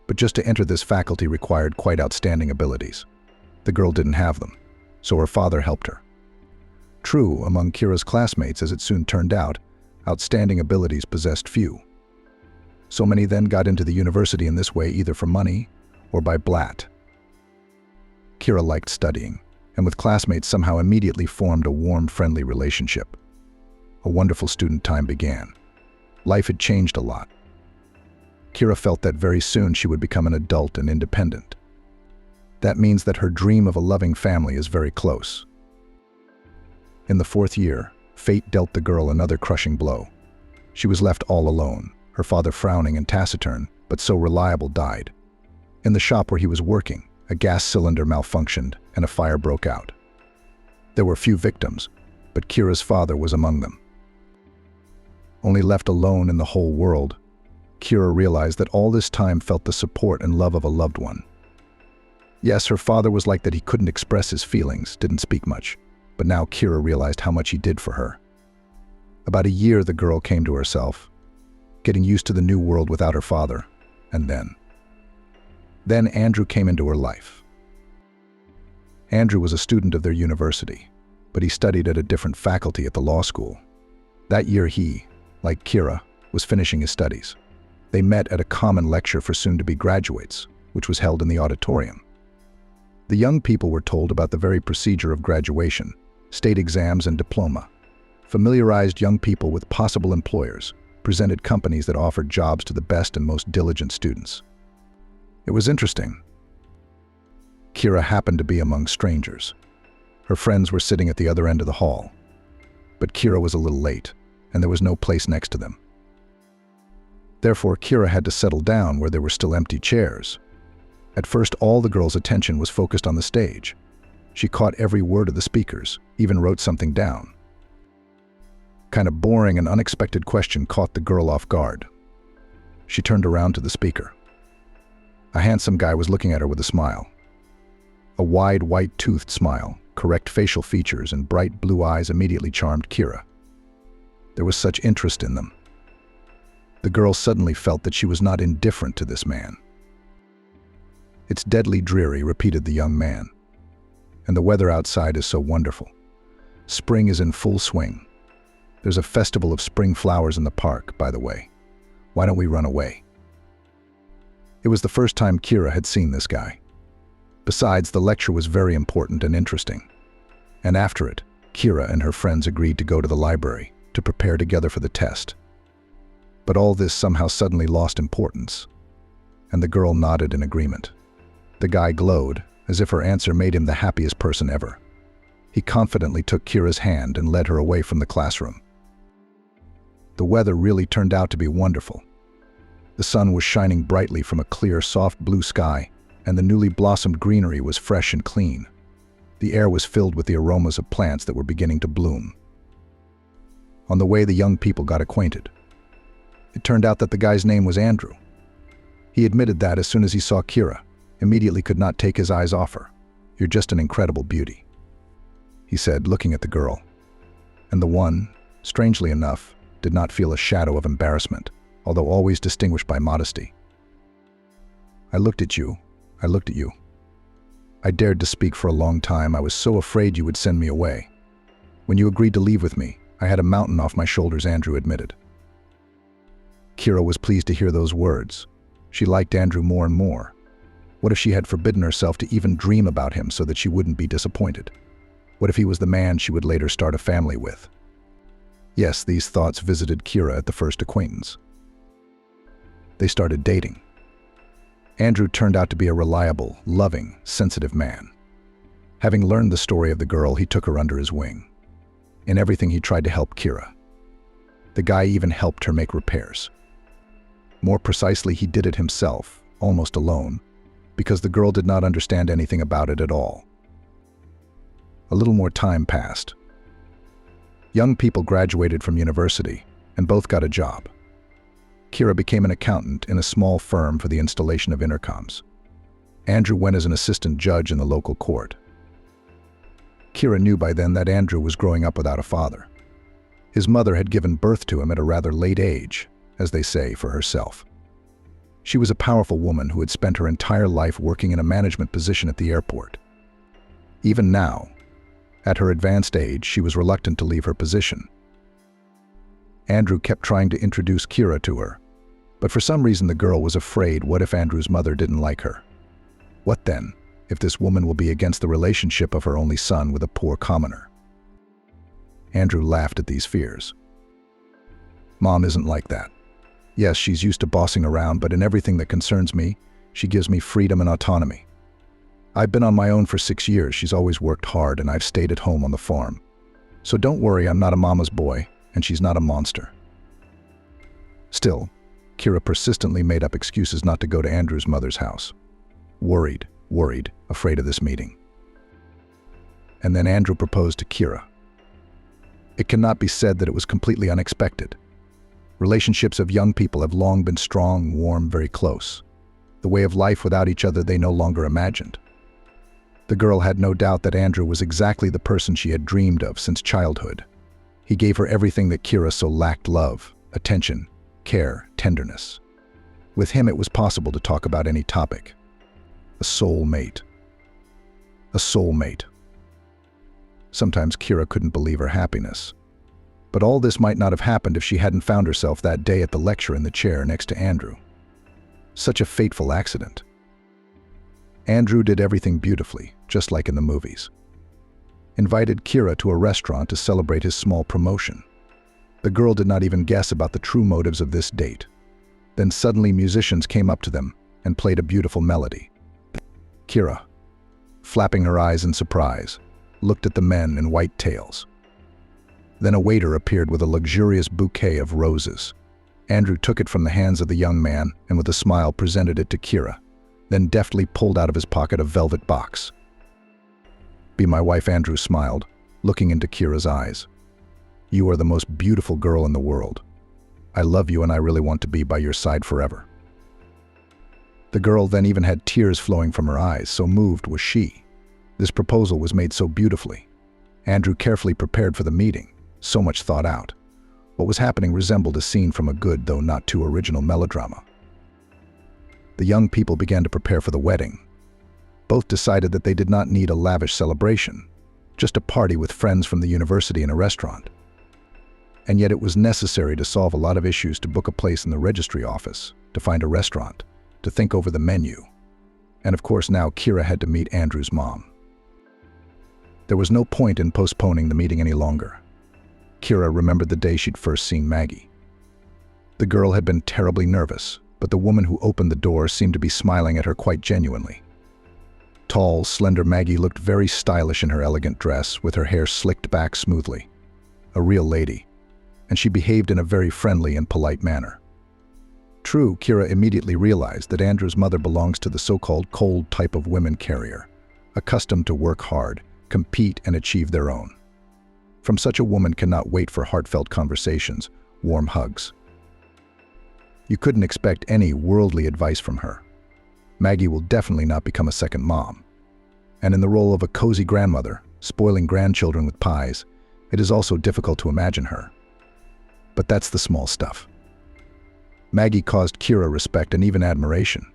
But just to enter this faculty required quite outstanding abilities. The girl didn't have them, so her father helped her. True, among Kira's classmates, as it soon turned out, outstanding abilities possessed few. So many then got into the university in this way either for money or by blat. Kira liked studying, and with classmates somehow immediately formed a warm, friendly relationship. A wonderful student time began. Life had changed a lot. Kira felt that very soon she would become an adult and independent. That means that her dream of a loving family is very close. In the 4th year, fate dealt the girl another crushing blow. She was left all alone, her father frowning and taciturn, but so reliable, died. In the shop where he was working, a gas cylinder malfunctioned and a fire broke out. There were few victims, but Kira's father was among them. Only left alone in the whole world, Kira realized that all this time felt the support and love of a loved one. Yes, her father was like that, he couldn't express his feelings, didn't speak much, but now Kira realized how much he did for her. About a year the girl came to herself, getting used to the new world without her father, and then Andrew came into her life. Andrew was a student of their university, but he studied at a different faculty at the law school. That year he, like Kira, was finishing his studies. They met at a common lecture for soon-to-be graduates, which was held in the auditorium. The young people were told about the very procedure of graduation, state exams and diploma, familiarized young people with possible employers, presented companies that offered jobs to the best and most diligent students. It was interesting. Kira happened to be among strangers. Her friends were sitting at the other end of the hall, but Kira was a little late, and there was no place next to them. Therefore, Kira had to settle down where there were still empty chairs. At first, all the girl's attention was focused on the stage. She caught every word of the speakers, even wrote something down. Kind of boring and unexpected question caught the girl off guard. She turned around to the speaker. A handsome guy was looking at her with a smile. A wide, white-toothed smile, correct facial features, and bright blue eyes immediately charmed Kira. There was such interest in them. The girl suddenly felt that she was not indifferent to this man. "It's deadly dreary," repeated the young man. "And the weather outside is so wonderful. Spring is in full swing. There's a festival of spring flowers in the park, by the way. Why don't we run away?" It was the first time Kira had seen this guy. Besides, the lecture was very important and interesting. And after it, Kira and her friends agreed to go to the library to prepare together for the test. But all this somehow suddenly lost importance, and the girl nodded in agreement. The guy glowed, as if her answer made him the happiest person ever. He confidently took Kira's hand and led her away from the classroom, The weather really turned out to be wonderful. The sun was shining brightly from a clear, soft blue sky, and the newly blossomed greenery was fresh and clean. The air was filled with the aromas of plants that were beginning to bloom. On the way, the young people got acquainted. It turned out that the guy's name was Andrew. He admitted that as soon as he saw Kira, immediately could not take his eyes off her. "You're just an incredible beauty," he said, looking at the girl. And the one, strangely enough, did not feel a shadow of embarrassment, although always distinguished by modesty. I looked at you. I dared to speak for a long time. I was so afraid you would send me away. When you agreed to leave with me, I had a mountain off my shoulders," Andrew admitted. Kira was pleased to hear those words. She liked Andrew more and more. What if she had forbidden herself to even dream about him so that she wouldn't be disappointed? What if he was the man she would later start a family with? Yes, these thoughts visited Kira at the first acquaintance. They started dating. Andrew turned out to be a reliable, loving, sensitive man. Having learned the story of the girl, he took her under his wing. In everything, he tried to help Kira. The guy even helped her make repairs. More precisely, he did it himself, almost alone, because the girl did not understand anything about it at all. A little more time passed. Young people graduated from university, and both got a job. Kira became an accountant in a small firm for the installation of intercoms. Andrew went as an assistant judge in the local court. Kira knew by then that Andrew was growing up without a father. His mother had given birth to him at a rather late age, as they say, for herself. She was a powerful woman who had spent her entire life working in a management position at the airport. Even now, at her advanced age, she was reluctant to leave her position. Andrew kept trying to introduce Kira to her, but for some reason the girl was afraid. What if Andrew's mother didn't like her? What then, if this woman will be against the relationship of her only son with a poor commoner? Andrew laughed at these fears. "Mom isn't like that. Yes, she's used to bossing around, but in everything that concerns me, she gives me freedom and autonomy. I've been on my own for 6 years. She's always worked hard, and I've stayed at home on the farm. So don't worry, I'm not a mama's boy, and she's not a monster." Still, Kira persistently made up excuses not to go to Andrew's mother's house. Worried, afraid of this meeting. And then Andrew proposed to Kira. It cannot be said that it was completely unexpected. Relationships of young people have long been strong, warm, very close. The way of life without each other they no longer imagined. The girl had no doubt that Andrew was exactly the person she had dreamed of since childhood. He gave her everything that Kira so lacked: love, attention, care, tenderness. With him it was possible to talk about any topic. A soulmate. A soulmate. Sometimes Kira couldn't believe her happiness. But all this might not have happened if she hadn't found herself that day at the lecture in the chair next to Andrew. Such a fateful accident. Andrew did everything beautifully, just like in the movies. Invited Kira to a restaurant to celebrate his small promotion. The girl did not even guess about the true motives of this date. Then suddenly musicians came up to them and played a beautiful melody. Kira, flapping her eyes in surprise, looked at the men in white tails. Then a waiter appeared with a luxurious bouquet of roses. Andrew took it from the hands of the young man and with a smile presented it to Kira, then deftly pulled out of his pocket a velvet box. "Be my wife," Andrew smiled, looking into Kira's eyes. "You are the most beautiful girl in the world. I love you and I really want to be by your side forever." The girl then even had tears flowing from her eyes, so moved was she. This proposal was made so beautifully. Andrew carefully prepared for the meeting, so much thought out. What was happening resembled a scene from a good, though not too original, melodrama. The young people began to prepare for the wedding. Both decided that they did not need a lavish celebration, just a party with friends from the university in a restaurant. And yet it was necessary to solve a lot of issues, to book a place in the registry office, to find a restaurant, to think over the menu. And of course now Kira had to meet Andrew's mom. There was no point in postponing the meeting any longer. Kira remembered the day she'd first seen Maggie. The girl had been terribly nervous, but the woman who opened the door seemed to be smiling at her quite genuinely. Tall, slender Maggie looked very stylish in her elegant dress, with her hair slicked back smoothly. A real lady. and she behaved in a very friendly and polite manner. True, Kira immediately realized that Andrew's mother belongs to the so-called cold type of women carrier, accustomed to work hard, compete, and achieve their own. From such a woman cannot wait for heartfelt conversations, warm hugs. You couldn't expect any worldly advice from her. Maggie will definitely not become a second mom. And in the role of a cozy grandmother, spoiling grandchildren with pies, it is also difficult to imagine her. But that's the small stuff. Maggie caused Kira respect and even admiration.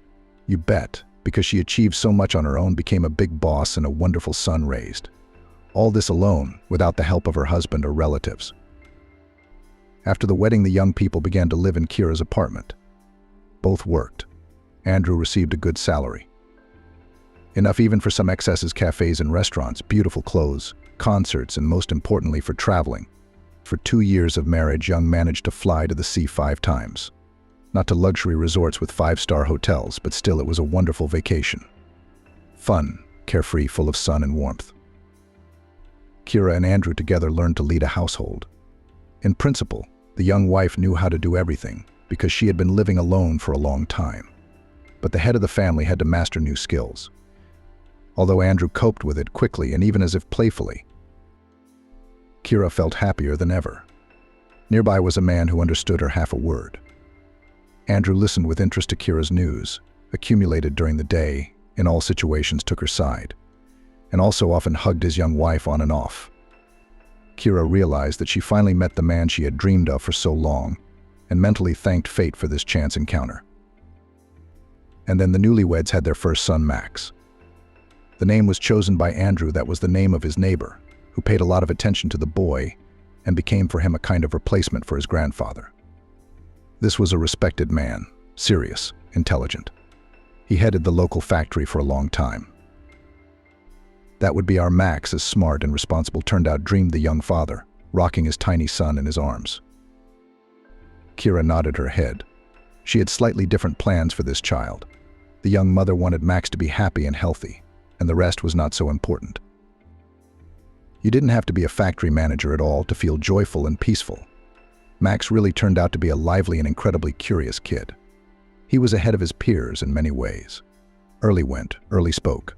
You bet, because she achieved so much on her own, became a big boss and a wonderful son raised. All this alone, without the help of her husband or relatives. After the wedding, the young people began to live in Kira's apartment. Both worked. Andrew received a good salary. Enough even for some excesses, cafes and restaurants, beautiful clothes, concerts, and most importantly for traveling. For 2 years of marriage, Young managed to fly to the sea 5 times. Not to luxury resorts with 5-star hotels, but still it was a wonderful vacation. Fun, carefree, full of sun and warmth. Kira and Andrew together learned to lead a household. In principle, the young wife knew how to do everything because she had been living alone for a long time. But the head of the family had to master new skills. Although Andrew coped with it quickly and even as if playfully, Kira felt happier than ever. Nearby was a man who understood her half a word. Andrew listened with interest to Kira's news, accumulated during the day, in all situations took her side, and also often hugged his young wife on and off. Kira realized that she finally met the man she had dreamed of for so long, and mentally thanked fate for this chance encounter. And then the newlyweds had their first son, Max. The name was chosen by Andrew. That was the name of his neighbor, who paid a lot of attention to the boy and became for him a kind of replacement for his grandfather. This was a respected man, serious, intelligent. He headed the local factory for a long time. That would be our Max, as smart and responsible turned out, dreamed the young father, rocking his tiny son in his arms. Kira nodded her head. She had slightly different plans for this child. The young mother wanted Max to be happy and healthy, and the rest was not so important. You didn't have to be a factory manager at all to feel joyful and peaceful. Max really turned out to be a lively and incredibly curious kid. He was ahead of his peers in many ways. Early went, early spoke.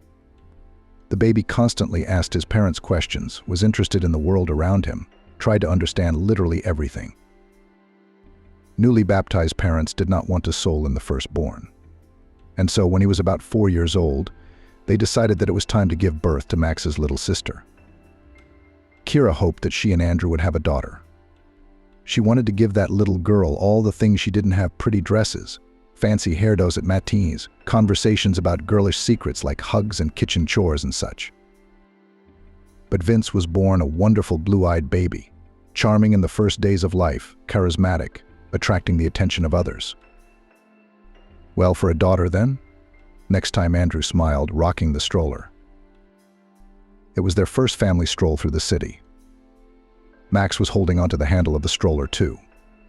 The baby constantly asked his parents questions, was interested in the world around him, tried to understand literally everything. Newly baptized parents did not want a soul in the firstborn. And so when he was about 4 years old, they decided that it was time to give birth to Max's little sister. Kira hoped that she and Andrew would have a daughter. She wanted to give that little girl all the things she didn't have: pretty dresses, fancy hairdos at matinees, conversations about girlish secrets like hugs and kitchen chores and such. But Vince was born a wonderful blue-eyed baby, charming in the first days of life, charismatic, attracting the attention of others. Well, for a daughter then? Next time Andrew smiled, rocking the stroller. It was their first family stroll through the city. Max was holding onto the handle of the stroller too.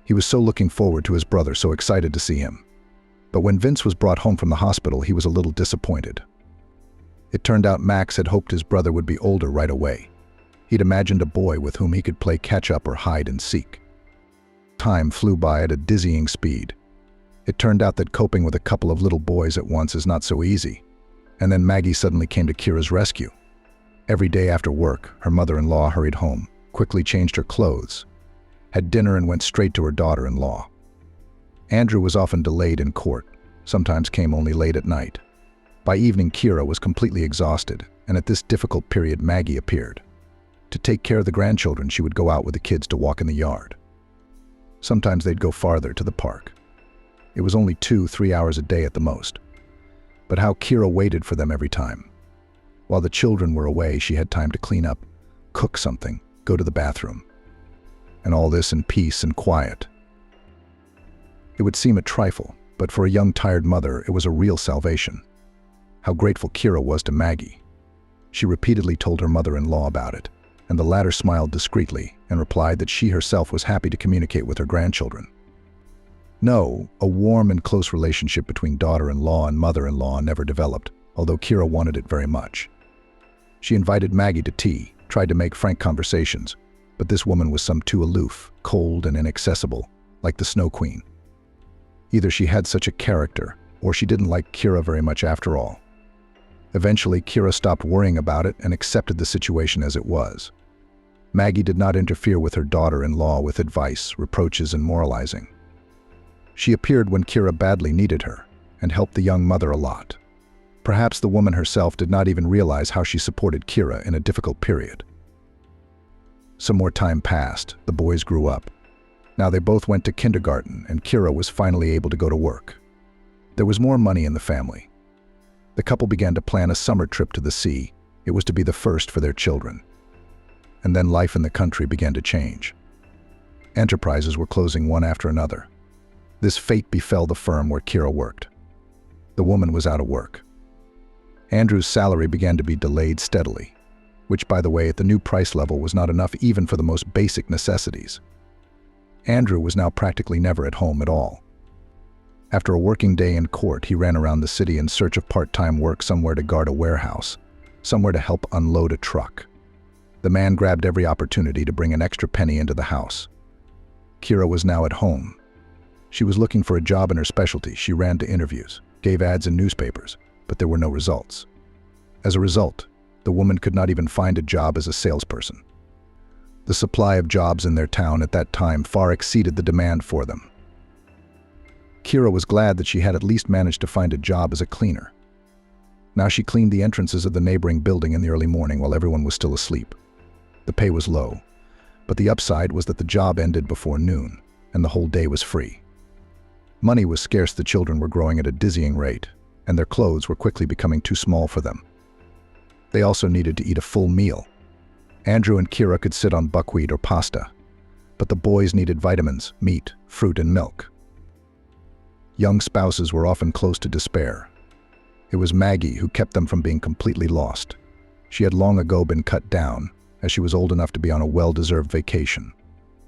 He was so looking forward to his brother, so excited to see him. But when Vince was brought home from the hospital, he was a little disappointed. It turned out Max had hoped his brother would be older right away. He'd imagined a boy with whom he could play catch-up or hide and seek. Time flew by at a dizzying speed. It turned out that coping with a couple of little boys at once is not so easy. And then Maggie suddenly came to Kira's rescue. Every day after work, her mother-in-law hurried home, quickly changed her clothes, had dinner, and went straight to her daughter-in-law. Andrew was often delayed in court, sometimes came only late at night. By evening, Kira was completely exhausted, and at this difficult period, Maggie appeared. To take care of the grandchildren, she would go out with the kids to walk in the yard. Sometimes they'd go farther, to the park. It was only 2-3 hours a day at the most. But how Kira waited for them every time. While the children were away, she had time to clean up, cook something, go to the bathroom. And all this in peace and quiet. It would seem a trifle, but for a young, tired mother, it was a real salvation. How grateful Kira was to Maggie. She repeatedly told her mother-in-law about it, and the latter smiled discreetly and replied that she herself was happy to communicate with her grandchildren. No, a warm and close relationship between daughter-in-law and mother-in-law never developed, although Kira wanted it very much. She invited Maggie to tea, tried to make frank conversations, But this woman was some too aloof, cold and inaccessible, like the Snow Queen. Either she had such a character, or she didn't like Kira very much after all. Eventually, Kira stopped worrying about it and accepted the situation as it was. Maggie did not interfere with her daughter-in-law with advice, reproaches, and moralizing. She appeared when Kira badly needed her, and helped the young mother a lot. Perhaps the woman herself did not even realize how she supported Kira in a difficult period. Some more time passed, the boys grew up. Now they both went to kindergarten, and Kira was finally able to go to work. There was more money in the family. The couple began to plan a summer trip to the sea. It was to be the first for their children. And then life in the country began to change. Enterprises were closing one after another. This fate befell the firm where Kira worked. The woman was out of work. Andrew's salary began to be delayed steadily, which, by the way, at the new price level was not enough even for the most basic necessities. Andrew was now practically never at home at all. After a working day in court, he ran around the city in search of part-time work, somewhere to guard a warehouse, somewhere to help unload a truck. The man grabbed every opportunity to bring an extra penny into the house. Kira was now at home. She was looking for a job in her specialty. She ran to interviews, gave ads in newspapers, but there were no results. As a result, the woman could not even find a job as a salesperson. The supply of jobs in their town at that time far exceeded the demand for them. Kira was glad that she had at least managed to find a job as a cleaner. Now she cleaned the entrances of the neighboring building in the early morning while everyone was still asleep. The pay was low, but the upside was that the job ended before noon, and the whole day was free. Money was scarce, the children were growing at a dizzying rate, and their clothes were quickly becoming too small for them. They also needed to eat a full meal. Andrew and Kira could sit on buckwheat or pasta, but the boys needed vitamins, meat, fruit, and milk. Young spouses were often close to despair. It was Maggie who kept them from being completely lost. She had long ago been cut down, as she was old enough to be on a well-deserved vacation.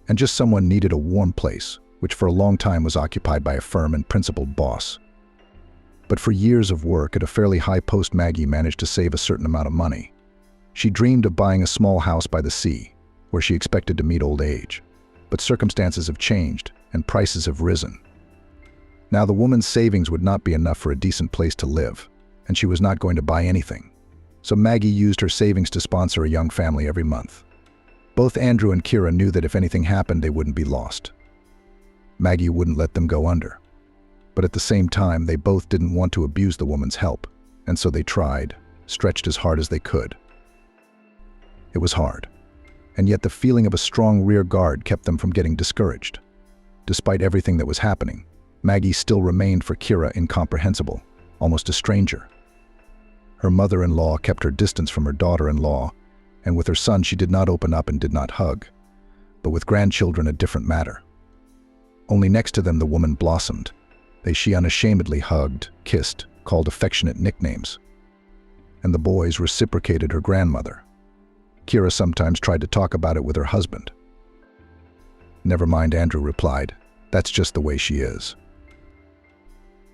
And just someone needed a warm place, which for a long time was occupied by a firm and principled boss. But for years of work at a fairly high post, Maggie managed to save a certain amount of money. She dreamed of buying a small house by the sea, where she expected to meet old age. But circumstances have changed, and prices have risen. Now the woman's savings would not be enough for a decent place to live, and she was not going to buy anything. So Maggie used her savings to sponsor a young family every month. Both Andrew and Kira knew that if anything happened, they wouldn't be lost. Maggie wouldn't let them go under. But at the same time, they both didn't want to abuse the woman's help, and so they tried, stretched as hard as they could. It was hard, and yet the feeling of a strong rear guard kept them from getting discouraged. Despite everything that was happening, Maggie still remained for Kira incomprehensible, almost a stranger. Her mother-in-law kept her distance from her daughter-in-law, and with her son she did not open up and did not hug. But with grandchildren, a different matter. Only next to them the woman blossomed. She unashamedly hugged, kissed, called affectionate nicknames. And the boys reciprocated her grandmother. Kira sometimes tried to talk about it with her husband. "Never mind," Andrew replied. "That's just the way she is."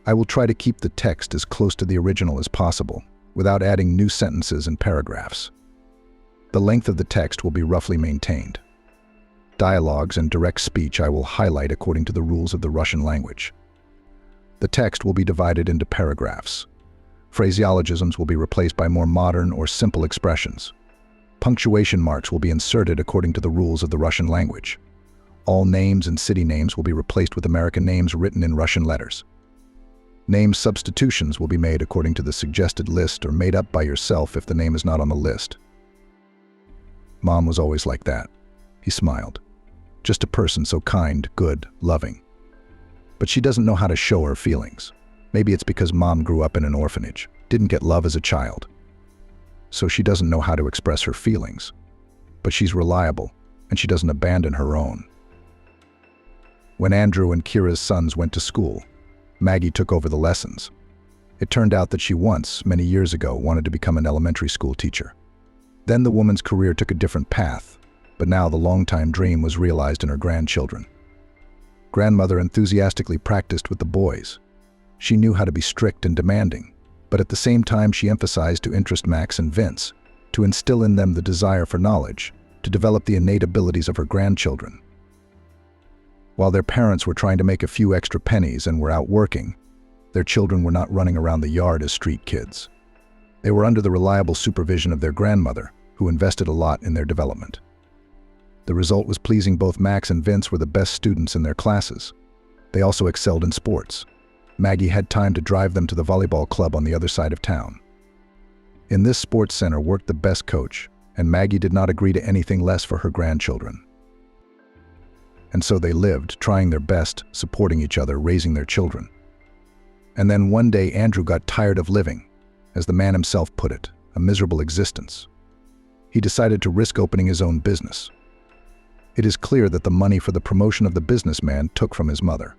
I will try to keep the text as close to the original as possible, without adding new sentences and paragraphs. The length of the text will be roughly maintained. Dialogues and direct speech I will highlight according to the rules of the Russian language. The text will be divided into paragraphs. Phraseologisms will be replaced by more modern or simple expressions. Punctuation marks will be inserted according to the rules of the Russian language. All names and city names will be replaced with American names written in Russian letters. Name substitutions will be made according to the suggested list or made up by yourself if the name is not on the list. Mom was always like that. He smiled. Just a person so kind, good, loving. But she doesn't know how to show her feelings. Maybe it's because Mom grew up in an orphanage, didn't get love as a child. So she doesn't know how to express her feelings. But she's reliable, and she doesn't abandon her own. When Andrew and Kira's sons went to school, Maggie took over the lessons. It turned out that she once, many years ago, wanted to become an elementary school teacher. Then the woman's career took a different path, but now the long-time dream was realized in her grandchildren. Grandmother enthusiastically practiced with the boys. She knew how to be strict and demanding, but at the same time she emphasized to interest Max and Vince, to instill in them the desire for knowledge, to develop the innate abilities of her grandchildren. While their parents were trying to make a few extra pennies and were out working, their children were not running around the yard as street kids. They were under the reliable supervision of their grandmother, who invested a lot in their development. The result was pleasing. Both Max and Vince were the best students in their classes. They also excelled in sports. Maggie had time to drive them to the volleyball club on the other side of town. In this sports center worked the best coach, and Maggie did not agree to anything less for her grandchildren. And so they lived, trying their best, supporting each other, raising their children. And then one day Andrew got tired of living, as the man himself put it, a miserable existence. He decided to risk opening his own business. It is clear that the money for the promotion of the businessman took from his mother.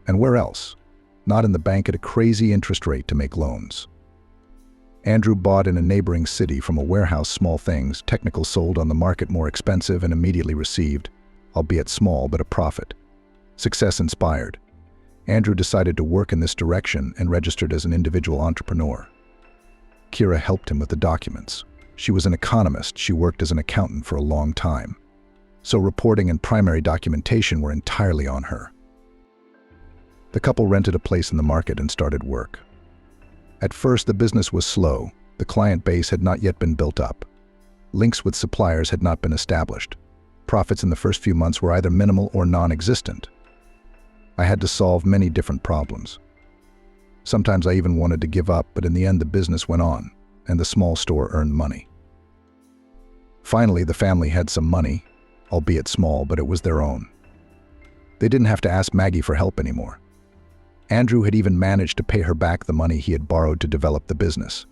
And where else? Not in the bank at a crazy interest rate to make loans. Andrew bought in a neighboring city from a warehouse small things, technical sold on the market more expensive and immediately received, albeit small, but a profit. Success inspired. Andrew decided to work in this direction and registered as an individual entrepreneur. Kira helped him with the documents. She was an economist. She worked as an accountant for a long time. So reporting and primary documentation were entirely on her. The couple rented a place in the market and started work. At first, the business was slow. The client base had not yet been built up. Links with suppliers had not been established. Profits in the first few months were either minimal or non-existent. I had to solve many different problems. Sometimes I even wanted to give up, but in the end the business went on, and the small store earned money. Finally, the family had some money, albeit small, but it was their own. They didn't have to ask Maggie for help anymore. Andrew had even managed to pay her back the money he had borrowed to develop the business.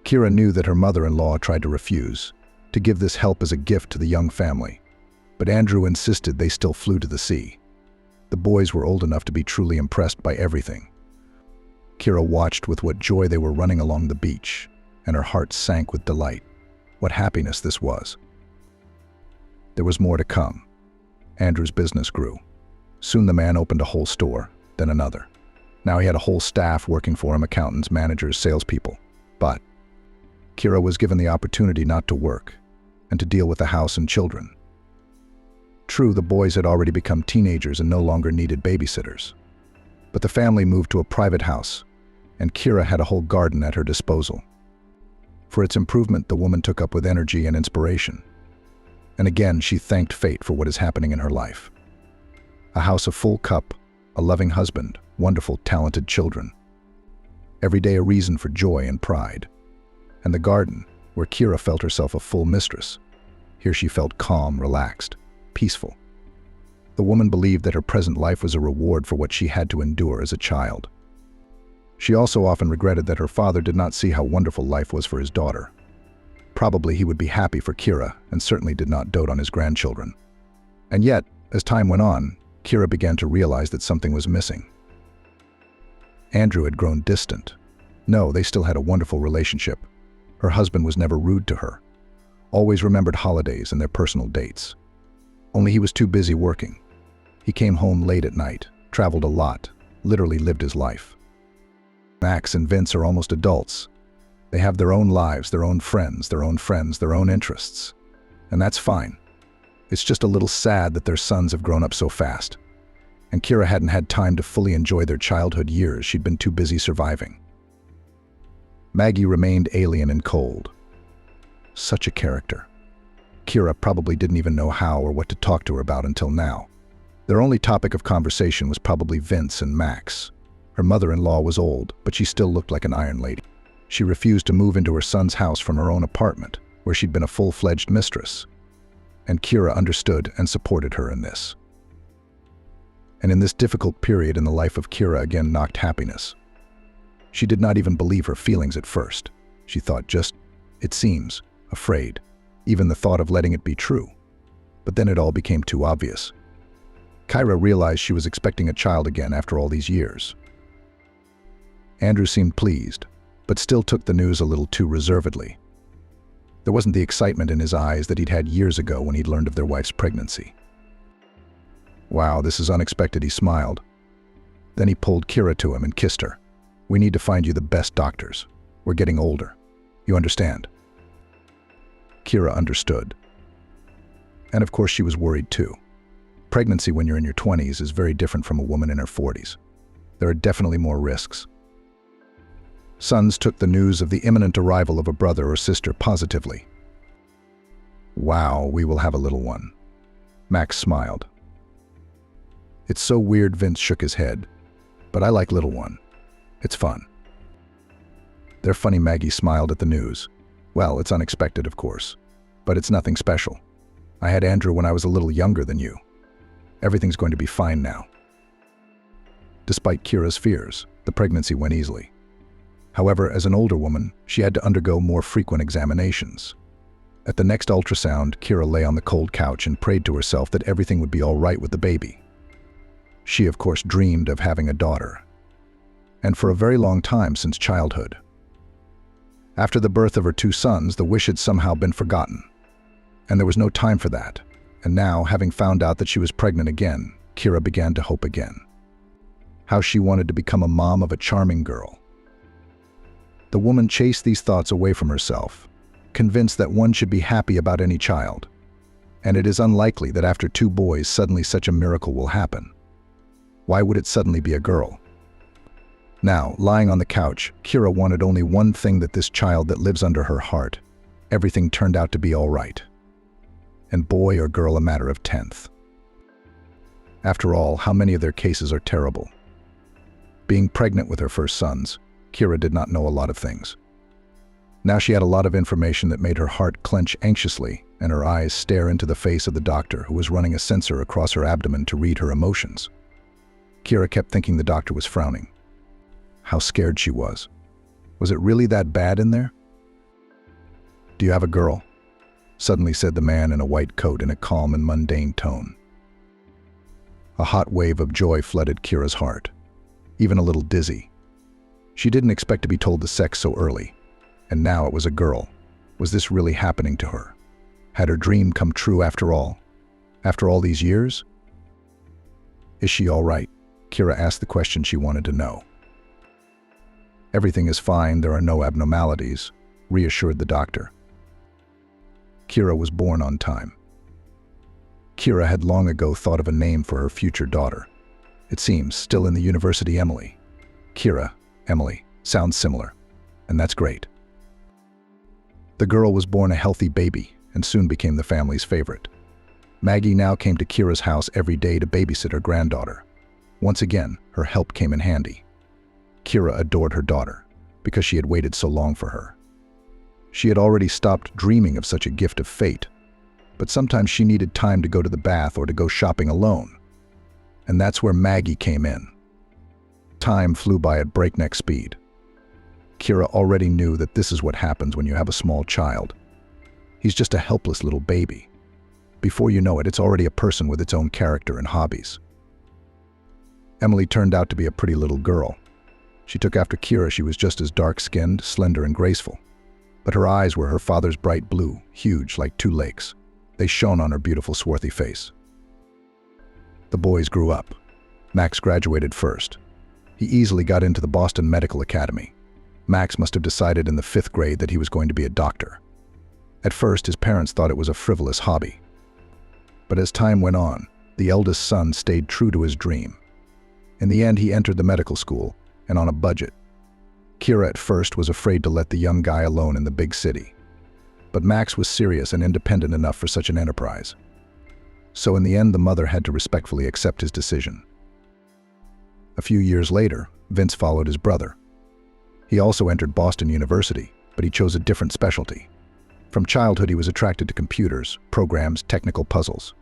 Kira knew that her mother-in-law tried to refuse, to give this help as a gift to the young family, but Andrew insisted. They still flew to the sea. The boys were old enough to be truly impressed by everything. Kira watched with what joy they were running along the beach, and her heart sank with delight. What happiness this was. There was more to come. Andrew's business grew. Soon the man opened a whole store, then another. Now he had a whole staff working for him, accountants, managers, salespeople. But Kira was given the opportunity not to work, and to deal with the house and children. True, the boys had already become teenagers and no longer needed babysitters. But the family moved to a private house, and Kira had a whole garden at her disposal. For its improvement, the woman took up with energy and inspiration. And again, she thanked fate for what is happening in her life. A house of full cup, a loving husband, wonderful, talented children. Every day a reason for joy and pride. And the garden, where Kira felt herself a full mistress. Here she felt calm, relaxed, peaceful. The woman believed that her present life was a reward for what she had to endure as a child. She also often regretted that her father did not see how wonderful life was for his daughter. Probably he would be happy for Kira, and certainly did not dote on his grandchildren. And yet, as time went on, Kira began to realize that something was missing. Andrew had grown distant. No, they still had a wonderful relationship. Her husband was never rude to her, always remembered holidays and their personal dates. Only he was too busy working. He came home late at night, traveled a lot, literally lived his life. Max and Vince are almost adults. They have their own lives, their own friends, their own interests. And that's fine. It's just a little sad that their sons have grown up so fast. And Kira hadn't had time to fully enjoy their childhood years. She'd been too busy surviving. Maggie remained alien and cold. Such a character. Kira probably didn't even know how or what to talk to her about until now. Their only topic of conversation was probably Vince and Max. Her mother-in-law was old, but she still looked like an iron lady. She refused to move into her son's house from her own apartment, where she'd been a full-fledged mistress. And Kira understood and supported her in this. And in this difficult period in the life of Kira again knocked happiness. She did not even believe her feelings at first. She thought just, it seems, afraid, even the thought of letting it be true. But then it all became too obvious. Kira realized she was expecting a child again after all these years. Andrew seemed pleased, but still took the news a little too reservedly. There wasn't the excitement in his eyes that he'd had years ago when he'd learned of their wife's pregnancy. Wow, this is unexpected, he smiled. Then he pulled Kira to him and kissed her. We need to find you the best doctors. We're getting older. You understand? Kira understood. And of course she was worried too. Pregnancy when you're in your 20s is very different from a woman in her 40s. There are definitely more risks. Sons took the news of the imminent arrival of a brother or sister positively. "Wow, we will have a little one." Max smiled. "It's so weird," Vince shook his head. "But I like little one. It's fun." "They're funny," Maggie smiled at the news. "Well, it's unexpected, of course. But it's nothing special. I had Andrew when I was a little younger than you. Everything's going to be fine now." Despite Kira's fears, the pregnancy went easily. However, as an older woman, she had to undergo more frequent examinations. At the next ultrasound, Kira lay on the cold couch and prayed to herself that everything would be all right with the baby. She, of course, dreamed of having a daughter. And for a very long time since childhood. After the birth of her 2 sons, the wish had somehow been forgotten. And there was no time for that. And now, having found out that she was pregnant again, Kira began to hope again. How she wanted to become a mom of a charming girl. The woman chased these thoughts away from herself, convinced that one should be happy about any child. And it is unlikely that after 2 boys suddenly such a miracle will happen. Why would it suddenly be a girl? Now, lying on the couch, Kira wanted only one thing, that this child that lives under her heart. Everything turned out to be all right. And boy or girl a matter of 10th. After all, how many of their cases are terrible? Being pregnant with her first sons, Kira did not know a lot of things. Now she had a lot of information that made her heart clench anxiously and her eyes stare into the face of the doctor, who was running a sensor across her abdomen to read her emotions. Kira kept thinking the doctor was frowning. How scared she was. Was it really that bad in there? "Do you have a girl?" suddenly said the man in a white coat in a calm and mundane tone. A hot wave of joy flooded Kira's heart, even a little dizzy. She didn't expect to be told the sex so early, and now it was a girl. Was this really happening to her? Had her dream come true after all? After all these years? "Is she all right?" Kira asked the question she wanted to know. "Everything is fine, there are no abnormalities," reassured the doctor. Kira was born on time. Kira had long ago thought of a name for her future daughter. It seems, still in the university, Emily. Kira, Emily, sounds similar, and that's great. The girl was born a healthy baby and soon became the family's favorite. Maggie now came to Kira's house every day to babysit her granddaughter. Once again, her help came in handy. Kira adored her daughter because she had waited so long for her. She had already stopped dreaming of such a gift of fate, but sometimes she needed time to go to the bath or to go shopping alone. And that's where Maggie came in. Time flew by at breakneck speed. Kira already knew that this is what happens when you have a small child. He's just a helpless little baby. Before you know it, it's already a person with its own character and hobbies. Emily turned out to be a pretty little girl. She took after Kira. She was just as dark-skinned, slender, and graceful. But her eyes were her father's bright blue, huge like 2 lakes. They shone on her beautiful, swarthy face. The boys grew up. Max graduated first. He easily got into the Boston Medical Academy. Max must have decided in the 5th grade that he was going to be a doctor. At first, his parents thought it was a frivolous hobby. But as time went on, the eldest son stayed true to his dream. In the end, he entered the medical school, and on a budget. Kira at first was afraid to let the young guy alone in the big city. But Max was serious and independent enough for such an enterprise. So in the end, the mother had to respectfully accept his decision. A few years later, Vince followed his brother. He also entered Boston University, but he chose a different specialty. From childhood, he was attracted to computers, programs, technical puzzles.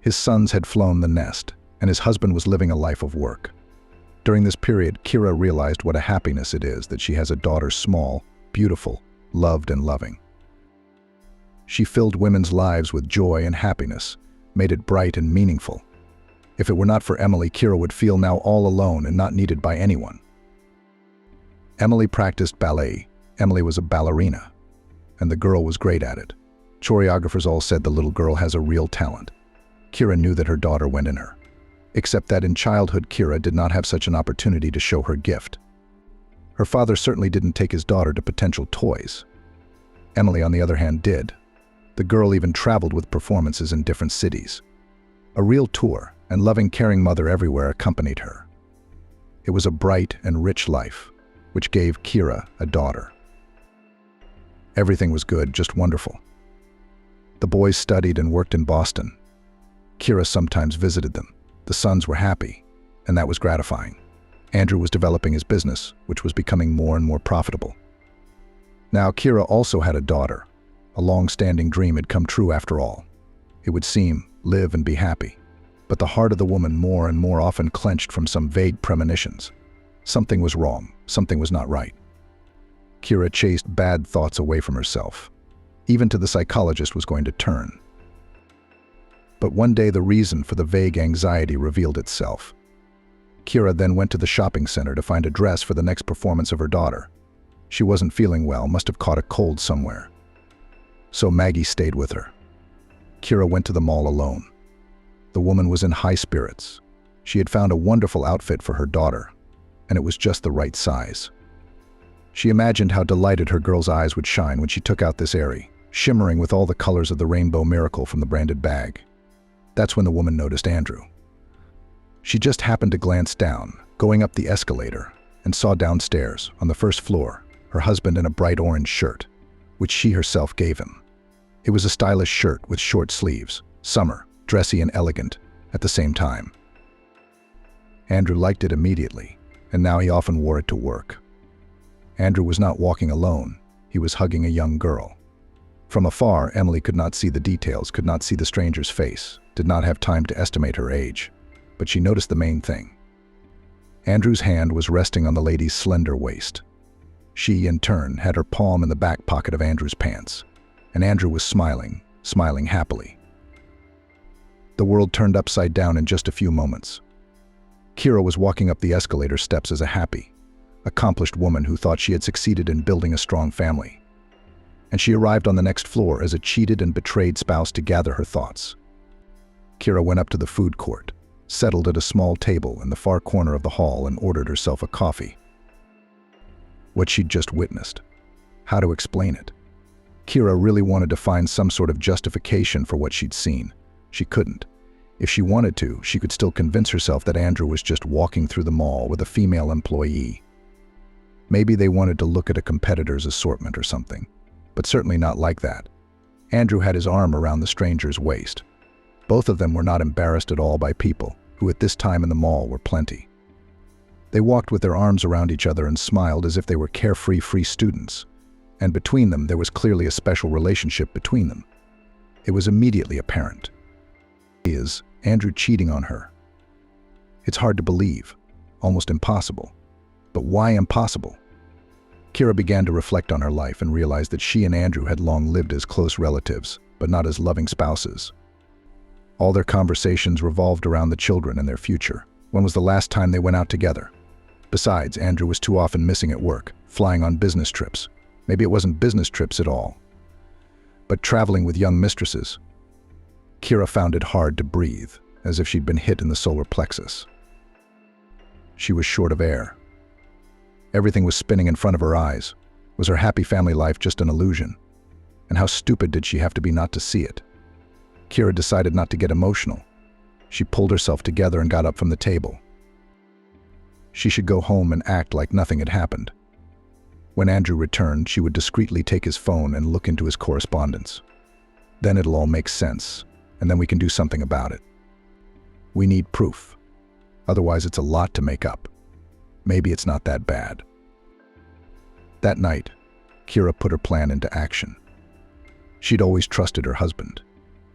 His sons had flown the nest, and his husband was living a life of work. During this period, Kira realized what a happiness it is that she has a daughter small, beautiful, loved and loving. She filled women's lives with joy and happiness, made it bright and meaningful. If it were not for Emily, Kira would feel now all alone and not needed by anyone. Emily practiced ballet. Emily was a ballerina, and the girl was great at it. Choreographers all said the little girl has a real talent. Kira knew that her daughter went in her. Except that in childhood, Kira did not have such an opportunity to show her gift. Her father certainly didn't take his daughter to potential toys. Emily, on the other hand, did. The The girl even traveled with performances in different cities. A real tour, and loving, caring mother everywhere accompanied her. It was a bright and rich life, which gave Kira a daughter. Everything was good, just wonderful. The boys studied and worked in Boston. Kira sometimes visited them. The sons were happy, and that was gratifying. Andrew was developing his business, which was becoming more and more profitable. Now Kira also had a daughter. A long-standing dream had come true after all. It would seem, live and be happy. But the heart of the woman more and more often clenched from some vague premonitions. Something was wrong, something was not right. Kira chased bad thoughts away from herself. Even to the psychologist was going to turn. But one day the reason for the vague anxiety revealed itself. Kira then went to the shopping center to find a dress for the next performance of her daughter. She wasn't feeling well, must have caught a cold somewhere. So Maggie stayed with her. Kira went to the mall alone. The woman was in high spirits. She had found a wonderful outfit for her daughter, and it was just the right size. She imagined how delighted her girl's eyes would shine when she took out this airy, shimmering with all the colors of the rainbow miracle from the branded bag. That's when the woman noticed Andrew. She just happened to glance down, going up the escalator, and saw downstairs, on the first floor, her husband in a bright orange shirt, which she herself gave him. It was a stylish shirt with short sleeves, summer, dressy and elegant, at the same time. Andrew liked it immediately, and now he often wore it to work. Andrew was not walking alone, he was hugging a young girl. From afar, Emily could not see the details, could not see the stranger's face, did not have time to estimate her age, but she noticed the main thing. Andrew's hand was resting on the lady's slender waist. She, in turn, had her palm in the back pocket of Andrew's pants, and Andrew was smiling happily. The world turned upside down in just a few moments. Kira was walking up the escalator steps as a happy, accomplished woman who thought she had succeeded in building a strong family. And she arrived on the next floor as a cheated and betrayed spouse to gather her thoughts. Kira went up to the food court, settled at a small table in the far corner of the hall and ordered herself a coffee. What she'd just witnessed. How to explain it? Kira really wanted to find some sort of justification for what she'd seen. She couldn't. If she wanted to, she could still convince herself that Andrew was just walking through the mall with a female employee. Maybe they wanted to look at a competitor's assortment or something, but certainly not like that. Andrew had his arm around the stranger's waist. Both of them were not embarrassed at all by people, who at this time in the mall were plenty. They walked with their arms around each other and smiled as if they were carefree free students, and between them there was clearly a special relationship between them. It was immediately apparent. Is Andrew cheating on her? It's hard to believe, almost impossible. But why impossible? Kira began to reflect on her life and realized that she and Andrew had long lived as close relatives, but not as loving spouses. All their conversations revolved around the children and their future. When was the last time they went out together? Besides, Andrew was too often missing at work, flying on business trips. Maybe it wasn't business trips at all, but traveling with young mistresses. Kira found it hard to breathe, as if she'd been hit in the solar plexus. She was short of air. Everything was spinning in front of her eyes. Was her happy family life just an illusion? And how stupid did she have to be not to see it? Kira decided not to get emotional. She pulled herself together and got up from the table. She should go home and act like nothing had happened. When Andrew returned, she would discreetly take his phone and look into his correspondence. Then it'll all make sense, and then we can do something about it. We need proof. Otherwise, it's a lot to make up. Maybe it's not that bad. That night, Kira put her plan into action. She'd always trusted her husband.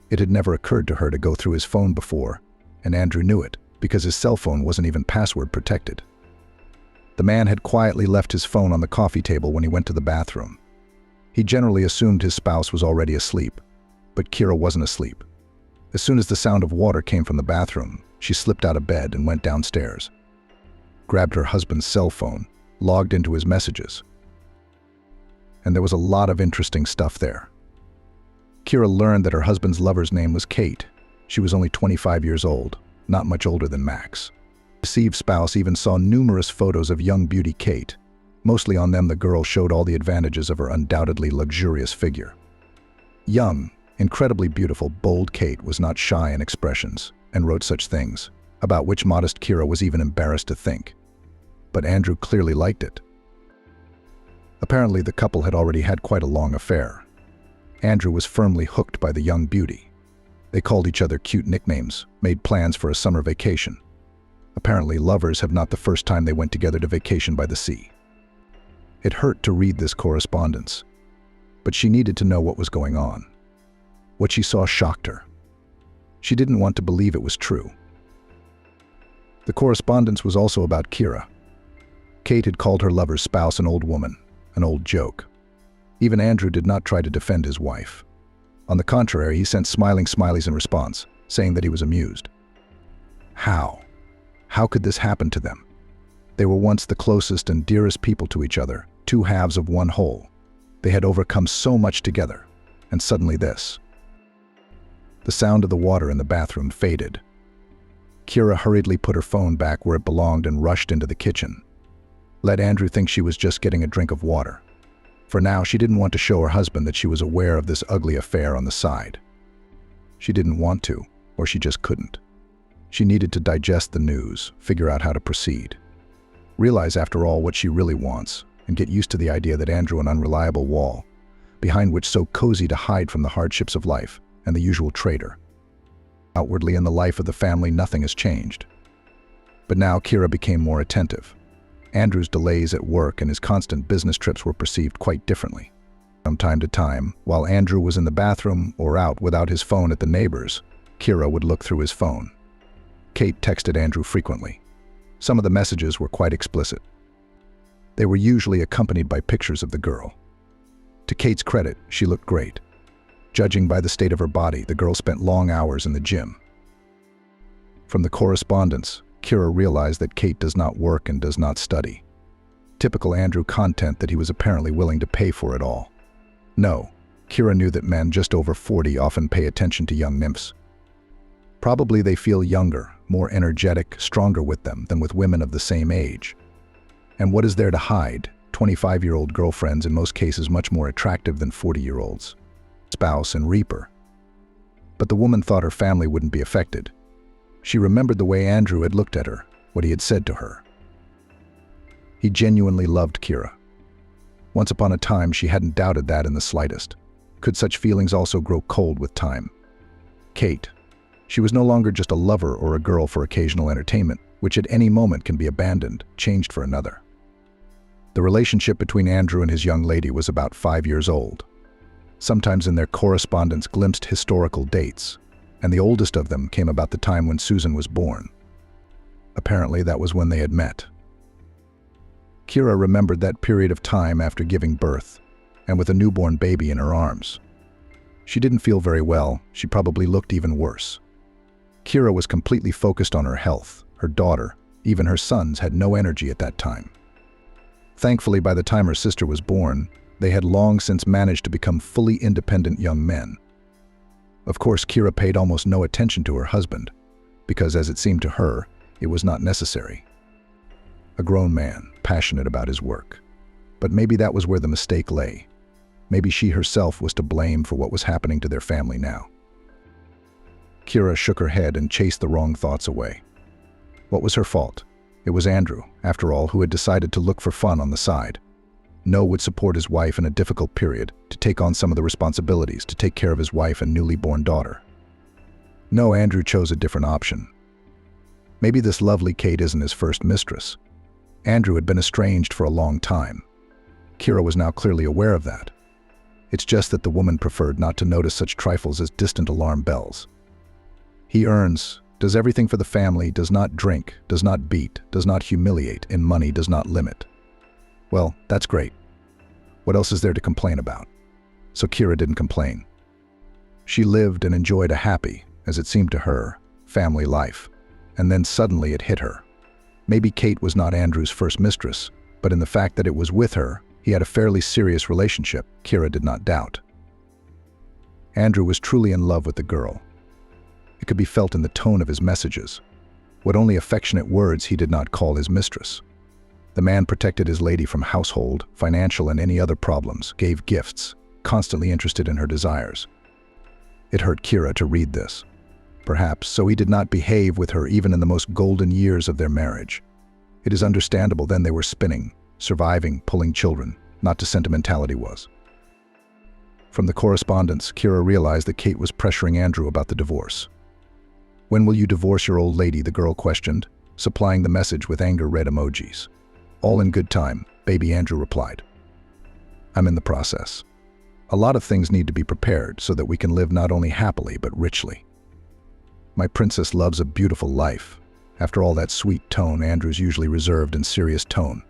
It had never occurred to her to go through his phone before, and Andrew knew it, because his cell phone wasn't even password protected. The man had quietly left his phone on the coffee table when he went to the bathroom. He generally assumed his spouse was already asleep, but Kira wasn't asleep. As soon as the sound of water came from the bathroom, she slipped out of bed and went downstairs, grabbed her husband's cell phone, logged into his messages. And there was a lot of interesting stuff there. Kira learned that her husband's lover's name was Kate. She was only 25 years old, not much older than Max. The deceived spouse even saw numerous photos of young beauty Kate. Mostly on them, the girl showed all the advantages of her undoubtedly luxurious figure. Young, Incredibly beautiful, bold Kate was not shy in expressions and wrote such things, about which modest Kira was even embarrassed to think. But Andrew clearly liked it. Apparently, the couple had already had quite a long affair. Andrew was firmly hooked by the young beauty. They called each other cute nicknames, made plans for a summer vacation. Apparently, lovers have not the first time they went together to vacation by the sea. It hurt to read this correspondence, but she needed to know what was going on. What she saw shocked her. She didn't want to believe it was true. The correspondence was also about Kira. Kate had called her lover's spouse an old woman, an old joke. Even Andrew did not try to defend his wife. On the contrary, he sent smiling smileys in response, saying that he was amused. How? How could this happen to them? They were once the closest and dearest people to each other, two halves of one whole. They had overcome so much together, and suddenly this. The sound of the water in the bathroom faded. Kira hurriedly put her phone back where it belonged and rushed into the kitchen. Let Andrew think she was just getting a drink of water. For now, she didn't want to show her husband that she was aware of this ugly affair on the side. She didn't want to, or she just couldn't. She needed to digest the news, figure out how to proceed. Realize, after all, what she really wants, and get used to the idea that Andrew an unreliable wall, behind which so cozy to hide from the hardships of life and the usual traitor. Outwardly in the life of the family, nothing has changed. But now Kira became more attentive. Andrew's delays at work and his constant business trips were perceived quite differently. From time to time, while Andrew was in the bathroom or out without his phone at the neighbor's, Kira would look through his phone. Kate texted Andrew frequently. Some of the messages were quite explicit. They were usually accompanied by pictures of the girl. To Kate's credit, she looked great. Judging by the state of her body, the girl spent long hours in the gym. From the correspondence, Kira realized that Kate does not work and does not study. Typical Andrew content that he was apparently willing to pay for it all. No, Kira knew that men just over 40 often pay attention to young nymphs. Probably they feel younger, more energetic, stronger with them than with women of the same age. And what is there to hide? 25-year-old girlfriends in most cases much more attractive than 40-year-olds. Spouse and reaper. But the woman thought her family wouldn't be affected. She remembered the way Andrew had looked at her, what he had said to her. He genuinely loved Kira. Once upon a time, she hadn't doubted that in the slightest. Could such feelings also grow cold with time? Kate. She was no longer just a lover or a girl for occasional entertainment, which at any moment can be abandoned, changed for another. The relationship between Andrew and his young lady was about 5 years old. Sometimes in their correspondence glimpsed historical dates, and the oldest of them came about the time when Susan was born. Apparently, that was when they had met. Kira remembered that period of time after giving birth, and with a newborn baby in her arms. She didn't feel very well. She probably looked even worse. Kira was completely focused on her health. Her daughter, even her sons, had no energy at that time. Thankfully, by the time her sister was born, they had long since managed to become fully independent young men. Of course, Kira paid almost no attention to her husband, because as it seemed to her, it was not necessary. A grown man, passionate about his work. But maybe that was where the mistake lay. Maybe she herself was to blame for what was happening to their family now. Kira shook her head and chased the wrong thoughts away. What was her fault? It was Andrew, after all, who had decided to look for fun on the side. No would support his wife in a difficult period, to take on some of the responsibilities, to take care of his wife and newly born daughter. No, Andrew chose a different option. Maybe this lovely Kate isn't his first mistress. Andrew had been estranged for a long time. Kira was now clearly aware of that. It's just that the woman preferred not to notice such trifles as distant alarm bells. He earns, does everything for the family, does not drink, does not beat, does not humiliate, in money does not limit. Well, that's great. What else is there to complain about? So Kira didn't complain. She lived and enjoyed a happy, as it seemed to her, family life. And then suddenly it hit her. Maybe Kate was not Andrew's first mistress, but in the fact that it was with her, he had a fairly serious relationship, Kira did not doubt. Andrew was truly in love with the girl. It could be felt in the tone of his messages. What only affectionate words he did not call his mistress. The man protected his lady from household, financial, and any other problems, gave gifts, constantly interested in her desires. It hurt Kira to read this. Perhaps so he did not behave with her even in the most golden years of their marriage. It is understandable then they were spinning, surviving, pulling children, not to sentimentality was. From the correspondence, Kira realized that Kate was pressuring Andrew about the divorce. "When will you divorce your old lady?" the girl questioned, supplying the message with anger-red emojis. "All in good time," baby Andrew replied. "I'm in the process. A lot of things need to be prepared so that we can live not only happily but richly. My princess loves a beautiful life." After all that sweet tone, Andrew's usually reserved and serious tone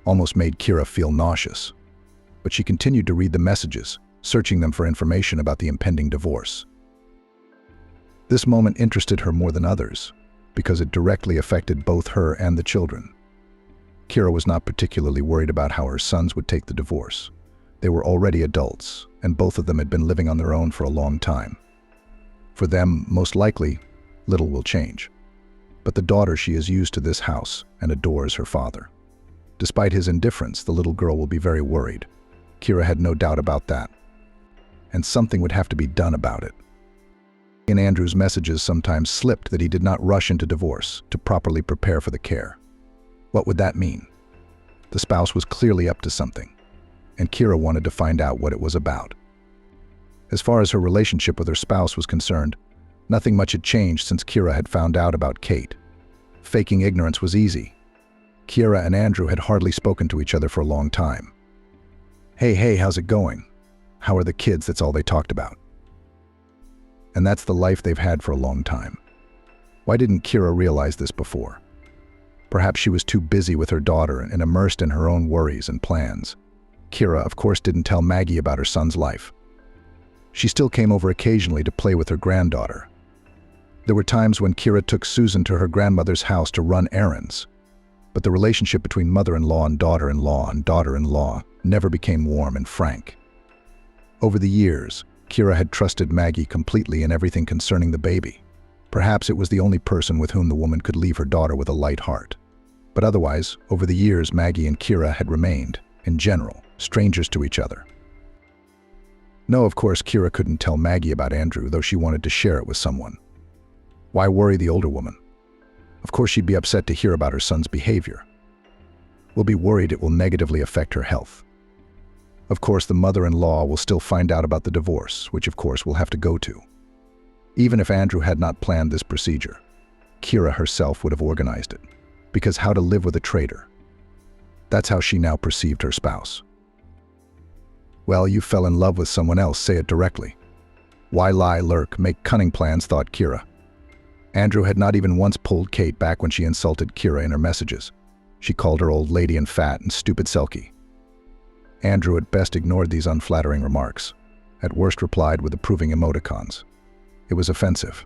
almost made Kira feel nauseous. But she continued to read the messages, searching them for information about the impending divorce. This moment interested her more than others, because it directly affected both her and the children. Kira was not particularly worried about how her sons would take the divorce. They were already adults, and both of them had been living on their own for a long time. For them, most likely, little will change. But the daughter, she is used to this house and adores her father. Despite his indifference, the little girl will be very worried. Kira had no doubt about that. And something would have to be done about it. In Andrew's messages sometimes slipped that he did not rush into divorce to properly prepare for the care. What would that mean? The spouse was clearly up to something, and Kira wanted to find out what it was about. As far as her relationship with her spouse was concerned, nothing much had changed since Kira had found out about Kate. Faking ignorance was easy. Kira and Andrew had hardly spoken to each other for a long time. Hey, how's it going? How are the kids? That's all they talked about. And that's the life they've had for a long time. Why didn't Kira realize this before? Perhaps she was too busy with her daughter and immersed in her own worries and plans. Kira, of course, didn't tell Maggie about her son's life. She still came over occasionally to play with her granddaughter. There were times when Kira took Susan to her grandmother's house to run errands. But the relationship between mother-in-law and daughter-in-law never became warm and frank. Over the years, Kira had trusted Maggie completely in everything concerning the baby. Perhaps it was the only person with whom the woman could leave her daughter with a light heart. But otherwise, over the years, Maggie and Kira had remained, in general, strangers to each other. No, of course, Kira couldn't tell Maggie about Andrew, though she wanted to share it with someone. Why worry the older woman? Of course, she'd be upset to hear about her son's behavior. Will be worried it will negatively affect her health. Of course, the mother-in-law will still find out about the divorce, which of course will have to go to. Even if Andrew had not planned this procedure, Kira herself would have organized it. Because how to live with a traitor? That's how she now perceived her spouse. Well, you fell in love with someone else, say it directly. Why lie, lurk, make cunning plans, thought Kira. Andrew had not even once pulled Kate back when she insulted Kira in her messages. She called her old lady and fat and stupid selkie. Andrew at best ignored these unflattering remarks, at worst replied with approving emoticons. It was offensive.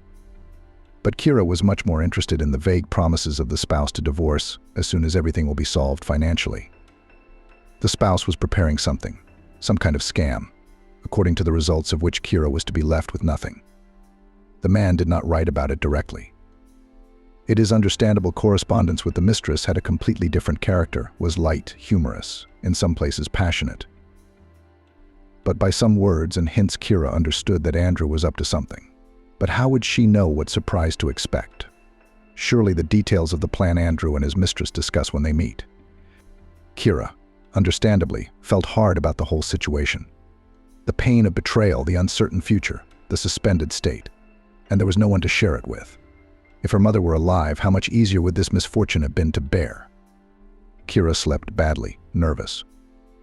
But Kira was much more interested in the vague promises of the spouse to divorce as soon as everything will be solved financially. The spouse was preparing something, some kind of scam, according to the results of which Kira was to be left with nothing. The man did not write about it directly. It is understandable correspondence with the mistress had a completely different character, was light, humorous, in some places passionate. But by some words and hints Kira understood that Andrew was up to something. But how would she know what surprise to expect? Surely the details of the plan Andrew and his mistress discuss when they meet. Kira, understandably, felt hard about the whole situation. The pain of betrayal, the uncertain future, the suspended state. And there was no one to share it with. If her mother were alive, how much easier would this misfortune have been to bear? Kira slept badly, nervous.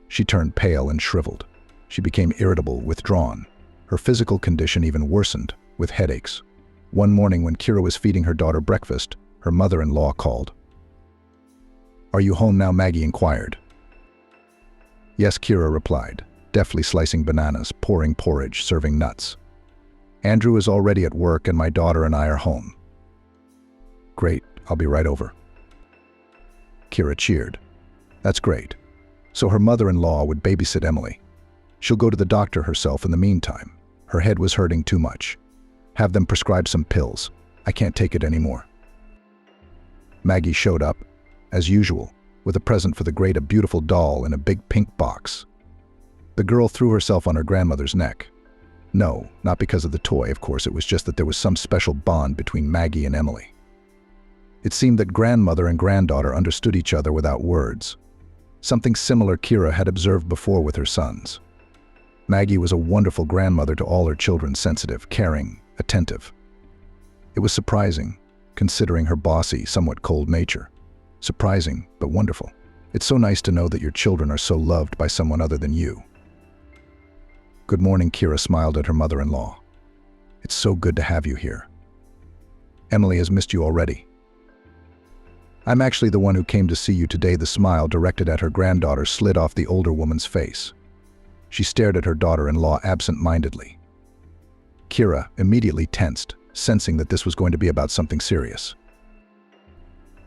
She turned pale and shriveled. She became irritable, withdrawn. Her physical condition even worsened, with headaches. One morning when Kira was feeding her daughter breakfast, her mother-in-law called. "Are you home now?" Maggie inquired. "Yes," Kira replied, deftly slicing bananas, pouring porridge, serving nuts. "Andrew is already at work and my daughter and I are home." "Great, I'll be right over." Kira cheered. "That's great. So her mother-in-law would babysit Emily. She'll go to the doctor herself in the meantime. Her head was hurting too much. Have them prescribe some pills. I can't take it anymore." Maggie showed up, as usual, with a present for the great, a beautiful doll in a big pink box. The girl threw herself on her grandmother's neck. No, not because of the toy, of course. It was just that there was some special bond between Maggie and Emily. It seemed that grandmother and granddaughter understood each other without words. Something similar Kira had observed before with her sons. Maggie was a wonderful grandmother to all her children, sensitive, caring, attentive. It was surprising, considering her bossy, somewhat cold nature. Surprising, but wonderful. It's so nice to know that your children are so loved by someone other than you. Good morning, Kira smiled at her mother-in-law. It's so good to have you here. Emily has missed you already. I'm actually the one who came to see you today. The smile directed at her granddaughter slid off the older woman's face. She stared at her daughter-in-law absent-mindedly. Kira immediately tensed, sensing that this was going to be about something serious.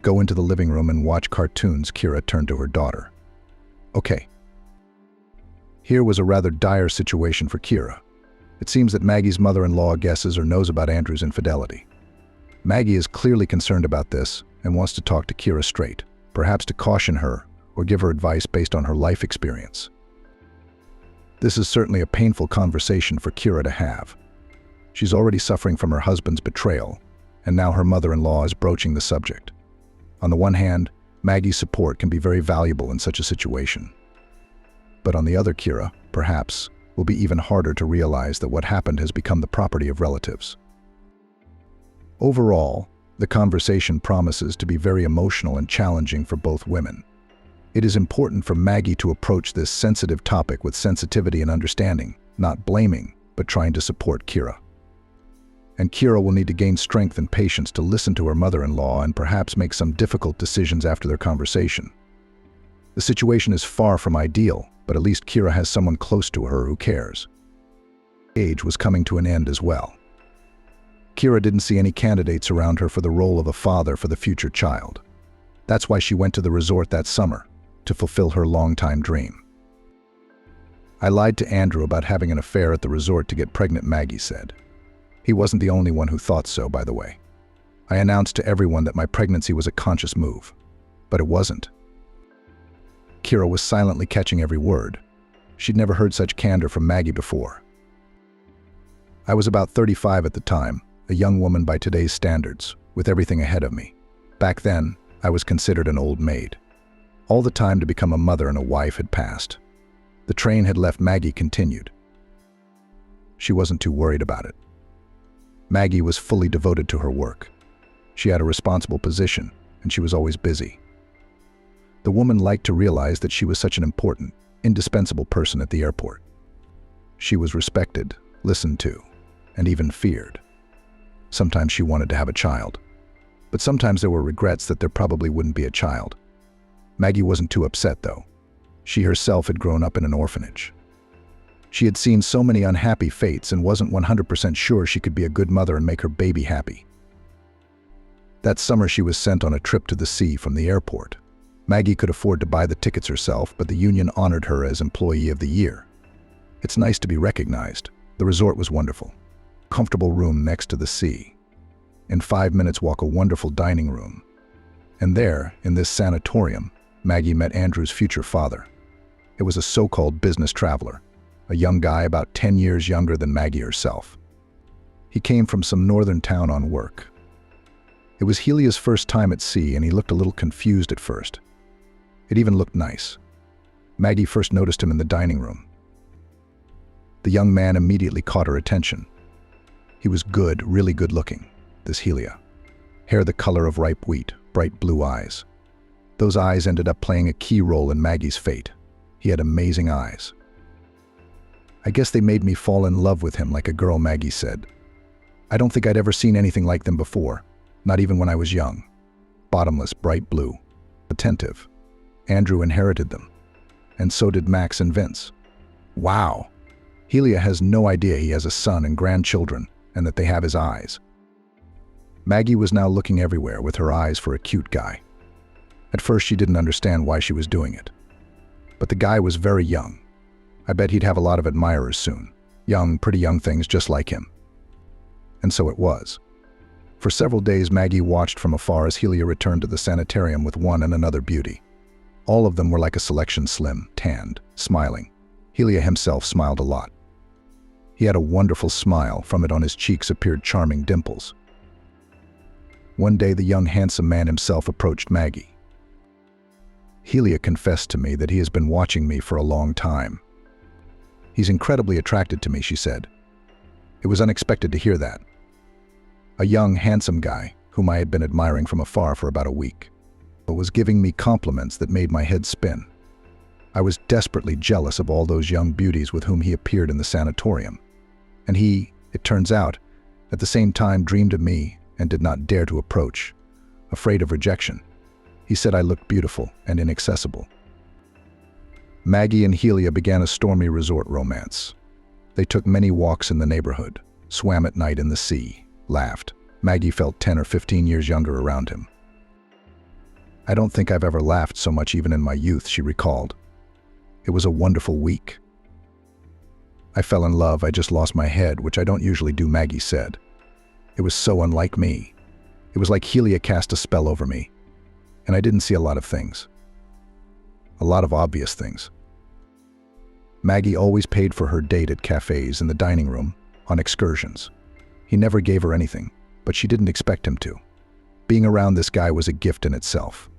Go into the living room and watch cartoons, Kira turned to her daughter. Okay. Here was a rather dire situation for Kira. It seems that Maggie's mother-in-law guesses or knows about Andrew's infidelity. Maggie is clearly concerned about this and wants to talk to Kira straight, perhaps to caution her or give her advice based on her life experience. This is certainly a painful conversation for Kira to have. She's already suffering from her husband's betrayal, and now her mother-in-law is broaching the subject. On the one hand, Maggie's support can be very valuable in such a situation. But on the other, Kira, perhaps, will be even harder to realize that what happened has become the property of relatives. Overall, the conversation promises to be very emotional and challenging for both women. It is important for Maggie to approach this sensitive topic with sensitivity and understanding, not blaming, but trying to support Kira. And Kira will need to gain strength and patience to listen to her mother-in-law and perhaps make some difficult decisions after their conversation. The situation is far from ideal, but at least Kira has someone close to her who cares. Age was coming to an end as well. Kira didn't see any candidates around her for the role of a father for the future child. That's why she went to the resort that summer, to fulfill her longtime dream. I lied to Andrew about having an affair at the resort to get pregnant, Maggie said. He wasn't the only one who thought so, by the way. I announced to everyone that my pregnancy was a conscious move, but it wasn't. Kira was silently catching every word. She'd never heard such candor from Maggie before. I was about 35 at the time, a young woman by today's standards, with everything ahead of me. Back then, I was considered an old maid. All the time to become a mother and a wife had passed. The train had left. Maggie continued. She wasn't too worried about it. Maggie was fully devoted to her work. She had a responsible position, and she was always busy. The woman liked to realize that she was such an important, indispensable person at the airport. She was respected, listened to, and even feared. Sometimes she wanted to have a child, but sometimes there were regrets that there probably wouldn't be a child. Maggie wasn't too upset, though. She herself had grown up in an orphanage. She had seen so many unhappy fates and wasn't 100% sure she could be a good mother and make her baby happy. That summer she was sent on a trip to the sea from the airport. Maggie could afford to buy the tickets herself, but the union honored her as Employee of the Year. It's nice to be recognized. The resort was wonderful. Comfortable room next to the sea. In 5 minutes walk, a wonderful dining room. And there, in this sanatorium, Maggie met Andrew's future father. It was a so-called business traveler, a young guy about 10 years younger than Maggie herself. He came from some northern town on work. It was Helia's first time at sea, and he looked a little confused at first. It even looked nice. Maggie first noticed him in the dining room. The young man immediately caught her attention. He was good, really good looking, this Helia. Hair the color of ripe wheat, bright blue eyes. Those eyes ended up playing a key role in Maggie's fate. He had amazing eyes. I guess they made me fall in love with him like a girl, Maggie said. I don't think I'd ever seen anything like them before, not even when I was young. Bottomless, bright blue, attentive. Andrew inherited them, and so did Max and Vince. Wow! Helia has no idea he has a son and grandchildren, and that they have his eyes. Maggie was now looking everywhere with her eyes for a cute guy. At first she didn't understand why she was doing it. But the guy was very young. I bet he'd have a lot of admirers soon. Young, pretty young things just like him. And so it was. For several days Maggie watched from afar as Helia returned to the sanitarium with one and another beauty. All of them were like a selection, slim, tanned, smiling. Helia himself smiled a lot. He had a wonderful smile. From it on his cheeks appeared charming dimples. One day the young handsome man himself approached Maggie. Helia confessed to me that he has been watching me for a long time. He's incredibly attracted to me, she said. It was unexpected to hear that. A young, handsome guy, whom I had been admiring from afar for about a week, but was giving me compliments that made my head spin. I was desperately jealous of all those young beauties with whom he appeared in the sanatorium. And he, it turns out, at the same time dreamed of me and did not dare to approach, afraid of rejection. He said I looked beautiful and inaccessible. Maggie and Helia began a stormy resort romance. They took many walks in the neighborhood, swam at night in the sea, laughed. Maggie felt 10 or 15 years younger around him. I don't think I've ever laughed so much even in my youth, she recalled. It was a wonderful week. I fell in love, I just lost my head, which I don't usually do, Maggie said. It was so unlike me. It was like Helia cast a spell over me. And I didn't see a lot of things. A lot of obvious things. Maggie always paid for her date at cafes, in the dining room, on excursions. He never gave her anything, but she didn't expect him to. Being around this guy was a gift in itself.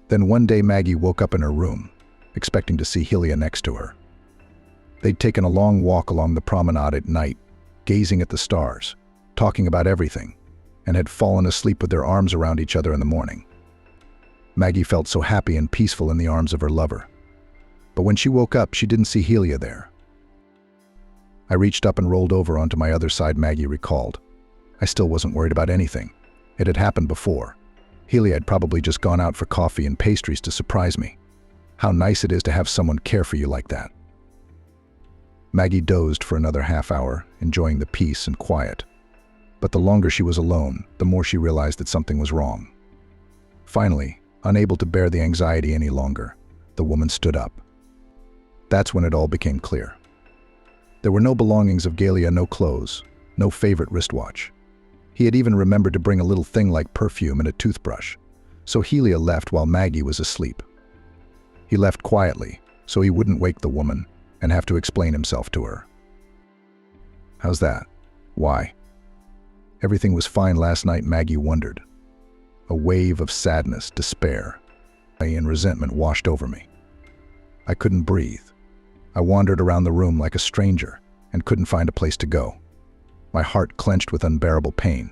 Then one day Maggie woke up in her room, expecting to see Helia next to her. They'd taken a long walk along the promenade at night, gazing at the stars, talking about everything, and had fallen asleep with their arms around each other in the morning. Maggie felt so happy and peaceful in the arms of her lover. But when she woke up, she didn't see Helia there. I reached up and rolled over onto my other side, Maggie recalled. I still wasn't worried about anything. It had happened before. Helia had probably just gone out for coffee and pastries to surprise me. How nice it is to have someone care for you like that. Maggie dozed for another half hour, enjoying the peace and quiet. But the longer she was alone, the more she realized that something was wrong. Finally, unable to bear the anxiety any longer, the woman stood up. That's when it all became clear. There were no belongings of Galia, no clothes, no favorite wristwatch. He had even remembered to bring a little thing like perfume and a toothbrush, so Helia left while Maggie was asleep. He left quietly, so he wouldn't wake the woman and have to explain himself to her. How's that? Why? Everything was fine last night, Maggie wondered. A wave of sadness, despair, and resentment washed over me. I couldn't breathe. I wandered around the room like a stranger and couldn't find a place to go. My heart clenched with unbearable pain.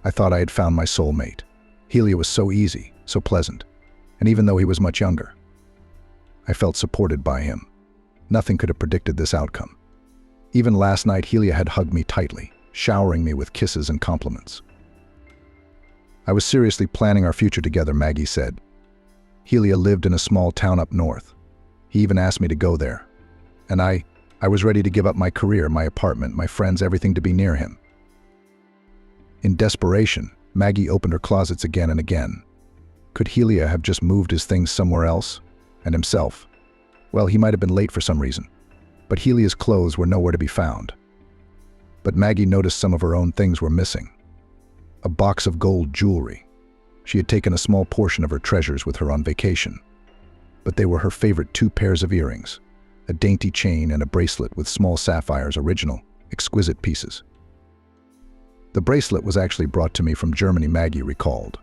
I thought I had found my soulmate. Helia was so easy, so pleasant, and even though he was much younger, I felt supported by him. Nothing could have predicted this outcome. Even last night, Helia had hugged me tightly, showering me with kisses and compliments. I was seriously planning our future together, Maggie said. Helia lived in a small town up north. He even asked me to go there. And I was ready to give up my career, my apartment, my friends, everything to be near him. In desperation, Maggie opened her closets again and again. Could Helia have just moved his things somewhere else? And himself? Well, he might have been late for some reason, but Helia's clothes were nowhere to be found. But Maggie noticed some of her own things were missing. A box of gold jewelry. She had taken a small portion of her treasures with her on vacation. But they were her favorite 2 pairs of earrings, a dainty chain and a bracelet with small sapphires, original, exquisite pieces. The bracelet was actually brought to me from Germany, Maggie recalled.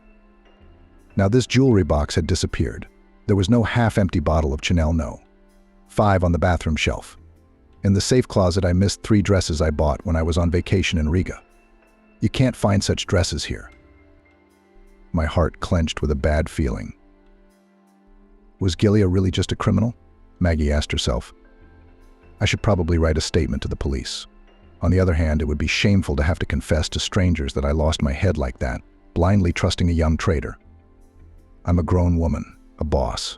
Now this jewelry box had disappeared. There was no half-empty bottle of Chanel, no. 5 on the bathroom shelf. In the safe closet, I missed 3 dresses I bought when I was on vacation in Riga. You can't find such dresses here. My heart clenched with a bad feeling. Was Gilia really just a criminal? Maggie asked herself. I should probably write a statement to the police. On the other hand, it would be shameful to have to confess to strangers that I lost my head like that, blindly trusting a young traitor. I'm a grown woman, a boss.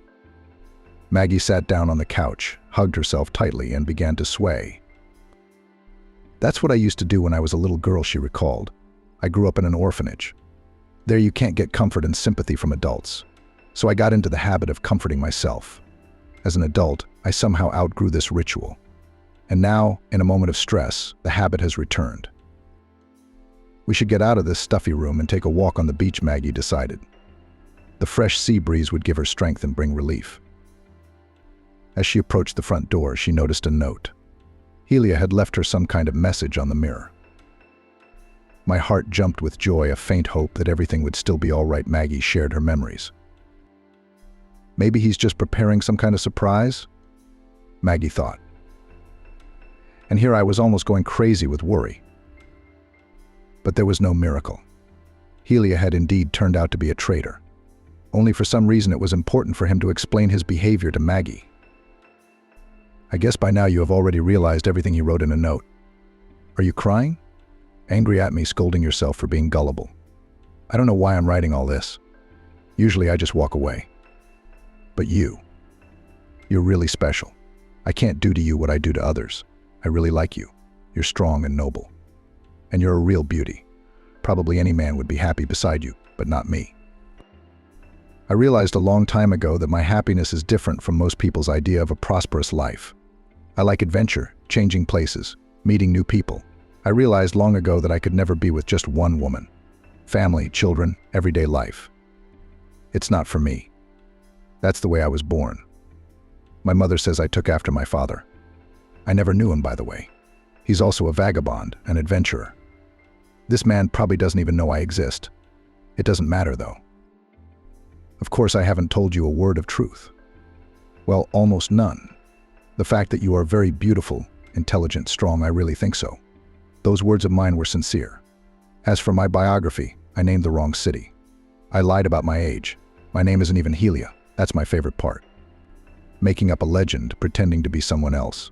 Maggie sat down on the couch, hugged herself tightly, and began to sway. That's what I used to do when I was a little girl, she recalled. I grew up in an orphanage. There you can't get comfort and sympathy from adults. So I got into the habit of comforting myself. As an adult, I somehow outgrew this ritual. And now, in a moment of stress, the habit has returned. We should get out of this stuffy room and take a walk on the beach, Maggie decided. The fresh sea breeze would give her strength and bring relief. As she approached the front door, she noticed a note. Helia had left her some kind of message on the mirror. My heart jumped with joy, a faint hope that everything would still be all right. Maggie shared her memories. Maybe he's just preparing some kind of surprise, Maggie thought. And here I was almost going crazy with worry. But there was no miracle. Helia had indeed turned out to be a traitor. Only for some reason it was important for him to explain his behavior to Maggie. I guess by now you have already realized everything he wrote in a note. Are you crying? Angry at me, scolding yourself for being gullible. I don't know why I'm writing all this. Usually I just walk away. But you're really special. I can't do to you what I do to others. I really like you. You're strong and noble. And you're a real beauty. Probably any man would be happy beside you, but not me. I realized a long time ago that my happiness is different from most people's idea of a prosperous life. I like adventure, changing places, meeting new people. I realized long ago that I could never be with just one woman. Family, children, everyday life. It's not for me. That's the way I was born. My mother says I took after my father. I never knew him, by the way. He's also a vagabond, an adventurer. This man probably doesn't even know I exist. It doesn't matter, though. Of course, I haven't told you a word of truth. Well, almost none. The fact that you are very beautiful, intelligent, strong, I really think so. Those words of mine were sincere. As for my biography, I named the wrong city. I lied about my age. My name isn't even Helia. That's my favorite part. Making up a legend, pretending to be someone else.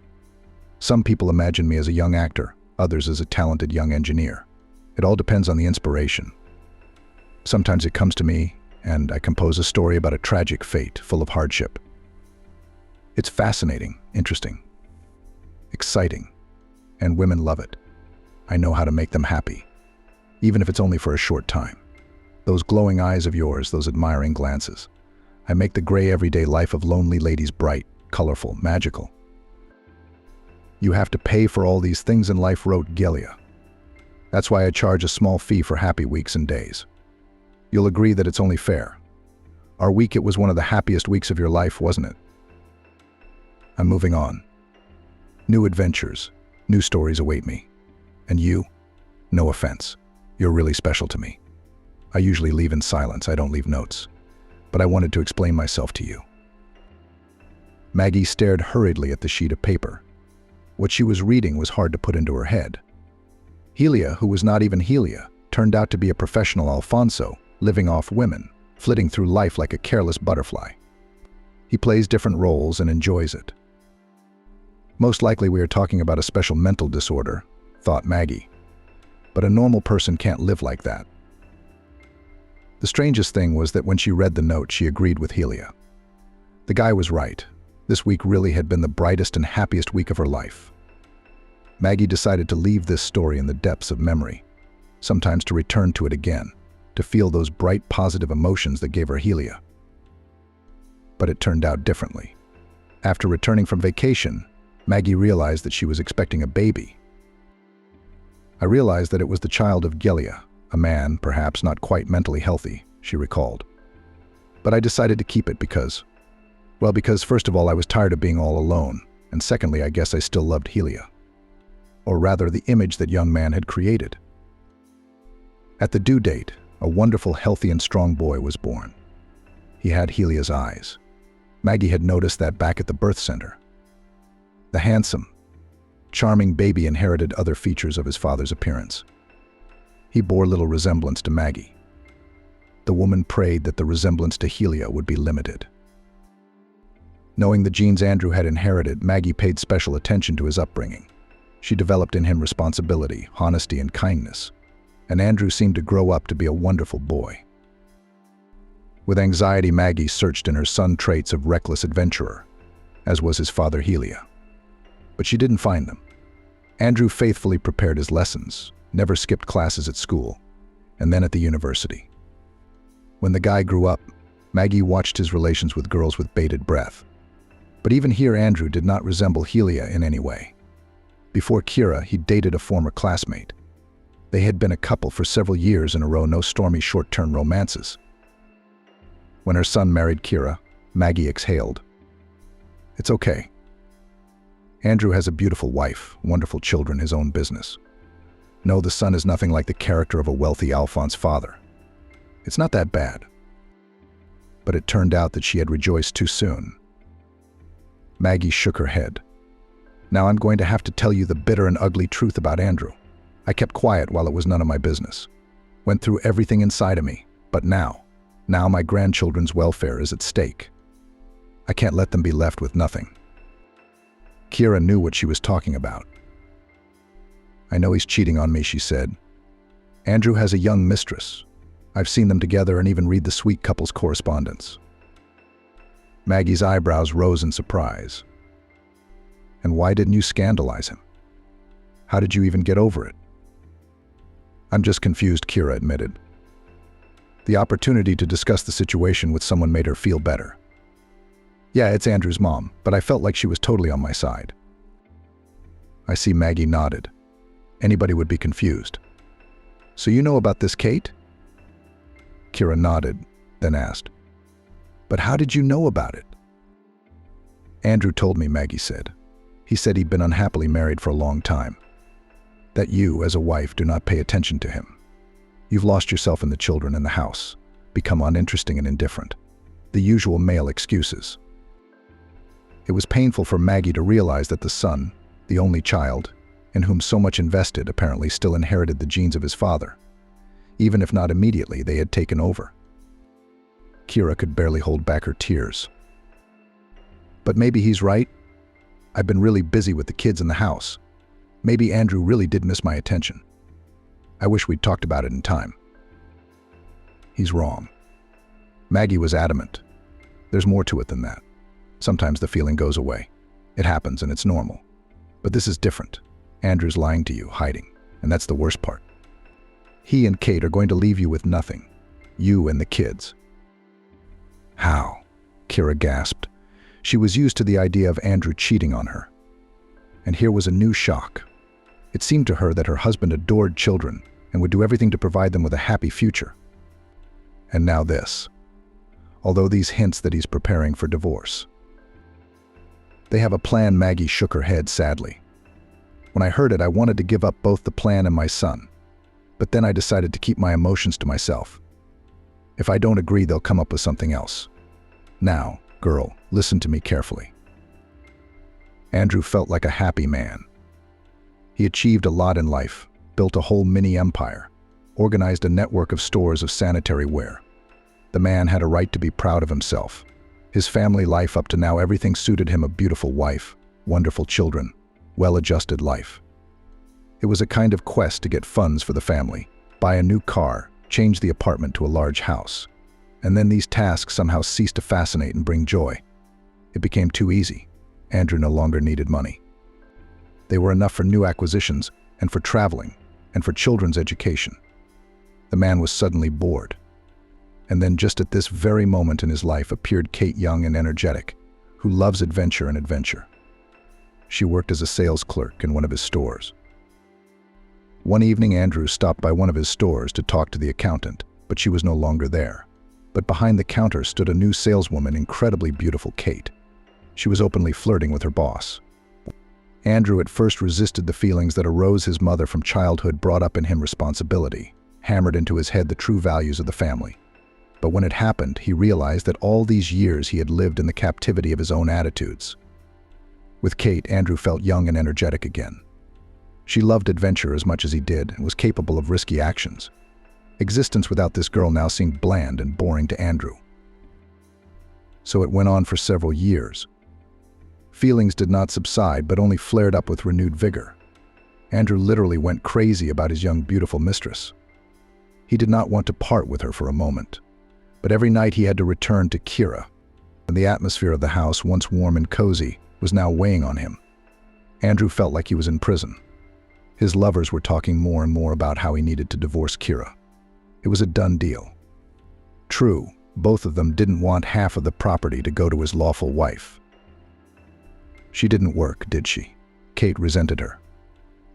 Some people imagine me as a young actor, others as a talented young engineer. It all depends on the inspiration. Sometimes it comes to me, and I compose a story about a tragic fate, full of hardship. It's fascinating, interesting, exciting, and women love it. I know how to make them happy, even if it's only for a short time. Those glowing eyes of yours, those admiring glances. I make the gray everyday life of lonely ladies bright, colorful, magical. You have to pay for all these things in life, wrote Gelia. That's why I charge a small fee for happy weeks and days. You'll agree that it's only fair. Our week, it was one of the happiest weeks of your life, wasn't it? I'm moving on. New adventures, new stories await me. And you? No offense. You're really special to me. I usually leave in silence, I don't leave notes. But I wanted to explain myself to you. Maggie stared hurriedly at the sheet of paper. What she was reading was hard to put into her head. Helia, who was not even Helia, turned out to be a professional Alfonso, living off women, flitting through life like a careless butterfly. He plays different roles and enjoys it. Most likely we are talking about a special mental disorder, thought Maggie. But a normal person can't live like that. The strangest thing was that when she read the note, she agreed with Helia. The guy was right. This week really had been the brightest and happiest week of her life. Maggie decided to leave this story in the depths of memory, sometimes to return to it again, to feel those bright, positive emotions that gave her Helia. But it turned out differently. After returning from vacation, Maggie realized that she was expecting a baby. I realized that it was the child of Gelia, a man, perhaps not quite mentally healthy, she recalled. But I decided to keep it because first of all, I was tired of being all alone, and secondly, I guess I still loved Helia. Or rather, the image that young man had created. At the due date, a wonderful, healthy, and strong boy was born. He had Helia's eyes. Maggie had noticed that back at the birth center. The handsome, charming baby inherited other features of his father's appearance. He bore little resemblance to Maggie. The woman prayed that the resemblance to Helia would be limited. Knowing the genes Andrew had inherited, Maggie paid special attention to his upbringing. She developed in him responsibility, honesty, and kindness, and Andrew seemed to grow up to be a wonderful boy. With anxiety, Maggie searched in her son traits of reckless adventurer, as was his father Helia. But she didn't find them. Andrew faithfully prepared his lessons, never skipped classes at school, and then at the university. When the guy grew up, Maggie watched his relations with girls with bated breath. But even here, Andrew did not resemble Helia in any way. Before Kira, he dated a former classmate. They had been a couple for several years in a row, no stormy short-term romances. When her son married Kira, Maggie exhaled. It's okay. Andrew has a beautiful wife, wonderful children, his own business. No, the son is nothing like the character of a wealthy Alphonse father. It's not that bad. But it turned out that she had rejoiced too soon. Maggie shook her head. Now I'm going to have to tell you the bitter and ugly truth about Andrew. I kept quiet while it was none of my business. Went through everything inside of me, but now my grandchildren's welfare is at stake. I can't let them be left with nothing. Kira knew what she was talking about. I know he's cheating on me, she said. Andrew has a young mistress. I've seen them together and even read the sweet couple's correspondence. Maggie's eyebrows rose in surprise. And why didn't you scandalize him? How did you even get over it? I'm just confused, Kira admitted. The opportunity to discuss the situation with someone made her feel better. Yeah, it's Andrew's mom, but I felt like she was totally on my side. I see. Maggie nodded. Anybody would be confused. So you know about this, Kate? Kira nodded, then asked, but how did you know about it? Andrew told me, Maggie said. He said he'd been unhappily married for a long time. That you, as a wife, do not pay attention to him. You've lost yourself in the children and the house, become uninteresting and indifferent. The usual male excuses. It was painful for Maggie to realize that the son, the only child, in whom so much invested, apparently still inherited the genes of his father. Even if not immediately, they had taken over. Kira could barely hold back her tears. But maybe he's right. I've been really busy with the kids in the house. Maybe Andrew really did miss my attention. I wish we'd talked about it in time. He's wrong. Maggie was adamant. There's more to it than that. Sometimes the feeling goes away. It happens and it's normal. But this is different. Andrew's lying to you, hiding, and that's the worst part. He and Kate are going to leave you with nothing. You and the kids. How? Kira gasped. She was used to the idea of Andrew cheating on her. And here was a new shock. It seemed to her that her husband adored children and would do everything to provide them with a happy future. And now this. Although these hints that he's preparing for divorce. They have a plan. Maggie shook her head sadly. When I heard it, I wanted to give up both the plan and my son. But then I decided to keep my emotions to myself. If I don't agree, they'll come up with something else. Now, girl, listen to me carefully. Andrew felt like a happy man. He achieved a lot in life, built a whole mini empire, organized a network of stores of sanitary ware. The man had a right to be proud of himself. His family life up to now, everything suited him: a beautiful wife, wonderful children, well-adjusted life. It was a kind of quest to get funds for the family, buy a new car, change the apartment to a large house. And then these tasks somehow ceased to fascinate and bring joy. It became too easy. Andrew no longer needed money. They were enough for new acquisitions and for traveling and for children's education. The man was suddenly bored. And then just at this very moment in his life appeared Kate, young and energetic, who loves adventure and adventure. She worked as a sales clerk in one of his stores. One evening, Andrew stopped by one of his stores to talk to the accountant, but she was no longer there. But behind the counter stood a new saleswoman, incredibly beautiful Kate. She was openly flirting with her boss. Andrew at first resisted the feelings that arose. His mother from childhood brought up in him responsibility, hammered into his head the true values of the family. But when it happened, he realized that all these years he had lived in the captivity of his own attitudes. With Kate, Andrew felt young and energetic again. She loved adventure as much as he did and was capable of risky actions. Existence without this girl now seemed bland and boring to Andrew. So it went on for several years. Feelings did not subside, but only flared up with renewed vigor. Andrew literally went crazy about his young, beautiful mistress. He did not want to part with her for a moment. But every night he had to return to Kira, and the atmosphere of the house, once warm and cozy, was now weighing on him. Andrew felt like he was in prison. His lovers were talking more and more about how he needed to divorce Kira. It was a done deal. True, both of them didn't want half of the property to go to his lawful wife. She didn't work, did she? Kate resented her.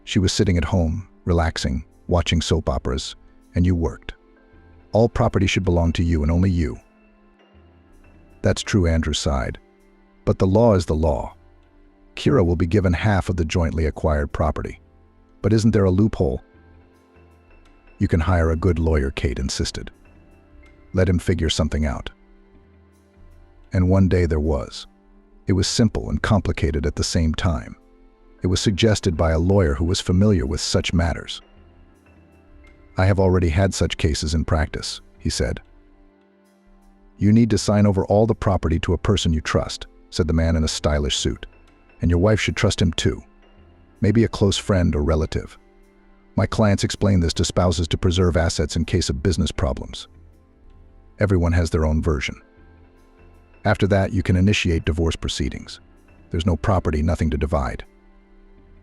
She was sitting at home, relaxing, watching soap operas, and you worked. All property should belong to you and only you. That's true, Andrew sighed. But the law is the law. Kira will be given half of the jointly acquired property. But isn't there a loophole? You can hire a good lawyer, Kate insisted. Let him figure something out. And one day there was. It was simple and complicated at the same time. It was suggested by a lawyer who was familiar with such matters. I have already had such cases in practice, he said. You need to sign over all the property to a person you trust, said the man in a stylish suit. And your wife should trust him too. Maybe a close friend or relative. My clients explain this to spouses to preserve assets in case of business problems. Everyone has their own version. After that, you can initiate divorce proceedings. There's no property, nothing to divide.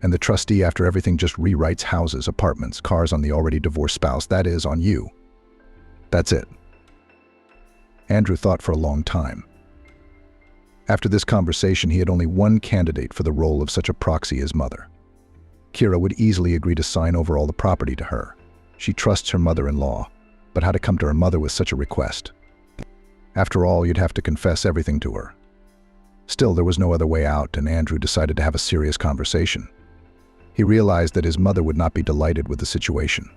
And the trustee, after everything, just rewrites houses, apartments, cars on the already divorced spouse, that is, on you. That's it. Andrew thought for a long time. After this conversation, he had only one candidate for the role of such a proxy as mother. Kira would easily agree to sign over all the property to her. She trusts her mother-in-law, but how to come to her mother with such a request? After all, you'd have to confess everything to her. Still, there was no other way out, and Andrew decided to have a serious conversation. He realized that his mother would not be delighted with the situation.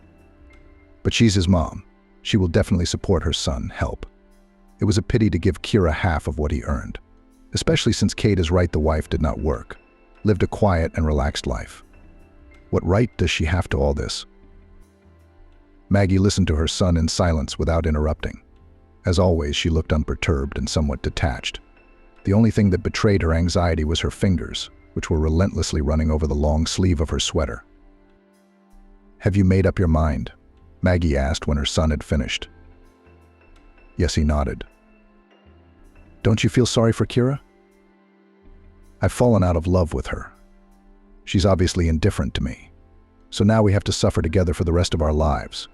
But she's his mom. She will definitely support her son, help. It was a pity to give Kira half of what he earned, especially since Kate is right, the wife did not work, lived a quiet and relaxed life. What right does she have to all this? Maggie listened to her son in silence without interrupting. As always, she looked unperturbed and somewhat detached. The only thing that betrayed her anxiety was her fingers, which were relentlessly running over the long sleeve of her sweater. Have you made up your mind? Maggie asked when her son had finished. Yes, he nodded. Don't you feel sorry for Kira? I've fallen out of love with her. She's obviously indifferent to me. So now we have to suffer together for the rest of our lives.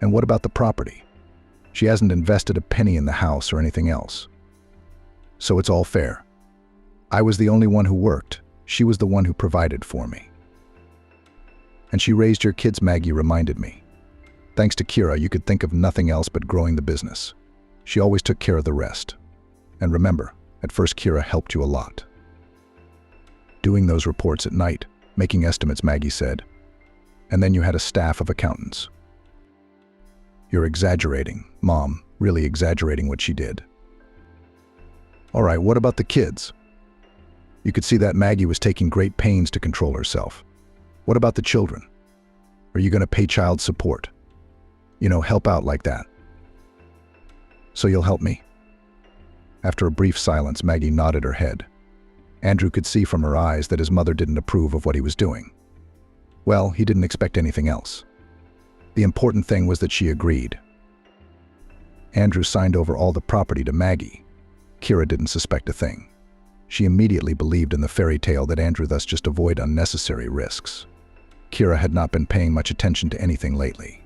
And what about the property? She hasn't invested a penny in the house or anything else. So it's all fair. I was the only one who worked. She was the one who provided for me. And she raised your kids, Maggie reminded me. Thanks to Kira, you could think of nothing else but growing the business. She always took care of the rest. And remember, at first Kira helped you a lot. Doing those reports at night, making estimates, Maggie said. And then you had a staff of accountants. You're exaggerating, Mom, really exaggerating what she did. All right, what about the kids? You could see that Maggie was taking great pains to control herself. What about the children? Are you going to pay child support? You know, help out like that. So you'll help me? After a brief silence, Maggie nodded her head. Andrew could see from her eyes that his mother didn't approve of what he was doing. Well, he didn't expect anything else. The important thing was that she agreed. Andrew signed over all the property to Maggie. Kira didn't suspect a thing. She immediately believed in the fairy tale that Andrew thus just avoid unnecessary risks. Kira had not been paying much attention to anything lately.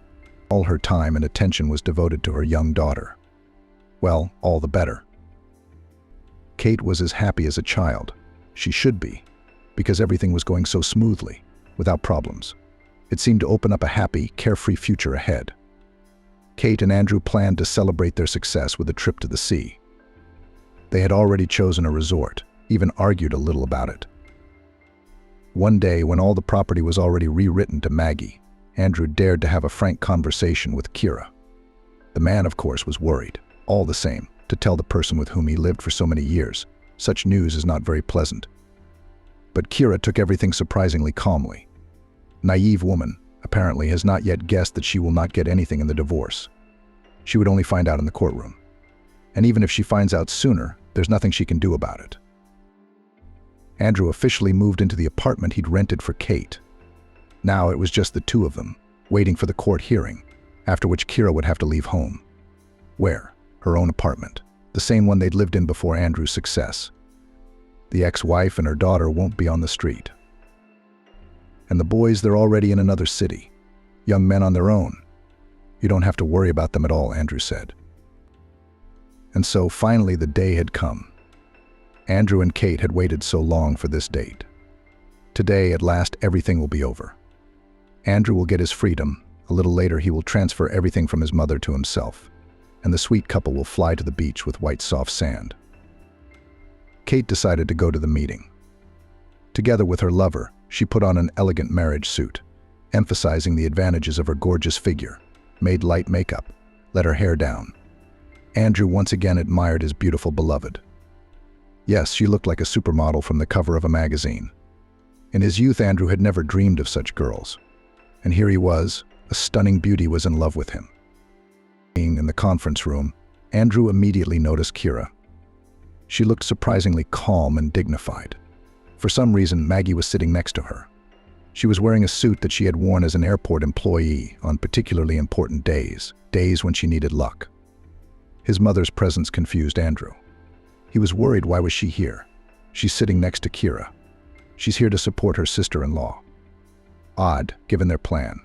All her time and attention was devoted to her young daughter. Well, all the better. Kate was as happy as a child. She should be, because everything was going so smoothly, without problems. It seemed to open up a happy, carefree future ahead. Kate and Andrew planned to celebrate their success with a trip to the sea. They had already chosen a resort, even argued a little about it. One day, when all the property was already rewritten to Maggie, Andrew dared to have a frank conversation with Kira. The man, of course, was worried, all the same, to tell the person with whom he lived for so many years. Such news is not very pleasant. But Kira took everything surprisingly calmly. Naive woman, apparently, has not yet guessed that she will not get anything in the divorce. She would only find out in the courtroom. And even if she finds out sooner, there's nothing she can do about it. Andrew officially moved into the apartment he'd rented for Kate. Now it was just the two of them, waiting for the court hearing, after which Kira would have to leave home. Where? Her own apartment, the same one they'd lived in before Andrew's success. The ex-wife and her daughter won't be on the street. And the boys, they're already in another city. Young men on their own. You don't have to worry about them at all, Andrew said. And so finally the day had come. Andrew and Kate had waited so long for this date. Today, at last, everything will be over. Andrew will get his freedom. A little later, he will transfer everything from his mother to himself. And the sweet couple will fly to the beach with white soft sand. Kate decided to go to the meeting. Together with her lover, she put on an elegant marriage suit, emphasizing the advantages of her gorgeous figure, made light makeup, let her hair down. Andrew once again admired his beautiful beloved. Yes, she looked like a supermodel from the cover of a magazine. In his youth, Andrew had never dreamed of such girls. And here he was, a stunning beauty was in love with him. Being in the conference room, Andrew immediately noticed Kira. She looked surprisingly calm and dignified. For some reason, Maggie was sitting next to her. She was wearing a suit that she had worn as an airport employee on particularly important days when she needed luck. His mother's presence confused Andrew. He was worried, why was she here? She's sitting next to Kira. She's here to support her sister-in-law. Odd, given their plan.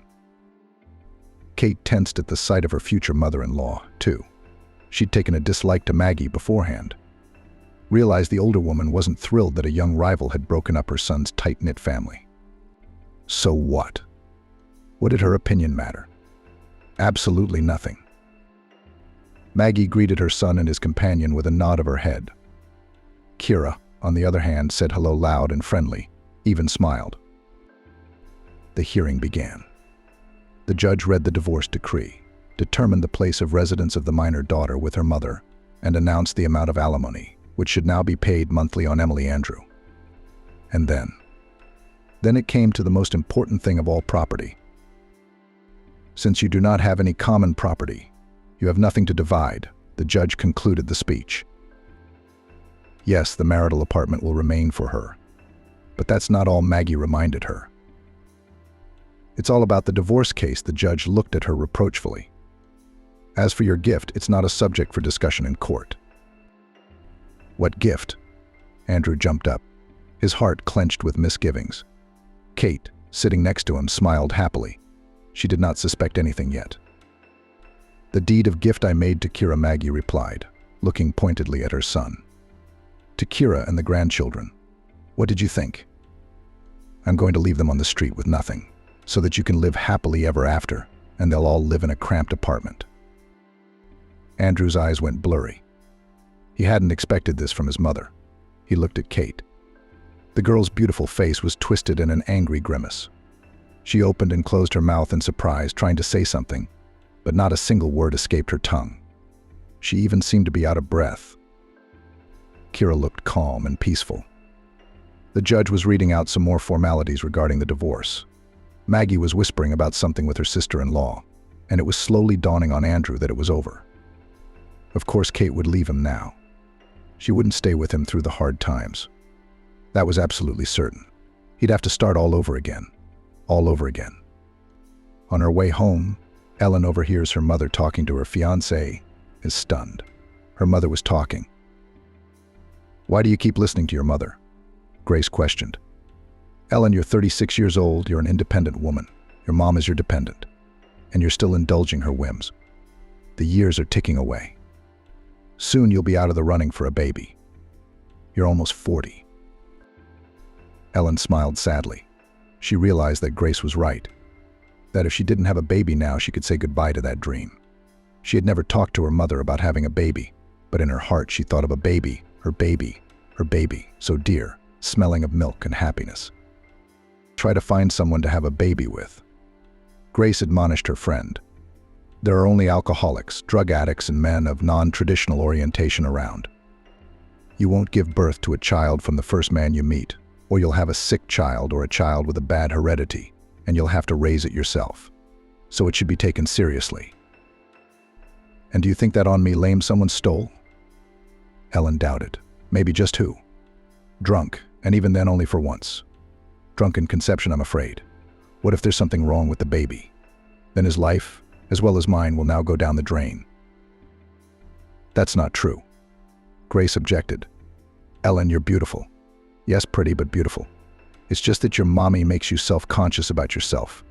Kate tensed at the sight of her future mother-in-law, too. She'd taken a dislike to Maggie beforehand. Realized the older woman wasn't thrilled that a young rival had broken up her son's tight-knit family. So what? What did her opinion matter? Absolutely nothing. Maggie greeted her son and his companion with a nod of her head. Kira, on the other hand, said hello loud and friendly, even smiled. The hearing began. The judge read the divorce decree, determined the place of residence of the minor daughter with her mother, and announced the amount of alimony, which should now be paid monthly on Emily Andrew. And then it came to the most important thing of all: property. Since you do not have any common property, you have nothing to divide, the judge concluded the speech. Yes, the marital apartment will remain for her. But that's not all, Maggie reminded her. It's all about the divorce case, the judge looked at her reproachfully. As for your gift, it's not a subject for discussion in court. What gift? Andrew jumped up, his heart clenched with misgivings. Kate, sitting next to him, smiled happily. She did not suspect anything yet. The deed of gift I made to Kira, Maggie replied, looking pointedly at her son. To Kira and the grandchildren. What did you think? I'm going to leave them on the street with nothing, so that you can live happily ever after, and they'll all live in a cramped apartment. Andrew's eyes went blurry. He hadn't expected this from his mother. He looked at Kate. The girl's beautiful face was twisted in an angry grimace. She opened and closed her mouth in surprise, trying to say something, but not a single word escaped her tongue. She even seemed to be out of breath. Kira looked calm and peaceful. The judge was reading out some more formalities regarding the divorce. Maggie was whispering about something with her sister-in-law, and it was slowly dawning on Andrew that it was over. Of course, Kate would leave him now. She wouldn't stay with him through the hard times. That was absolutely certain. He'd have to start all over again. All over again. On her way home, Ellen overhears her mother talking to her fiancé, is stunned. Her mother was talking. Why do you keep listening to your mother? Grace questioned. Ellen, you're 36 years old, you're an independent woman. Your mom is your dependent. And you're still indulging her whims. The years are ticking away. Soon you'll be out of the running for a baby. You're almost 40. Ellen smiled sadly. She realized that Grace was right. That if she didn't have a baby now, she could say goodbye to that dream. She had never talked to her mother about having a baby, but in her heart she thought of a baby, her baby, her baby, so dear, smelling of milk and happiness. Try to find someone to have a baby with. Grace admonished her friend. There are only alcoholics, drug addicts, and men of non-traditional orientation around. You won't give birth to a child from the first man you meet, or you'll have a sick child or a child with a bad heredity, and you'll have to raise it yourself. So it should be taken seriously. And do you think that on me lame someone stole? Ellen doubted. Maybe just who? Drunk, and even then only for once. Drunken conception, I'm afraid. What if there's something wrong with the baby? Then his life, as well as mine, will now go down the drain. That's not true. Grace objected. Ellen, you're beautiful. Yes, pretty, but beautiful. It's just that your mommy makes you self-conscious about yourself.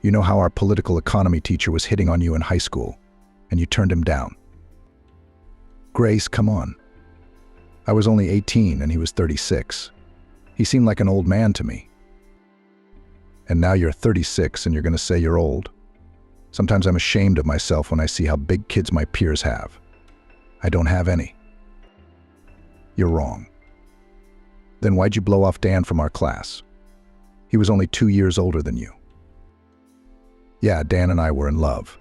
You know how our political economy teacher was hitting on you in high school, and you turned him down. Grace, come on. I was only 18 and he was 36. He seemed like an old man to me. And now you're 36 and you're going to say you're old? Sometimes I'm ashamed of myself when I see how big kids my peers have. I don't have any. You're wrong. Then why'd you blow off Dan from our class? He was only 2 years older than you. Yeah, Dan and I were in love.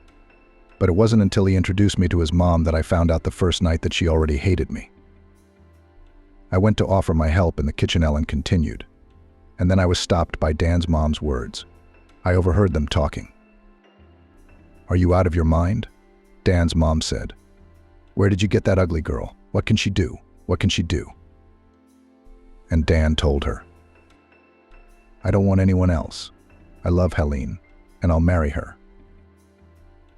But it wasn't until he introduced me to his mom that I found out the first night that she already hated me. I went to offer my help in the kitchen, Ellen continued. And then I was stopped by Dan's mom's words. I overheard them talking. Are you out of your mind? Dan's mom said. Where did you get that ugly girl? What can she do? What can she do? And Dan told her. I don't want anyone else. I love Helene, and I'll marry her.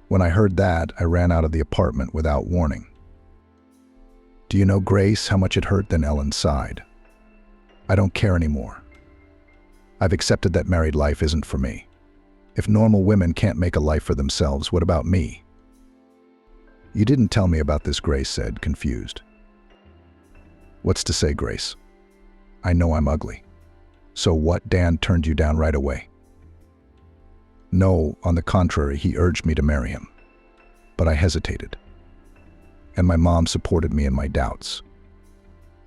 When I heard that, I ran out of the apartment without warning. Do you know, Grace, how much it hurt? Then Ellen sighed. I don't care anymore. I've accepted that married life isn't for me. If normal women can't make a life for themselves, what about me? You didn't tell me about this, Grace said, confused. What's to say, Grace? I know I'm ugly. So what? Dan turned you down right away? No, on the contrary, he urged me to marry him. But I hesitated. And my mom supported me in my doubts.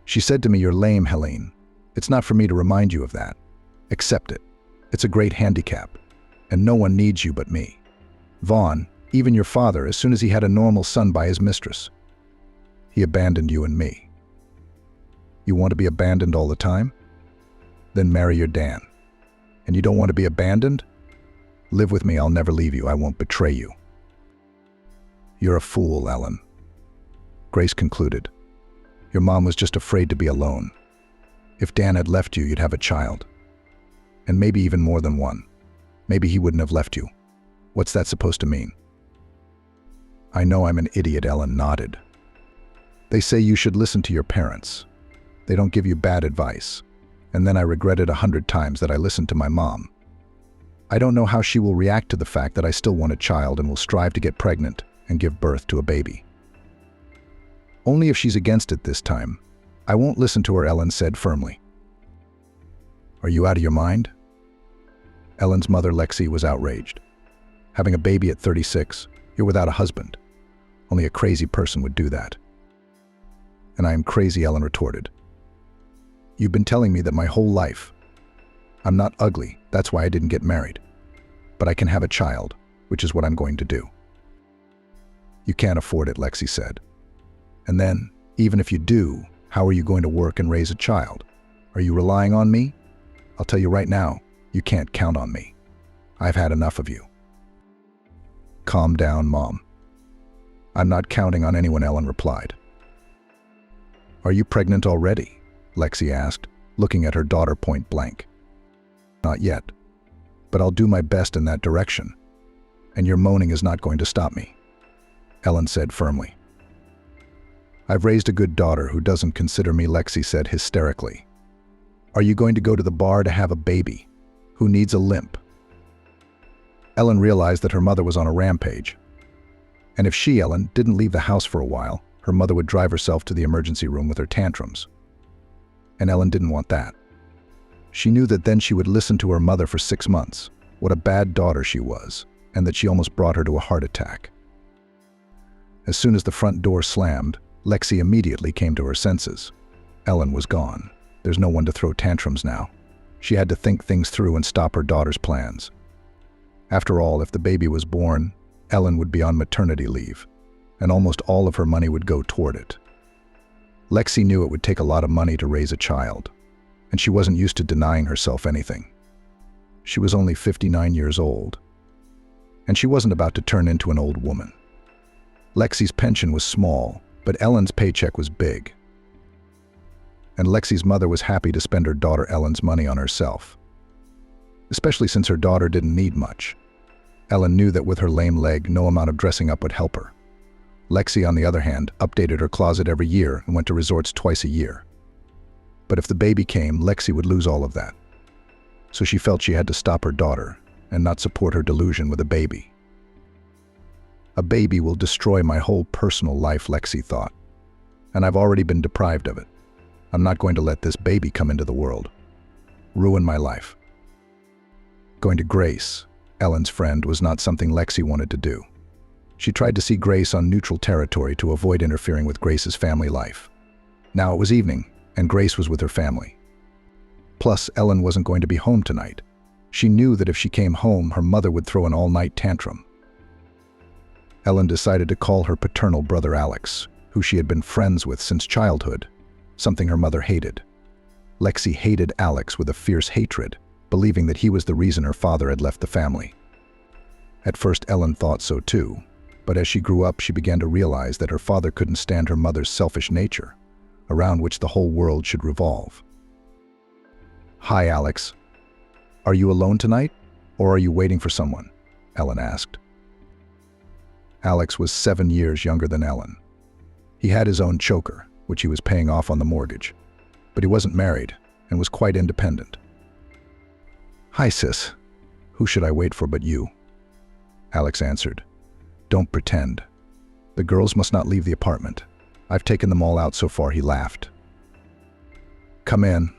She said to me, you're lame, Helene. It's not for me to remind you of that. Accept it. It's a great handicap. And no one needs you but me. Vaughn, even your father, as soon as he had a normal son by his mistress, he abandoned you and me. You want to be abandoned all the time? Then marry your Dan. And you don't want to be abandoned? Live with me, I'll never leave you, I won't betray you. You're a fool, Ellen. Grace concluded. Your mom was just afraid to be alone. If Dan had left you, you'd have a child. And maybe even more than one. Maybe he wouldn't have left you. What's that supposed to mean? I know I'm an idiot, Ellen nodded. They say you should listen to your parents. They don't give you bad advice. And then I regretted 100 times that I listened to my mom. I don't know how she will react to the fact that I still want a child and will strive to get pregnant and give birth to a baby. Only if she's against it this time. I won't listen to her, Ellen said firmly. Are you out of your mind? Ellen's mother, Lexi, was outraged. Having a baby at 36, you're without a husband. Only a crazy person would do that. And I am crazy, Ellen retorted. You've been telling me that my whole life. I'm not ugly, that's why I didn't get married. But I can have a child, which is what I'm going to do. You can't afford it, Lexi said. And then, even if you do, how are you going to work and raise a child? Are you relying on me? I'll tell you right now, you can't count on me. I've had enough of you. Calm down, Mom. I'm not counting on anyone, Ellen replied. Are you pregnant already? Lexi asked, looking at her daughter point blank. Not yet, but I'll do my best in that direction. And your moaning is not going to stop me, Ellen said firmly. I've raised a good daughter who doesn't consider me, Lexi said hysterically. Are you going to go to the bar to have a baby who needs a limp? Ellen realized that her mother was on a rampage. And if she, Ellen, didn't leave the house for a while, her mother would drive herself to the emergency room with her tantrums. And Ellen didn't want that. She knew that then she would listen to her mother for 6 months, what a bad daughter she was, and that she almost brought her to a heart attack. As soon as the front door slammed, Lexi immediately came to her senses. Ellen was gone. There's no one to throw tantrums now. She had to think things through and stop her daughter's plans. After all, if the baby was born, Ellen would be on maternity leave, and almost all of her money would go toward it. Lexi knew it would take a lot of money to raise a child, and she wasn't used to denying herself anything. She was only 59 years old, and she wasn't about to turn into an old woman. Lexi's pension was small, but Ellen's paycheck was big. And Lexi's mother was happy to spend her daughter Ellen's money on herself, especially since her daughter didn't need much. Ellen knew that with her lame leg, no amount of dressing up would help her. Lexi, on the other hand, updated her closet every year and went to resorts twice a year. But if the baby came, Lexi would lose all of that. So she felt she had to stop her daughter and not support her delusion with a baby. A baby will destroy my whole personal life, Lexi thought. And I've already been deprived of it. I'm not going to let this baby come into the world. Ruin my life. Going to Grace, Ellen's friend, was not something Lexi wanted to do. She tried to see Grace on neutral territory to avoid interfering with Grace's family life. Now it was evening, and Grace was with her family. Plus, Ellen wasn't going to be home tonight. She knew that if she came home, her mother would throw an all-night tantrum. Ellen decided to call her paternal brother Alex, who she had been friends with since childhood, something her mother hated. Lexi hated Alex with a fierce hatred, believing that he was the reason her father had left the family. At first, Ellen thought so too, but as she grew up, she began to realize that her father couldn't stand her mother's selfish nature, around which the whole world should revolve. "Hi, Alex. Are you alone tonight, or are you waiting for someone?" Ellen asked. Alex was 7 years younger than Ellen. He had his own choker, which he was paying off on the mortgage, but he wasn't married and was quite independent. "Hi, sis. Who should I wait for but you?" Alex answered. "Don't pretend. The girls must not leave the apartment. I've taken them all out so far," he laughed. "Come in.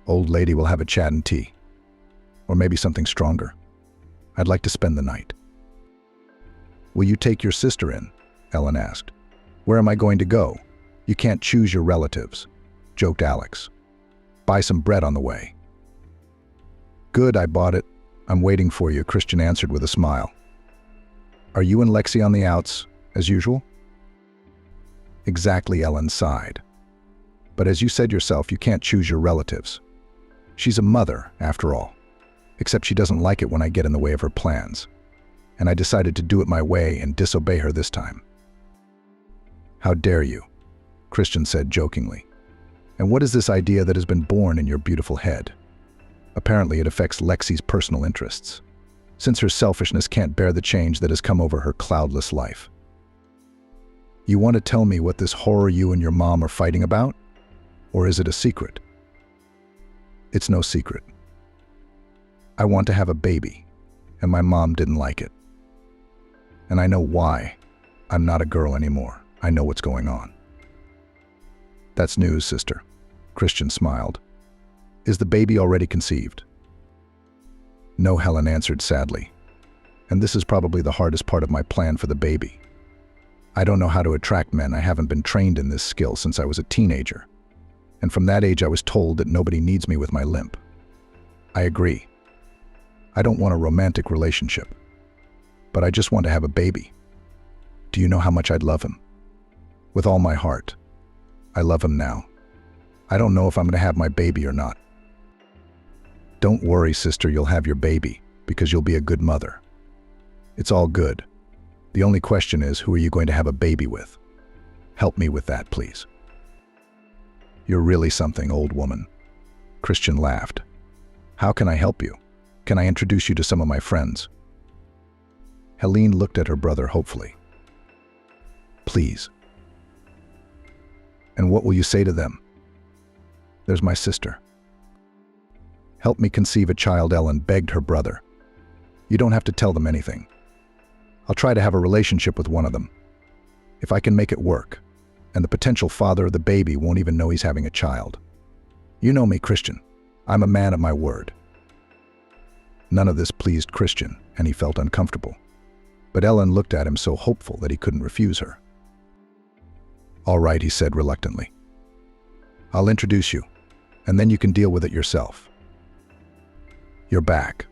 Old lady will have a chat and tea. Or maybe something stronger. I'd like to spend the night." "Will you take your sister in?" Ellen asked. "Where am I going to go? You can't choose your relatives," joked Alex. "Buy some bread on the way." "Good, I bought it. I'm waiting for you," Christian answered with a smile. "Are you and Lexi on the outs, as usual?" "Exactly," Ellen sighed. "But as you said yourself, you can't choose your relatives. She's a mother, after all. Except she doesn't like it when I get in the way of her plans. And I decided to do it my way and disobey her this time." "How dare you?" Christian said jokingly. "And what is this idea that has been born in your beautiful head? Apparently it affects Lexi's personal interests, since her selfishness can't bear the change that has come over her cloudless life. You want to tell me what this horror you and your mom are fighting about? Or is it a secret?" "It's no secret. I want to have a baby, and my mom didn't like it. And I know why. I'm not a girl anymore. I know what's going on." "That's news, sister," Christian smiled. "Is the baby already conceived?" "No," Helen answered sadly. "And this is probably the hardest part of my plan for the baby. I don't know how to attract men. I haven't been trained in this skill since I was a teenager. And from that age I was told that nobody needs me with my limp. I agree. I don't want a romantic relationship. But I just want to have a baby. Do you know how much I'd love him? With all my heart. I love him now. I don't know if I'm going to have my baby or not." "Don't worry, sister, you'll have your baby, because you'll be a good mother. It's all good. The only question is, who are you going to have a baby with? Help me with that, please." "You're really something, old woman." Christian laughed. "How can I help you? Can I introduce you to some of my friends?" Helene looked at her brother hopefully. "Please." "And what will you say to them?" "There's my sister." "Help me conceive a child," Ellen begged her brother. "You don't have to tell them anything. I'll try to have a relationship with one of them. If I can make it work, and the potential father of the baby won't even know he's having a child. You know me, Christian. I'm a man of my word." None of this pleased Christian, and he felt uncomfortable. But Ellen looked at him so hopeful that he couldn't refuse her. "All right," he said reluctantly. "I'll introduce you, and then you can deal with it yourself." "You're back,"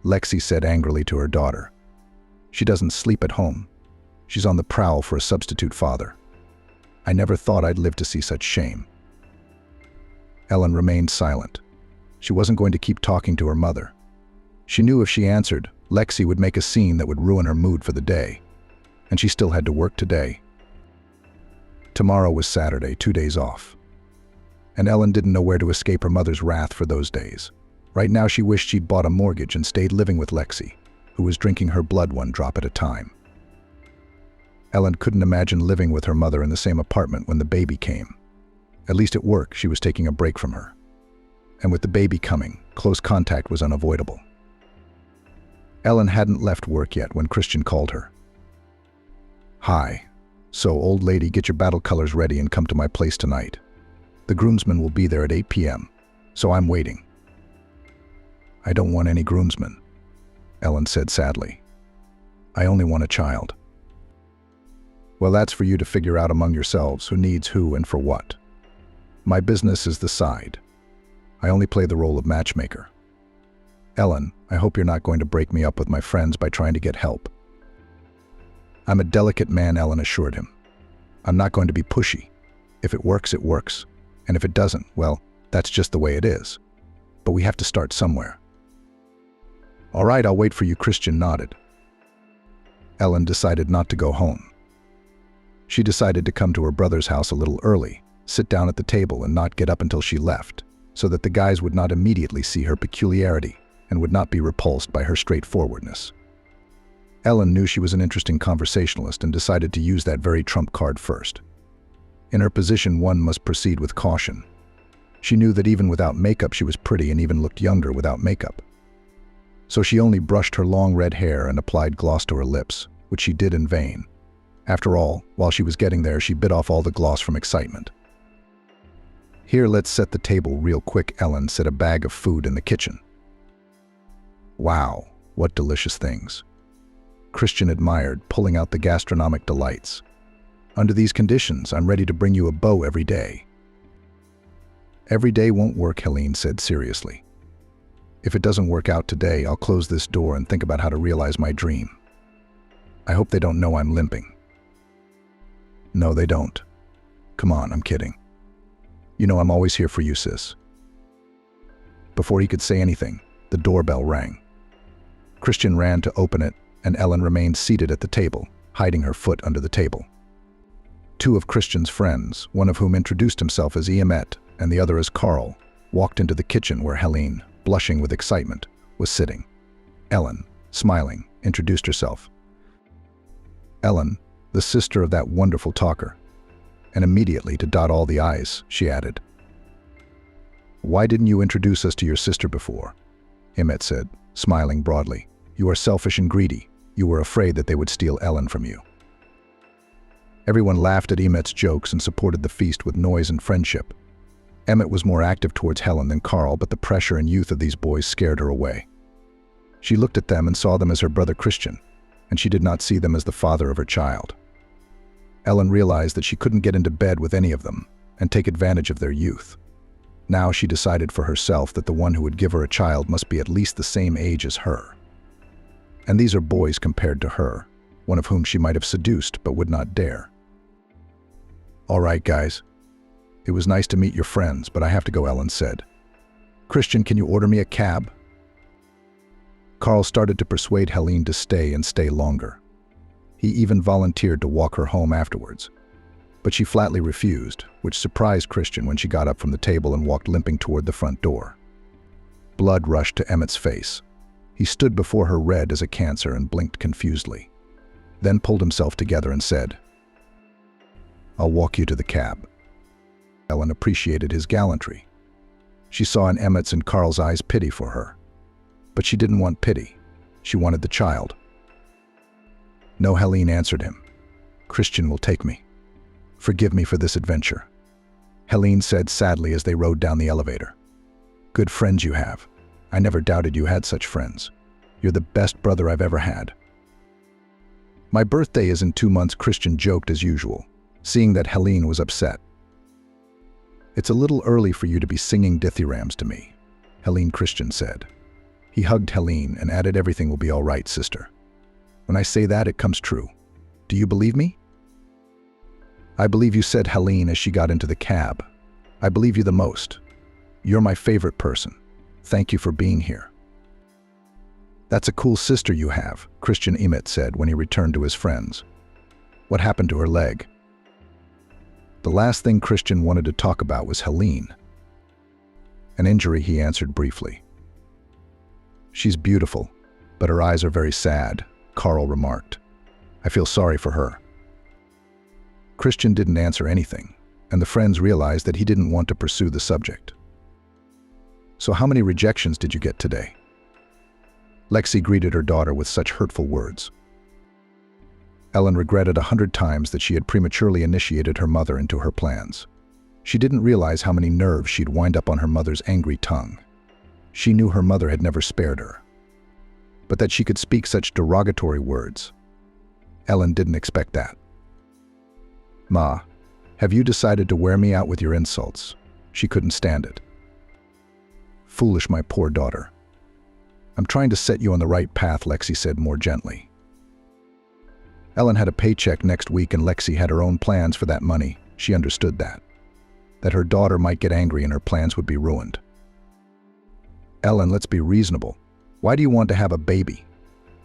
Lexi said angrily to her daughter. "She doesn't sleep at home. She's on the prowl for a substitute father. I never thought I'd live to see such shame." Ellen remained silent. She wasn't going to keep talking to her mother. She knew if she answered, Lexi would make a scene that would ruin her mood for the day, and she still had to work today. Tomorrow was Saturday, 2 days off. And Ellen didn't know where to escape her mother's wrath for those days. Right now she wished she'd bought a mortgage and stayed living with Lexi, who was drinking her blood one drop at a time. Ellen couldn't imagine living with her mother in the same apartment when the baby came. At least at work, she was taking a break from her. And with the baby coming, close contact was unavoidable. Ellen hadn't left work yet when Christian called her. "Hi. So, old lady, get your battle colors ready and come to my place tonight. The groomsmen will be there at 8 p.m., so I'm waiting." "I don't want any groomsmen," Ellen said sadly. "I only want a child." "Well, that's for you to figure out among yourselves who needs who and for what. My business is the side. I only play the role of matchmaker. Ellen, I hope you're not going to break me up with my friends by trying to get help. I'm a delicate man, Ellen assured him. I'm not going to be pushy. If it works, it works. And if it doesn't, well, that's just the way it is. But we have to start somewhere. All right, I'll wait for you, Christian nodded. Ellen decided not to go home. She decided to come to her brother's house a little early, sit down at the table and not get up until she left, so that the guys would not immediately see her peculiarity and would not be repulsed by her straightforwardness. Ellen knew she was an interesting conversationalist and decided to use that very trump card first. In her position, one must proceed with caution. She knew that even without makeup she was pretty and even looked younger without makeup. So she only brushed her long red hair and applied gloss to her lips, which she did in vain. After all, while she was getting there, she bit off all the gloss from excitement. Here, let's set the table real quick, Ellen set a bag of food in the kitchen. Wow, what delicious things. Christian admired, pulling out the gastronomic delights. Under these conditions, I'm ready to bring you a beau every day. Every day won't work, Helene said seriously. If it doesn't work out today, I'll close this door and think about how to realize my dream. I hope they don't know I'm limping. No, they don't. Come on, I'm kidding. You know I'm always here for you, sis. Before he could say anything, the doorbell rang. Christian ran to open it, and Ellen remained seated at the table, hiding her foot under the table. Two of Christian's friends, one of whom introduced himself as Emmet and the other as Carl, walked into the kitchen where Helene, blushing with excitement, was sitting. Ellen, smiling, introduced herself. Ellen, the sister of that wonderful talker. And immediately, to dot all the I's, she added, "Why didn't you introduce us to your sister before?" Emmet said, smiling broadly. "You are selfish and greedy. You were afraid that they would steal Ellen from you." Everyone laughed at Emmet's jokes and supported the feast with noise and friendship. Emmet was more active towards Helen than Carl, but the pressure and youth of these boys scared her away. She looked at them and saw them as her brother Christian, and she did not see them as the father of her child. Ellen realized that she couldn't get into bed with any of them and take advantage of their youth. Now she decided for herself that the one who would give her a child must be at least the same age as her. And these are boys compared to her, one of whom she might have seduced but would not dare. "All right, guys. It was nice to meet your friends, but I have to go," Ellen said. "Christian, can you order me a cab?" Carl started to persuade Helene to stay and stay longer. He even volunteered to walk her home afterwards. But she flatly refused, which surprised Christian when she got up from the table and walked limping toward the front door. Blood rushed to Emmet's face. He stood before her red as a cancer and blinked confusedly, then pulled himself together and said, "I'll walk you to the cab." Ellen appreciated his gallantry. She saw in Emmet's and Carl's eyes pity for her. But she didn't want pity. She wanted the child. "No," Helene answered him. "Christian will take me. Forgive me for this adventure," Helene said sadly as they rode down the elevator. "Good friends you have. I never doubted you had such friends. You're the best brother I've ever had." "My birthday is in 2 months," Christian joked as usual, seeing that Helene was upset. "It's a little early for you to be singing dithyrambs to me," Helene Christian said. He hugged Helene and added, "Everything will be all right, sister. When I say that, it comes true. Do you believe me?" "I believe you," said Helene as she got into the cab. "I believe you the most. You're my favorite person. Thank you for being here." "That's a cool sister you have," Christian Emmet said when he returned to his friends. "What happened to her leg?" The last thing Christian wanted to talk about was Helene. "An injury," he answered briefly. "She's beautiful, but her eyes are very sad," Carl remarked. "I feel sorry for her." Christian didn't answer anything, and the friends realized that he didn't want to pursue the subject. "So how many rejections did you get today?" Lexi greeted her daughter with such hurtful words. Ellen regretted 100 times that she had prematurely initiated her mother into her plans. She didn't realize how many nerves she'd wind up on her mother's angry tongue. She knew her mother had never spared her. But that she could speak such derogatory words, Ellen didn't expect that. "Ma, have you decided to wear me out with your insults?" She couldn't stand it. Foolish, my poor daughter. I'm trying to set you on the right path, Lexi said more gently. Ellen had a paycheck next week and Lexi had her own plans for that money. She understood that her daughter might get angry and her plans would be ruined. Ellen, let's be reasonable. Why do you want to have a baby?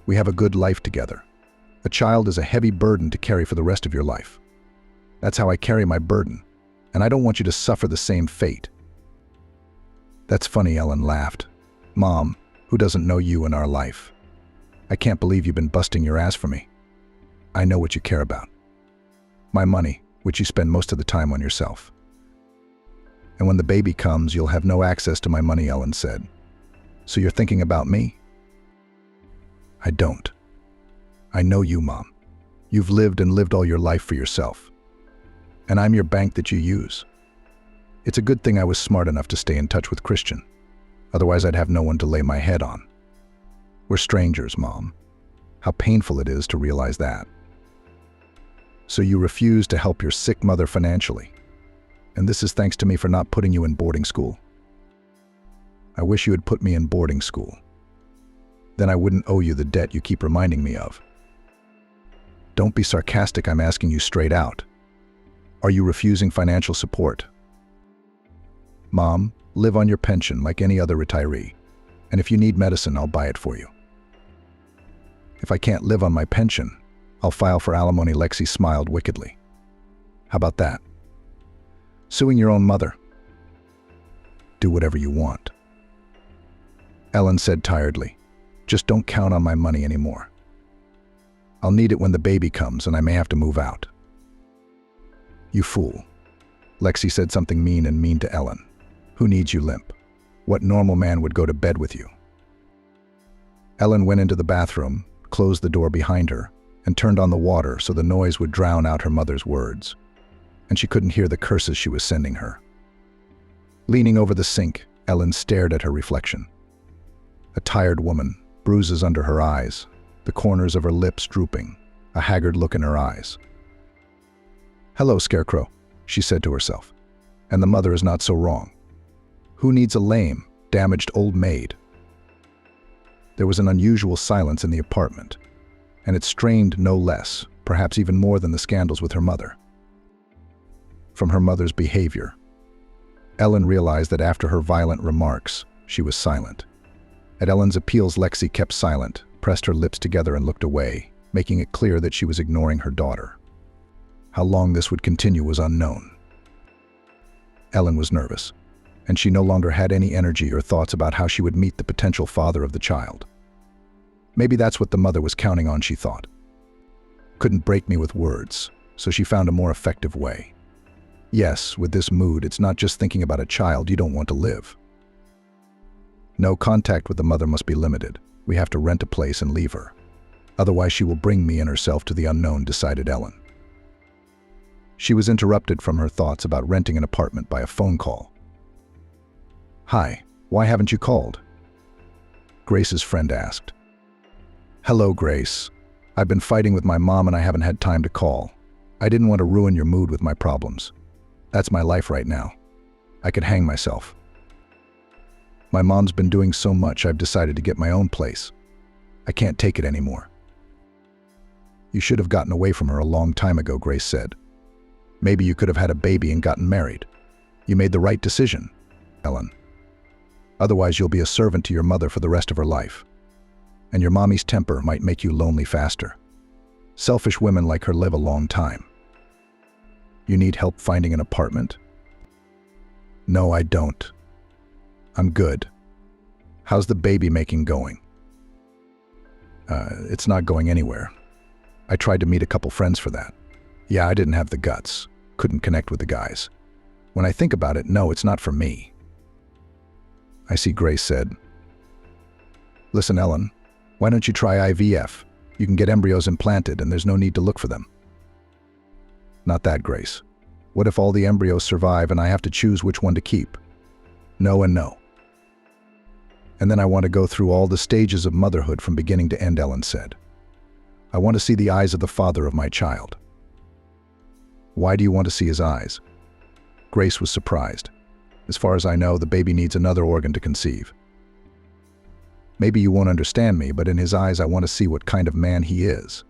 We have a good life together. A child is a heavy burden to carry for the rest of your life. That's how I carry my burden, and I don't want you to suffer the same fate. That's funny, Ellen laughed. Mom, who doesn't know you in our life? I can't believe you've been busting your ass for me. I know what you care about. My money, which you spend most of the time on yourself. And when the baby comes, you'll have no access to my money, Ellen said. So you're thinking about me? I don't. I know you, Mom. You've lived and lived all your life for yourself. And I'm your bank that you use. It's a good thing I was smart enough to stay in touch with Christian. Otherwise, I'd have no one to lay my head on. We're strangers, Mom. How painful it is to realize that. So you refuse to help your sick mother financially. And this is thanks to me for not putting you in boarding school. I wish you had put me in boarding school. Then I wouldn't owe you the debt you keep reminding me of. Don't be sarcastic, I'm asking you straight out. Are you refusing financial support? Mom, live on your pension like any other retiree. And if you need medicine, I'll buy it for you. If I can't live on my pension, I'll file for alimony, Lexi smiled wickedly. How about that? Suing your own mother? Do whatever you want. Ellen said tiredly, just don't count on my money anymore. I'll need it when the baby comes and I may have to move out. You fool. Lexi said something mean to Ellen. Who needs you limp? What normal man would go to bed with you? Ellen went into the bathroom, closed the door behind her, and turned on the water so the noise would drown out her mother's words, and she couldn't hear the curses she was sending her. Leaning over the sink, Ellen stared at her reflection. A tired woman, bruises under her eyes, the corners of her lips drooping, a haggard look in her eyes. Hello, Scarecrow, she said to herself, and the mother is not so wrong. Who needs a lame, damaged old maid? There was an unusual silence in the apartment, and it strained no less, perhaps even more than the scandals with her mother. From her mother's behavior, Ellen realized that after her violent remarks, she was silent. At Ellen's appeals, Lexi kept silent, pressed her lips together and looked away, making it clear that she was ignoring her daughter. How long this would continue was unknown. Ellen was nervous, and she no longer had any energy or thoughts about how she would meet the potential father of the child. Maybe that's what the mother was counting on, she thought. Couldn't break me with words, so she found a more effective way. Yes, with this mood, it's not just thinking about a child you don't want to live. No, contact with the mother must be limited. We have to rent a place and leave her. Otherwise, she will bring me and herself to the unknown, decided Ellen. She was interrupted from her thoughts about renting an apartment by a phone call. Hi, why haven't you called? Grace's friend asked. Hello, Grace. I've been fighting with my mom and I haven't had time to call. I didn't want to ruin your mood with my problems. That's my life right now. I could hang myself. My mom's been doing so much, I've decided to get my own place. I can't take it anymore. You should have gotten away from her a long time ago, Grace said. Maybe you could have had a baby and gotten married. You made the right decision, Ellen. Otherwise, you'll be a servant to your mother for the rest of her life. And your mommy's temper might make you lonely faster. Selfish women like her live a long time. You need help finding an apartment? No, I don't. I'm good. How's the baby making going? It's not going anywhere. I tried to meet a couple friends for that. Yeah, I didn't have the guts. Couldn't connect with the guys. When I think about it, no, it's not for me. I see, Grace said. Listen, Ellen, why don't you try IVF? You can get embryos implanted and there's no need to look for them. Not that, Grace. What if all the embryos survive and I have to choose which one to keep? No and no. And then I want to go through all the stages of motherhood from beginning to end, Ellen said. I want to see the eyes of the father of my child. Why do you want to see his eyes? Grace was surprised. As far as I know, the baby needs another organ to conceive. Maybe you won't understand me, but in his eyes I want to see what kind of man he is.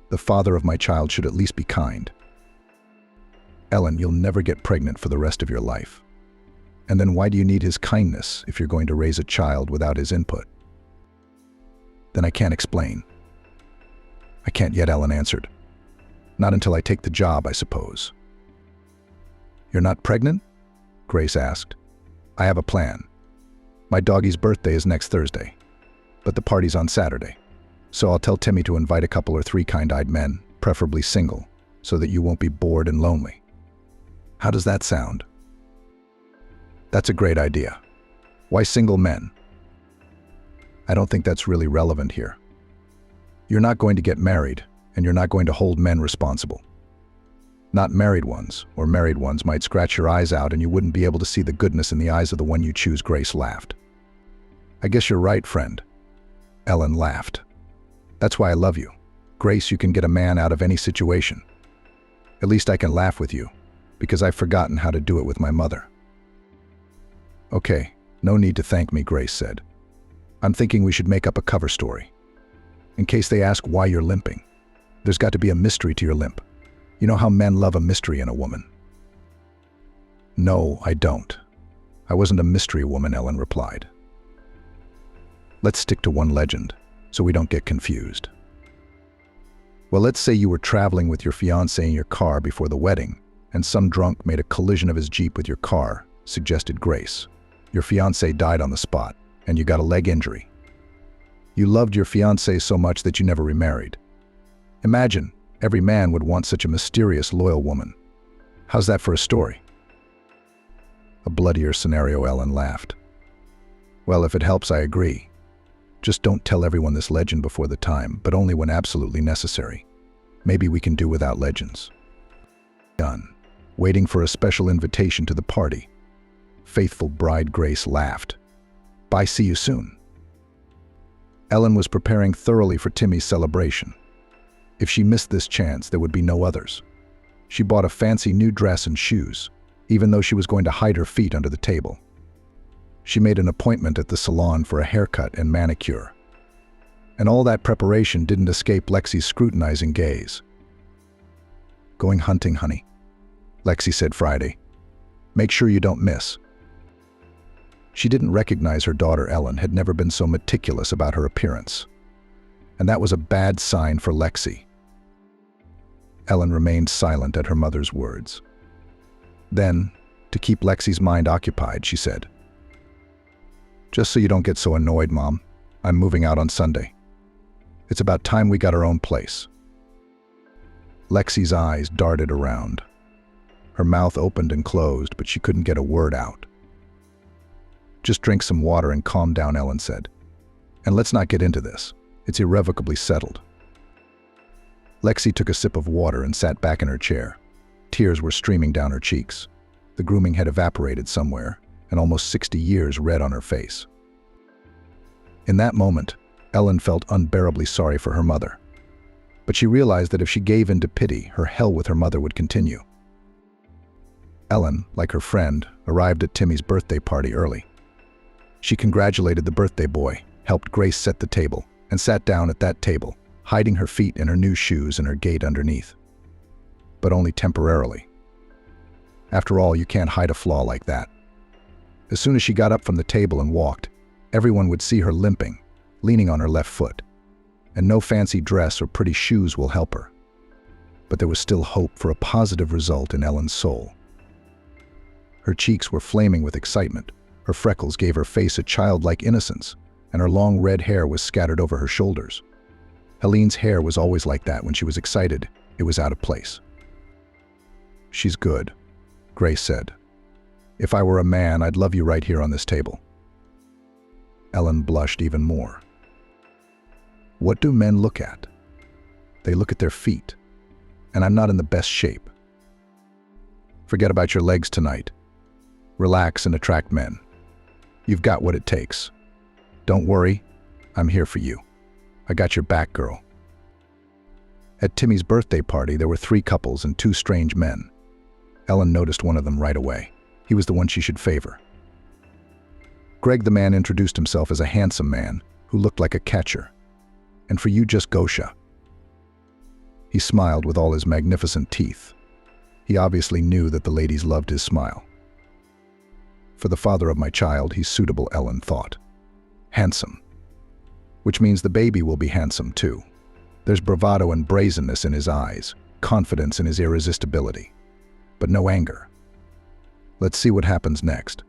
The father of my child should at least be kind. Ellen, you'll never get pregnant for the rest of your life. And then why do you need his kindness if you're going to raise a child without his input? Then I can't explain. I can't yet, Ellen answered. Not until I take the job, I suppose. You're not pregnant? Grace asked. I have a plan. My doggie's birthday is next Thursday, but the party's on Saturday. So I'll tell Timmy to invite a couple or 3 kind-eyed men, preferably single, so that you won't be bored and lonely. How does that sound? That's a great idea. Why single men? I don't think that's really relevant here. You're not going to get married, and you're not going to hold men responsible. Not married ones, or married ones might scratch your eyes out and you wouldn't be able to see the goodness in the eyes of the one you choose, Grace laughed. I guess you're right, friend. Ellen laughed. That's why I love you. Grace, you can get a man out of any situation. At least I can laugh with you, because I've forgotten how to do it with my mother. Okay, no need to thank me, Grace said. I'm thinking we should make up a cover story. In case they ask why you're limping, there's got to be a mystery to your limp. You know how men love a mystery in a woman. No, I don't. I wasn't a mystery woman, Ellen replied. Let's stick to one legend, so we don't get confused. Well, let's say you were traveling with your fiancé in your car before the wedding, and some drunk made a collision of his Jeep with your car, suggested Grace. Your fiancé died on the spot, and you got a leg injury. You loved your fiancé so much that you never remarried. Imagine, every man would want such a mysterious, loyal woman. How's that for a story? A bloodier scenario, Ellen laughed. Well, if it helps, I agree. Just don't tell everyone this legend before the time, but only when absolutely necessary. Maybe we can do without legends. Done. Waiting for a special invitation to the party. Faithful bride Grace laughed. Bye, see you soon. Ellen was preparing thoroughly for Timmy's celebration. If she missed this chance, there would be no others. She bought a fancy new dress and shoes, even though she was going to hide her feet under the table. She made an appointment at the salon for a haircut and manicure. And all that preparation didn't escape Lexi's scrutinizing gaze. Going hunting, honey, Lexi said Friday. Make sure you don't miss. She didn't recognize her daughter Ellen had never been so meticulous about her appearance. And that was a bad sign for Lexi. Ellen remained silent at her mother's words. Then, to keep Lexi's mind occupied, she said, Just so you don't get so annoyed, Mom, I'm moving out on Sunday. It's about time we got our own place. Lexi's eyes darted around. Her mouth opened and closed, but she couldn't get a word out. Just drink some water and calm down, Ellen said. And let's not get into this. It's irrevocably settled. Lexi took a sip of water and sat back in her chair. Tears were streaming down her cheeks. The grooming had evaporated somewhere, and almost 60 years read on her face. In that moment, Ellen felt unbearably sorry for her mother. But she realized that if she gave in to pity, her hell with her mother would continue. Ellen, like her friend, arrived at Timmy's birthday party early. She congratulated the birthday boy, helped Grace set the table, and sat down at that table, hiding her feet in her new shoes and her gait underneath. But only temporarily. After all, you can't hide a flaw like that. As soon as she got up from the table and walked, everyone would see her limping, leaning on her left foot. And no fancy dress or pretty shoes will help her. But there was still hope for a positive result in Ellen's soul. Her cheeks were flaming with excitement, her freckles gave her face a childlike innocence, and her long red hair was scattered over her shoulders. Helene's hair was always like that when she was excited. It was out of place. She's good, Grace said. If I were a man, I'd love you right here on this table. Ellen blushed even more. What do men look at? They look at their feet, and I'm not in the best shape. Forget about your legs tonight. Relax and attract men. You've got what it takes. Don't worry, I'm here for you. I got your back, girl. At Timmy's birthday party, there were 3 couples and 2 strange men. Ellen noticed one of them right away. He was the one she should favor. Greg the man introduced himself as a handsome man who looked like a catcher. And for you, just Gosha. He smiled with all his magnificent teeth. He obviously knew that the ladies loved his smile. For the father of my child, he's suitable, Ellen thought. Handsome. Which means the baby will be handsome too. There's bravado and brazenness in his eyes, confidence in his irresistibility, but no anger. Let's see what happens next.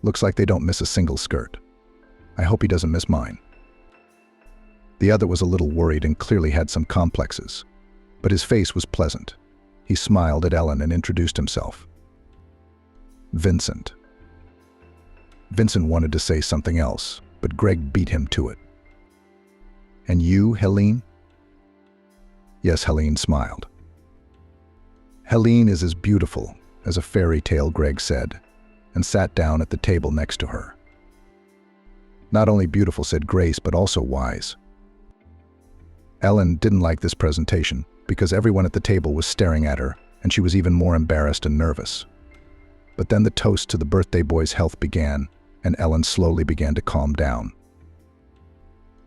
Looks like they don't miss a single skirt. I hope he doesn't miss mine. The other was a little worried and clearly had some complexes, but his face was pleasant. He smiled at Ellen and introduced himself. Vincent. Vincent wanted to say something else, but Greg beat him to it. And you, Helene? Yes, Helene smiled. Helene is as beautiful as a fairy tale, Greg said, and sat down at the table next to her. Not only beautiful, said Grace, but also wise. Ellen didn't like this presentation because everyone at the table was staring at her, and she was even more embarrassed and nervous. But then the toast to the birthday boy's health began, and Ellen slowly began to calm down.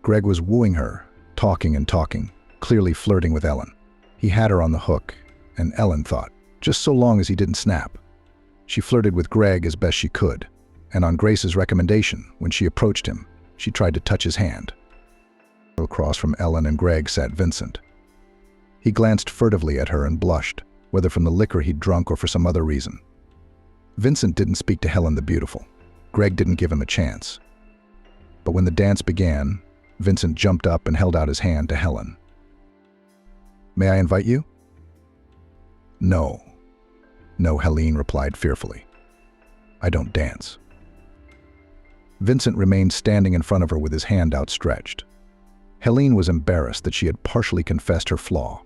Greg was wooing her, talking and talking, clearly flirting with Ellen. He had her on the hook, and Ellen thought, just so long as he didn't snap. She flirted with Greg as best she could, and on Grace's recommendation, when she approached him, she tried to touch his hand. Across from Ellen and Greg sat Vincent. He glanced furtively at her and blushed, whether from the liquor he'd drunk or for some other reason. Vincent didn't speak to Helen the Beautiful. Greg didn't give him a chance. But when the dance began, Vincent jumped up and held out his hand to Helen. May I invite you? No. No, Helene replied fearfully. I don't dance. Vincent remained standing in front of her with his hand outstretched. Helene was embarrassed that she had partially confessed her flaw.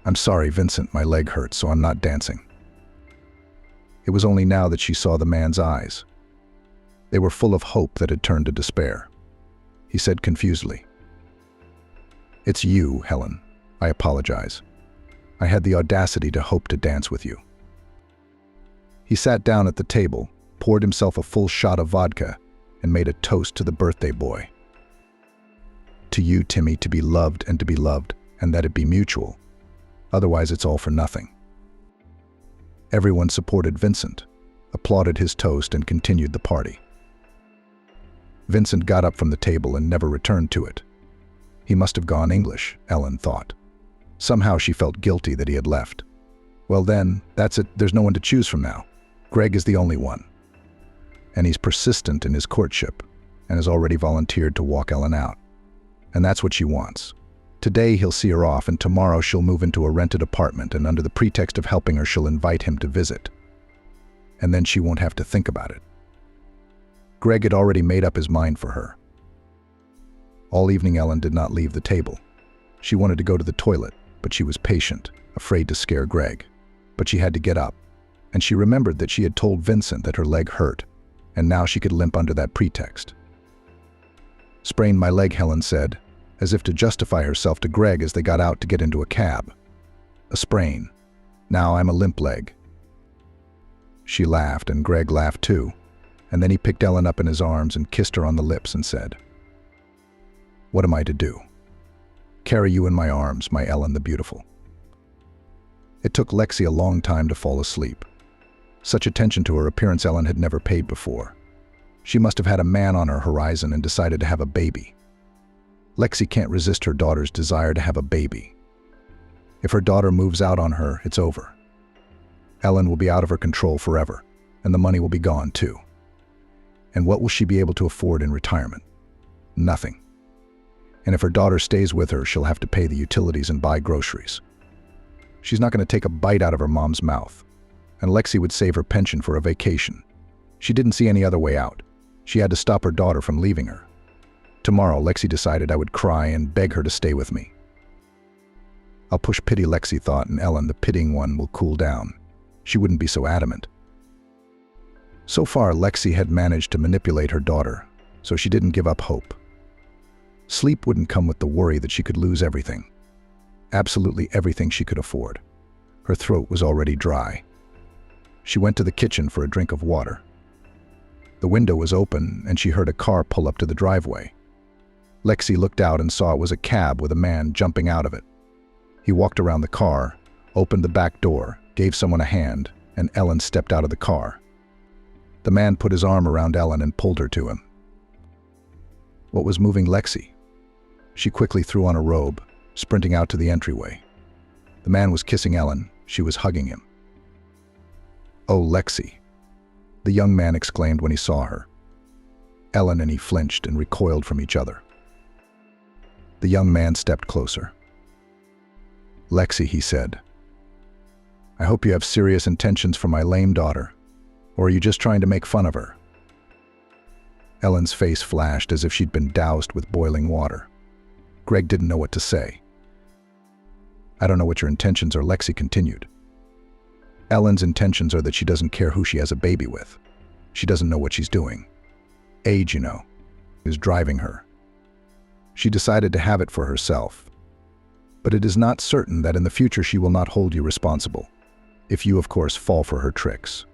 I'm sorry, Vincent, my leg hurts, so I'm not dancing. It was only now that she saw the man's eyes. They were full of hope that had turned to despair. He said confusedly, It's you, Helen. I apologize. I had the audacity to hope to dance with you. He sat down at the table, poured himself a full shot of vodka, and made a toast to the birthday boy. To you, Timmy, to be loved, and that it be mutual. Otherwise, it's all for nothing. Everyone supported Vincent, applauded his toast, and continued the party. Vincent got up from the table and never returned to it. He must have gone English, Ellen thought. Somehow she felt guilty that he had left. Well then, that's it, there's no one to choose from now. Greg is the only one. And he's persistent in his courtship, and has already volunteered to walk Ellen out. And that's what she wants. Today he'll see her off, and tomorrow she'll move into a rented apartment, and under the pretext of helping her, she'll invite him to visit. And then she won't have to think about it. Greg had already made up his mind for her. All evening Ellen did not leave the table. She wanted to go to the toilet, but she was patient, afraid to scare Greg. But she had to get up, and she remembered that she had told Vincent that her leg hurt, and now she could limp under that pretext. Sprained my leg, Helen said, as if to justify herself to Greg as they got out to get into a cab. A sprain. Now I'm a limp leg. She laughed, and Greg laughed too, and then he picked Ellen up in his arms and kissed her on the lips and said, What am I to do? Carry you in my arms, my Ellen the Beautiful. It took Lexi a long time to fall asleep. Such attention to her appearance Ellen had never paid before. She must have had a man on her horizon and decided to have a baby. Lexi can't resist her daughter's desire to have a baby. If her daughter moves out on her, it's over. Ellen will be out of her control forever, and the money will be gone too. And what will she be able to afford in retirement? Nothing. And if her daughter stays with her, she'll have to pay the utilities and buy groceries. She's not going to take a bite out of her mom's mouth, and Lexi would save her pension for a vacation. She didn't see any other way out. She had to stop her daughter from leaving her. Tomorrow, Lexi decided I would cry and beg her to stay with me. I'll push pity, Lexi thought, and Ellen, the pitying one, will cool down. She wouldn't be so adamant. So far, Lexi had managed to manipulate her daughter, so she didn't give up hope. Sleep wouldn't come with the worry that she could lose everything. Absolutely everything she could afford. Her throat was already dry. She went to the kitchen for a drink of water. The window was open, and she heard a car pull up to the driveway. Lexi looked out and saw it was a cab with a man jumping out of it. He walked around the car, opened the back door, gave someone a hand, and Ellen stepped out of the car. The man put his arm around Ellen and pulled her to him. What was moving Lexi? She quickly threw on a robe, sprinting out to the entryway. The man was kissing Ellen. She was hugging him. "Oh, Lexi," the young man exclaimed when he saw her. Ellen and he flinched and recoiled from each other. The young man stepped closer. "Lexi," he said, "I hope you have serious intentions for my lame daughter, or are you just trying to make fun of her?" Ellen's face flashed as if she'd been doused with boiling water. Greg didn't know what to say. "I don't know what your intentions are," Lexi continued. "Ellen's intentions are that she doesn't care who she has a baby with. She doesn't know what she's doing. Age, you know, is driving her. She decided to have it for herself. But it is not certain that in the future she will not hold you responsible, if you, of course, fall for her tricks."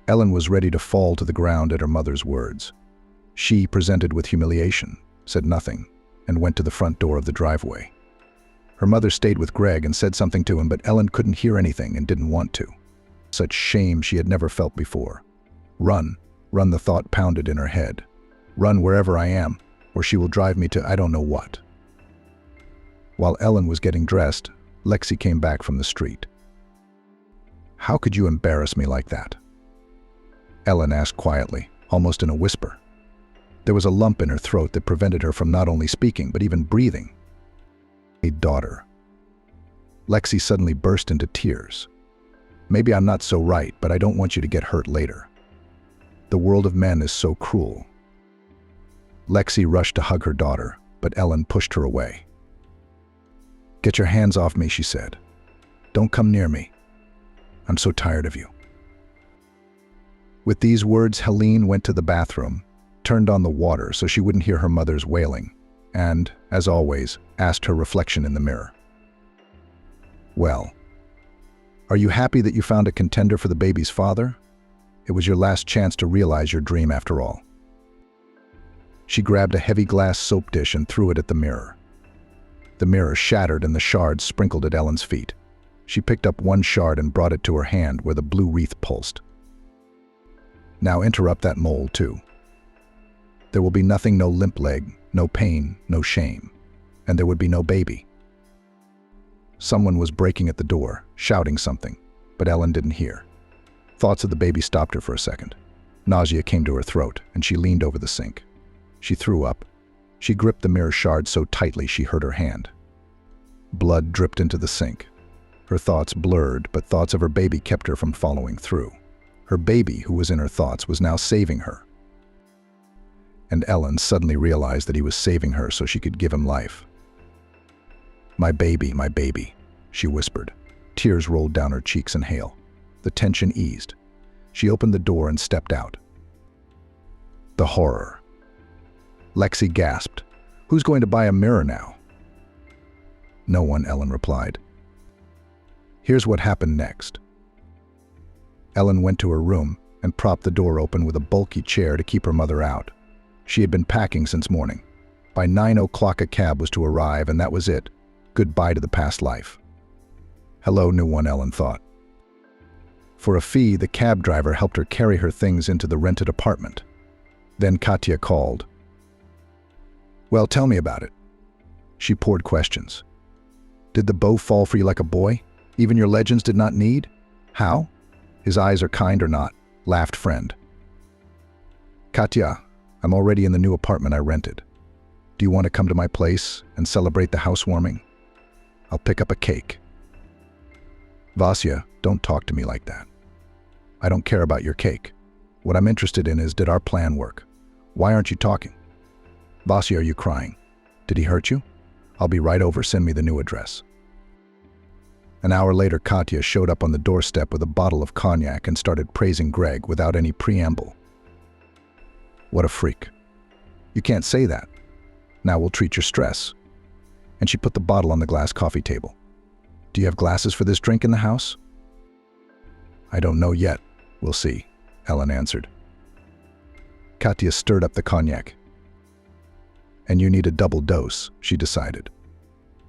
Ellen was ready to fall to the ground at her mother's words. She, presented with humiliation, said nothing and went to the front door of the driveway. Her mother stayed with Greg and said something to him, but Ellen couldn't hear anything and didn't want to. Such shame she had never felt before. Run, run, the thought pounded in her head. Run wherever I am, or she will drive me to I don't know what. While Ellen was getting dressed, Lexi came back from the street. "How could you embarrass me like that?" Ellen asked quietly, almost in a whisper. There was a lump in her throat that prevented her from not only speaking, but even breathing. "A daughter." Lexi suddenly burst into tears. "Maybe I'm not so right, but I don't want you to get hurt later. The world of men is so cruel." Lexi rushed to hug her daughter, but Ellen pushed her away. "Get your hands off me," she said. "Don't come near me. I'm so tired of you." With these words, Helene went to the bathroom, turned on the water so she wouldn't hear her mother's wailing, and, as always, asked her reflection in the mirror. "Well, are you happy that you found a contender for the baby's father? It was your last chance to realize your dream after all." She grabbed a heavy glass soap dish and threw it at the mirror. The mirror shattered and the shards sprinkled at Ellen's feet. She picked up one shard and brought it to her hand where the blue wreath pulsed. "Now interrupt that mole, too. There will be nothing, no limp leg, no pain, no shame, and there would be no baby." Someone was breaking at the door, shouting something, but Ellen didn't hear. Thoughts of the baby stopped her for a second. Nausea came to her throat, and she leaned over the sink. She threw up. She gripped the mirror shard so tightly she hurt her hand. Blood dripped into the sink. Her thoughts blurred, but thoughts of her baby kept her from following through. Her baby, who was in her thoughts, was now saving her. And Ellen suddenly realized that he was saving her so she could give him life. my baby," she whispered. Tears rolled down her cheeks and hail. The tension eased. She opened the door and stepped out. The horror. Lexi gasped. "Who's going to buy a mirror now?" "No one," Ellen replied. Here's what happened next. Ellen went to her room and propped the door open with a bulky chair to keep her mother out. She had been packing since morning. By 9 o'clock a cab was to arrive, and that was it. Goodbye to the past life. Hello, new one, Ellen thought. For a fee, the cab driver helped her carry her things into the rented apartment. Then Katya called. "Well, tell me about it." She poured questions. "Did the bow fall for you like a boy? Even your legends did not need? How? His eyes are kind or not?" laughed friend. "Katya, I'm already in the new apartment I rented. Do you want to come to my place and celebrate the housewarming? I'll pick up a cake." "Vasya, don't talk to me like that. I don't care about your cake. What I'm interested in is, did our plan work? Why aren't you talking? Vasya, are you crying? Did he hurt you? I'll be right over, send me the new address." An hour later, Katya showed up on the doorstep with a bottle of cognac and started praising Greg without any preamble. "What a freak. You can't say that. Now we'll treat your stress." And she put the bottle on the glass coffee table. "Do you have glasses for this drink in the house?" I don't know yet. We'll see, Ellen answered. Katya stirred up the cognac. And you need a double dose, she decided.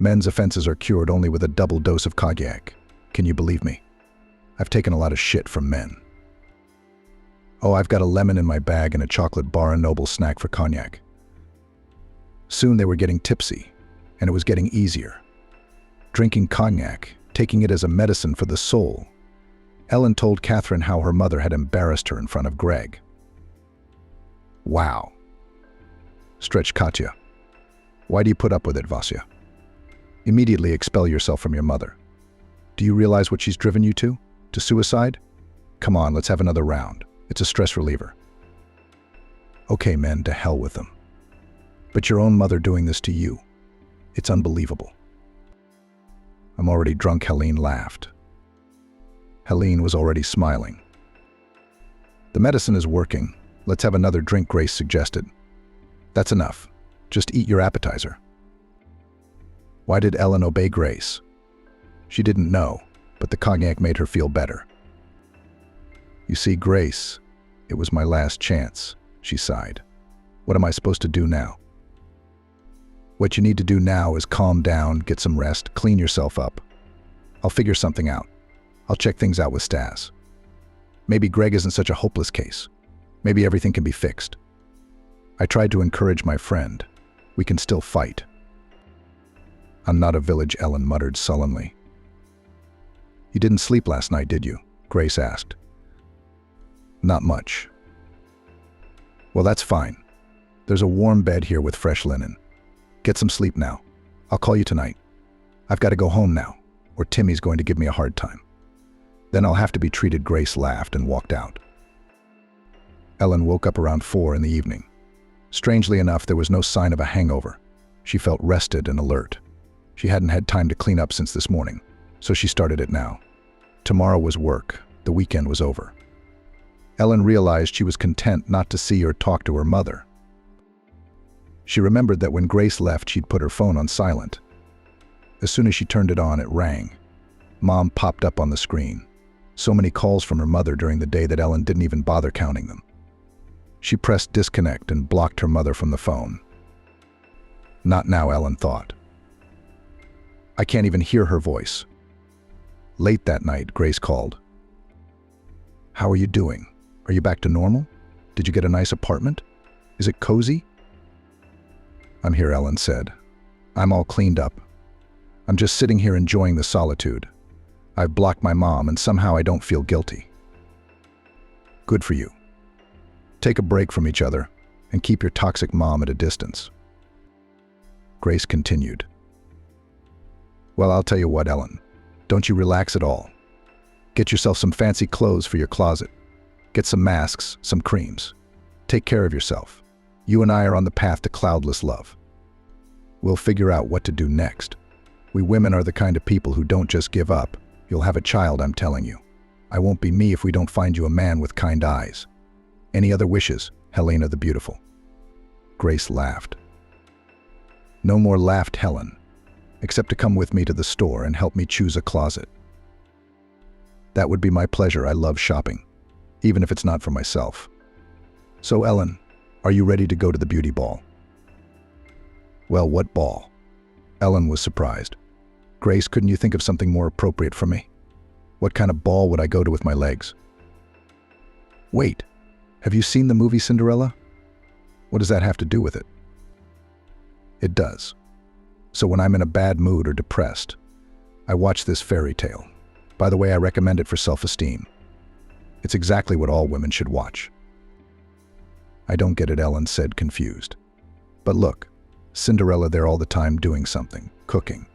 Men's offenses are cured only with a double dose of cognac. Can you believe me? I've taken a lot of shit from men. Oh, I've got a lemon in my bag and a chocolate bar, a noble snack for cognac. Soon they were getting tipsy, and it was getting easier. Drinking cognac, taking it as a medicine for the soul. Ellen told Catherine how her mother had embarrassed her in front of Greg. Wow, stretched Katya. Why do you put up with it, Vasya? Immediately expel yourself from your mother. Do you realize what she's driven you to? To suicide? Come on, let's have another round. It's a stress reliever. Okay, men, to hell with them. But your own mother doing this to you. It's unbelievable. I'm already drunk, Helene laughed. Helene was already smiling. The medicine is working. Let's have another drink, Grace suggested. That's enough. Just eat your appetizer. Why did Ellen obey Grace? She didn't know, but the cognac made her feel better. You see, Grace, it was my last chance, she sighed. What am I supposed to do now? What you need to do now is calm down, get some rest, clean yourself up. I'll figure something out. I'll check things out with Stas. Maybe Greg isn't such a hopeless case. Maybe everything can be fixed. I tried to encourage my friend. We can still fight. I'm not a village, Ellen muttered sullenly. You didn't sleep last night, did you? Grace asked. Not much. Well, that's fine. There's a warm bed here with fresh linen. Get some sleep now. I'll call you tonight. I've got to go home now, or Timmy's going to give me a hard time. Then I'll have to be treated. Grace laughed and walked out. Ellen woke up around 4 in the evening. Strangely enough, there was no sign of a hangover. She felt rested and alert. She hadn't had time to clean up since this morning, so she started it now. Tomorrow was work. The weekend was over. Ellen realized she was content not to see or talk to her mother. She remembered that when Grace left, she'd put her phone on silent. As soon as she turned it on, it rang. Mom popped up on the screen. So many calls from her mother during the day that Ellen didn't even bother counting them. She pressed disconnect and blocked her mother from the phone. Not now, Ellen thought. I can't even hear her voice. Late that night, Grace called. How are you doing? Are you back to normal? Did you get a nice apartment? Is it cozy? I'm here, Ellen said. I'm all cleaned up. I'm just sitting here enjoying the solitude. I've blocked my mom and somehow I don't feel guilty. Good for you. Take a break from each other and keep your toxic mom at a distance. Grace continued. Well, I'll tell you what, Ellen. Don't you relax at all. Get yourself some fancy clothes for your closet. Get some masks, some creams. Take care of yourself. You and I are on the path to cloudless love. We'll figure out what to do next. We women are the kind of people who don't just give up. You'll have a child, I'm telling you. I won't be me if we don't find you a man with kind eyes. Any other wishes, Helena the Beautiful? Grace laughed. No more, laughed Helen, except to come with me to the store and help me choose a closet. That would be my pleasure. I love shopping, even if it's not for myself. So, Ellen, are you ready to go to the beauty ball? Well, what ball? Ellen was surprised. Grace, couldn't you think of something more appropriate for me? What kind of ball would I go to with my legs? Wait, have you seen the movie Cinderella? What does that have to do with it? It does. So when I'm in a bad mood or depressed, I watch this fairy tale. By the way, I recommend it for self-esteem. It's exactly what all women should watch. I don't get it, Ellen said, confused. But look, Cinderella there all the time doing something, cooking.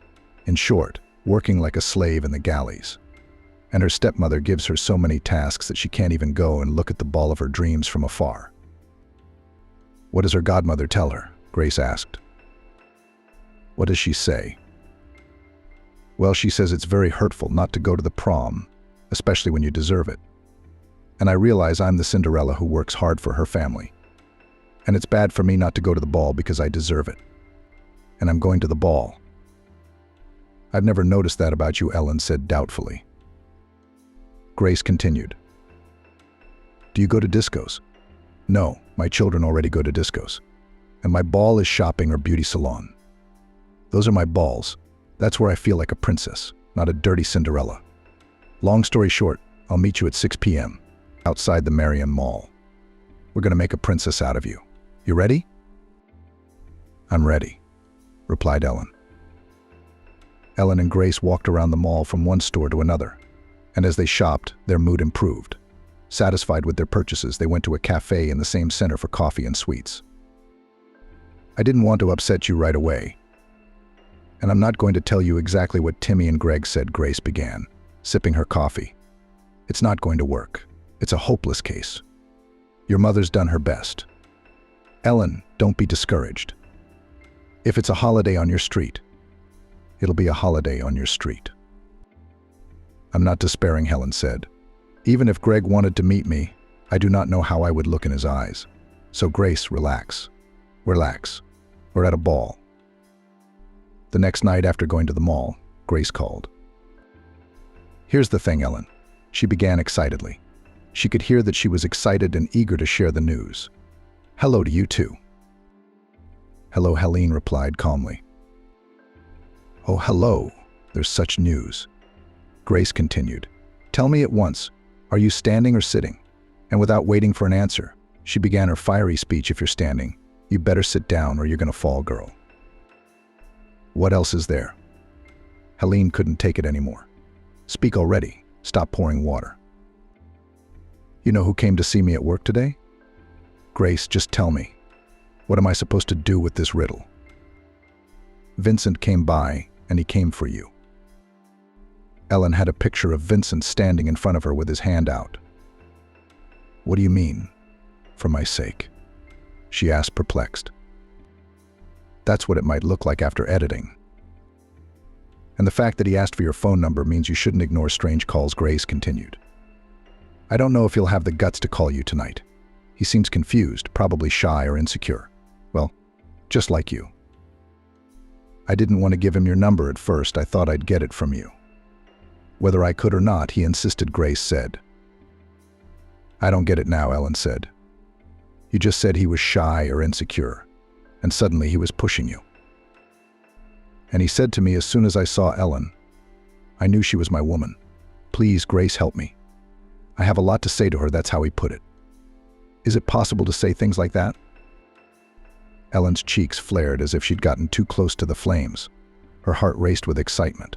In short, working like a slave in the galleys. And her stepmother gives her so many tasks that she can't even go and look at the ball of her dreams from afar. What does her godmother tell her? Grace asked. What does she say? Well, she says it's very hurtful not to go to the prom, especially when you deserve it. And I realize I'm the Cinderella who works hard for her family. And it's bad for me not to go to the ball because I deserve it. And I'm going to the ball. I've never noticed that about you, Ellen said doubtfully. Grace continued. Do you go to discos? No, my children already go to discos. And my ball is shopping or beauty salon. Those are my balls. That's where I feel like a princess, not a dirty Cinderella. Long story short, I'll meet you at 6 p.m. outside the Marion Mall. We're going to make a princess out of you. You ready? I'm ready, replied Ellen. Ellen and Grace walked around the mall from one store to another, and as they shopped, their mood improved. Satisfied with their purchases, they went to a cafe in the same center for coffee and sweets. I didn't want to upset you right away, and I'm not going to tell you exactly what Timmy and Greg said, Grace began, sipping her coffee. It's not going to work. It's a hopeless case. Your mother's done her best. Ellen, don't be discouraged. If it's a holiday on your street, it'll be a holiday on your street. I'm not despairing, Helen said. Even if Greg wanted to meet me, I do not know how I would look in his eyes. So Grace, relax. Relax. We're at a ball. The next night after going to the mall, Grace called. Here's the thing, Ellen. She began excitedly. She could hear that she was excited and eager to share the news. Hello to you too. Hello, Helene replied calmly. Oh, hello. There's such news. Grace continued. Tell me at once, are you standing or sitting? And without waiting for an answer, she began her fiery speech. If you're standing, you better sit down or you're gonna fall, girl. What else is there? Helene couldn't take it anymore. Speak already. Stop pouring water. You know who came to see me at work today? Grace, just tell me. What am I supposed to do with this riddle? Vincent came by, and he came for you. Ellen had a picture of Vincent standing in front of her with his hand out. What do you mean, for my sake? She asked, perplexed. That's what it might look like after editing. And the fact that he asked for your phone number means you shouldn't ignore strange calls, Grace continued. I don't know if he'll have the guts to call you tonight. He seems confused, probably shy or insecure. Well, just like you. I didn't want to give him your number at first. I thought I'd get it from you. Whether I could or not, he insisted, Grace said. I don't get it now, Ellen said. You just said he was shy or insecure, and suddenly he was pushing you. And he said to me as soon as I saw Ellen, I knew she was my woman. Please, Grace, help me. I have a lot to say to her, that's how he put it. Is it possible to say things like that? Ellen's cheeks flared as if she'd gotten too close to the flames. Her heart raced with excitement.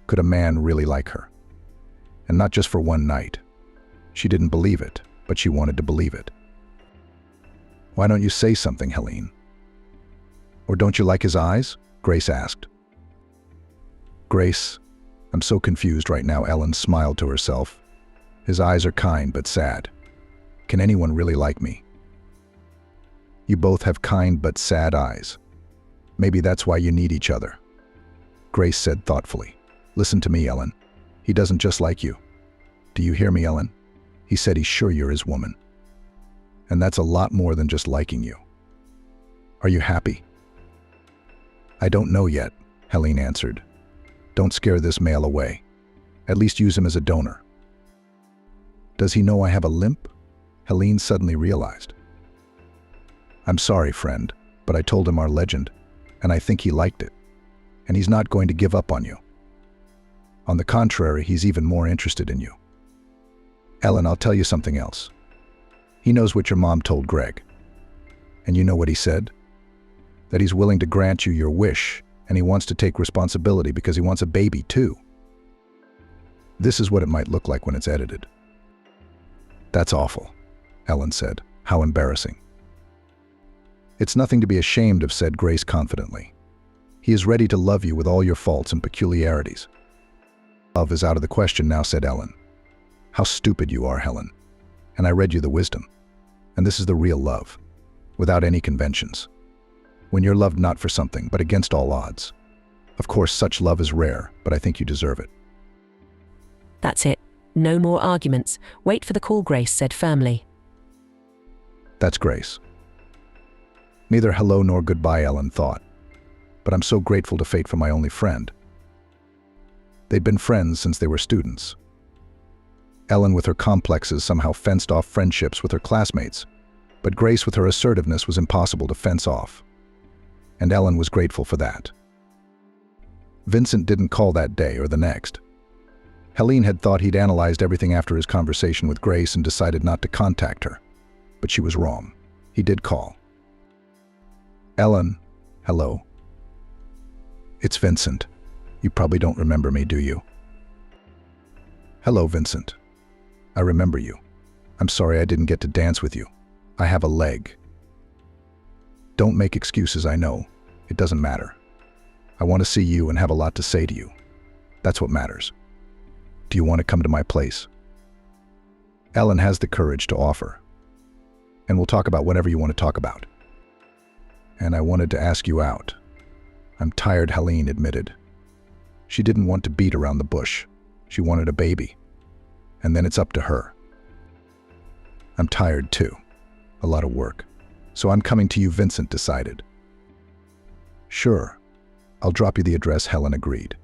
Could a man really like her? And not just for one night. She didn't believe it, but she wanted to believe it. Why don't you say something, Helene? Or don't you like his eyes? Grace asked. Grace, I'm so confused right now, Ellen smiled to herself. His eyes are kind but sad. Can anyone really like me? You both have kind but sad eyes. Maybe that's why you need each other. Grace said thoughtfully. Listen to me, Ellen. He doesn't just like you. Do you hear me, Ellen? He said he's sure you're his woman. And that's a lot more than just liking you. Are you happy? I don't know yet, Helene answered. Don't scare this male away. At least use him as a donor. Does he know I have a limp? Helene suddenly realized. I'm sorry, friend, but I told him our legend, and I think he liked it. And he's not going to give up on you. On the contrary, he's even more interested in you. Ellen, I'll tell you something else. He knows what your mom told Greg. And you know what he said? That he's willing to grant you your wish, and he wants to take responsibility because he wants a baby too. This is what it might look like when it's edited. That's awful, Ellen said. How embarrassing. It's nothing to be ashamed of, said Grace confidently. He is ready to love you with all your faults and peculiarities. Love is out of the question now, said Ellen. How stupid you are, Helen. And I read you the wisdom. And this is the real love, without any conventions. When you're loved not for something, but against all odds. Of course, such love is rare, but I think you deserve it. That's it. No more arguments. Wait for the call, Grace said firmly. That's Grace. Neither hello nor goodbye, Ellen thought. But I'm so grateful to fate for my only friend. They'd been friends since they were students. Ellen with her complexes somehow fenced off friendships with her classmates, but Grace with her assertiveness was impossible to fence off. And Ellen was grateful for that. Vincent didn't call that day or the next. Helene had thought he'd analyzed everything after his conversation with Grace and decided not to contact her. But she was wrong. He did call. "Ellen, hello. It's Vincent. You probably don't remember me, do you?" "Hello, Vincent. I remember you. I'm sorry I didn't get to dance with you. I have a leg." "Don't make excuses, I know. It doesn't matter. I want to see you and have a lot to say to you. That's what matters. Do you want to come to my place?" Ellen has the courage to offer. "And we'll talk about whatever you want to talk about." "And I wanted to ask you out." "I'm tired," Helene admitted. She didn't want to beat around the bush. She wanted a baby. And then it's up to her. "I'm tired too. A lot of work. So I'm coming to you," Vincent decided. "Sure. I'll drop you the address," Helen agreed.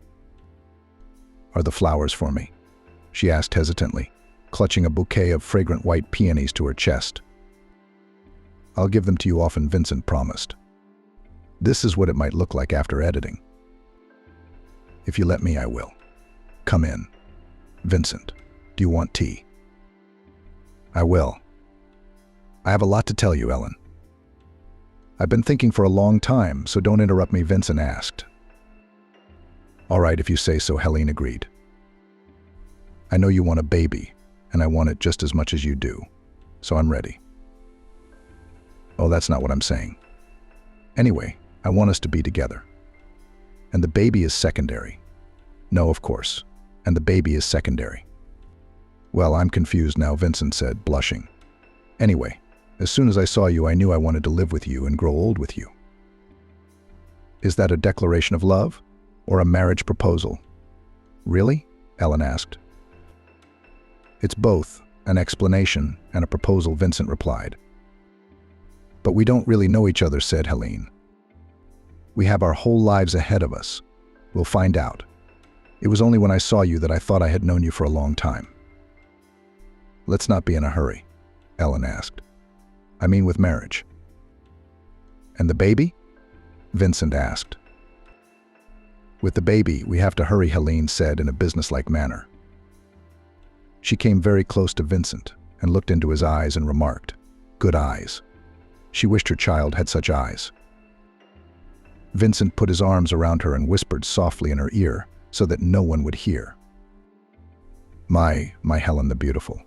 "Are the flowers for me?" she asked hesitantly, clutching a bouquet of fragrant white peonies to her chest. "I'll give them to you often," Vincent promised. "This is what it might look like after editing." "If you let me, I will. Come in." "Vincent, do you want tea?" "I will. I have a lot to tell you, Ellen." "I've been thinking for a long time, so don't interrupt me," Vincent asked. "All right, if you say so," Helene agreed. "I know you want a baby, and I want it just as much as you do, so I'm ready." "Oh, that's not what I'm saying. Anyway, I want us to be together. And the baby is secondary." "No, of course. And the baby is secondary." "Well, I'm confused now," Vincent said, blushing. "Anyway, as soon as I saw you, I knew I wanted to live with you and grow old with you." "Is that a declaration of love? Or a marriage proposal?" "Really?" Ellen asked. "It's both, an explanation and a proposal," Vincent replied. "But we don't really know each other," said Helene. "We have our whole lives ahead of us. We'll find out. It was only when I saw you that I thought I had known you for a long time." "Let's not be in a hurry," Ellen asked. "I mean with marriage." "And the baby?" Vincent asked. "With the baby, we have to hurry," Helene said in a businesslike manner. She came very close to Vincent and looked into his eyes and remarked, "Good eyes." She wished her child had such eyes. Vincent put his arms around her and whispered softly in her ear so that no one would hear. My Helen the beautiful."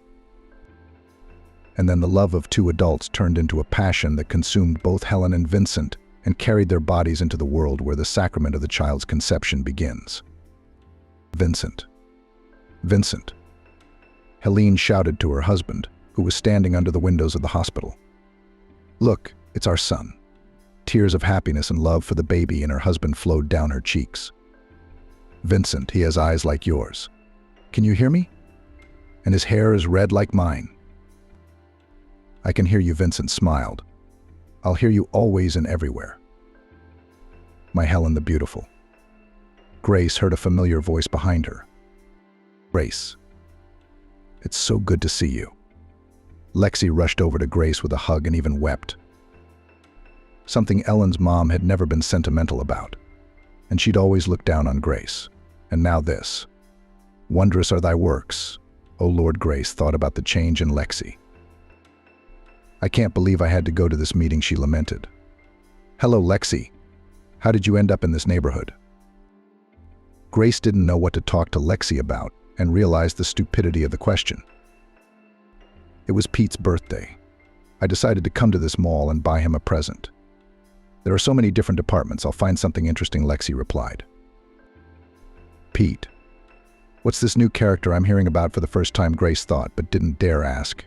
And then the love of two adults turned into a passion that consumed both Helen and Vincent and carried their bodies into the world where the sacrament of the child's conception begins. "Vincent. Vincent." Helene shouted to her husband, who was standing under the windows of the hospital. "Look, it's our son." Tears of happiness and love for the baby and her husband flowed down her cheeks. "Vincent, he has eyes like yours. Can you hear me? And his hair is red like mine." "I can hear you," Vincent smiled. "I'll hear you always and everywhere." My Helen the beautiful. Grace heard a familiar voice behind her. "Grace. It's so good to see you." Lexi rushed over to Grace with a hug and even wept. Something Ellen's mom had never been sentimental about, and she'd always looked down on Grace. And now this. "Wondrous are thy works, O Lord." Grace thought about the change in Lexi. "I can't believe I had to go to this meeting," she lamented. "Hello, Lexi. How did you end up in this neighborhood?" Grace didn't know what to talk to Lexi about and realized the stupidity of the question. "It was Pete's birthday. I decided to come to this mall and buy him a present. There are so many different departments, I'll find something interesting," Lexi replied. "Pete. What's this new character I'm hearing about for the first time?" Grace thought, but didn't dare ask.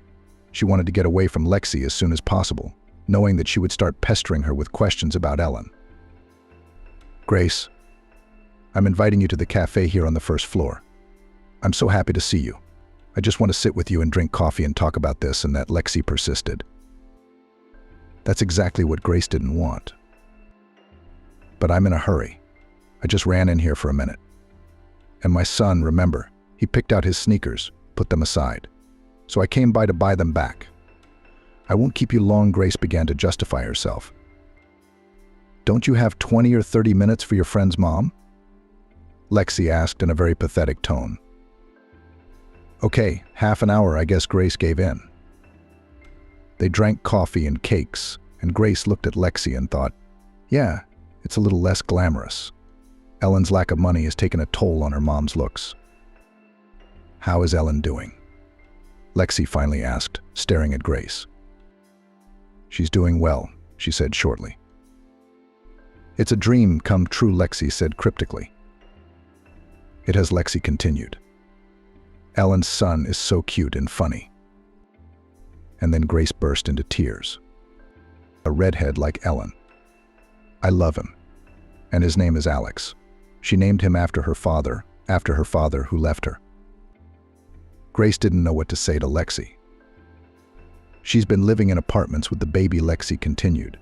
She wanted to get away from Lexi as soon as possible, knowing that she would start pestering her with questions about Ellen. "Grace, I'm inviting you to the cafe here on the first floor. I'm so happy to see you. I just want to sit with you and drink coffee and talk about this and that," Lexi persisted. That's exactly what Grace didn't want. "But I'm in a hurry. I just ran in here for a minute. And my son, remember, he picked out his sneakers, put them aside. So I came by to buy them back. I won't keep you long, Grace began to justify herself. Don't you have 20 or 30 minutes for your friend's mom? Lexi asked in a very pathetic tone. Okay, half an hour, I guess. Grace gave in. They drank coffee and cakes, and Grace looked at Lexi and thought, yeah, it's a little less glamorous. Ellen's lack of money has taken a toll on her mom's looks. How is Ellen doing? Lexi finally asked, staring at Grace. She's doing well, she said shortly. It's a dream come true, Lexi said cryptically. It has, Lexi continued. Ellen's son is so cute and funny. And then Grace burst into tears. A redhead like Ellen. I love him. And his name is Alex. She named him after her father who left her. Grace didn't know what to say to Lexi. She's been living in apartments with the baby, Lexi continued.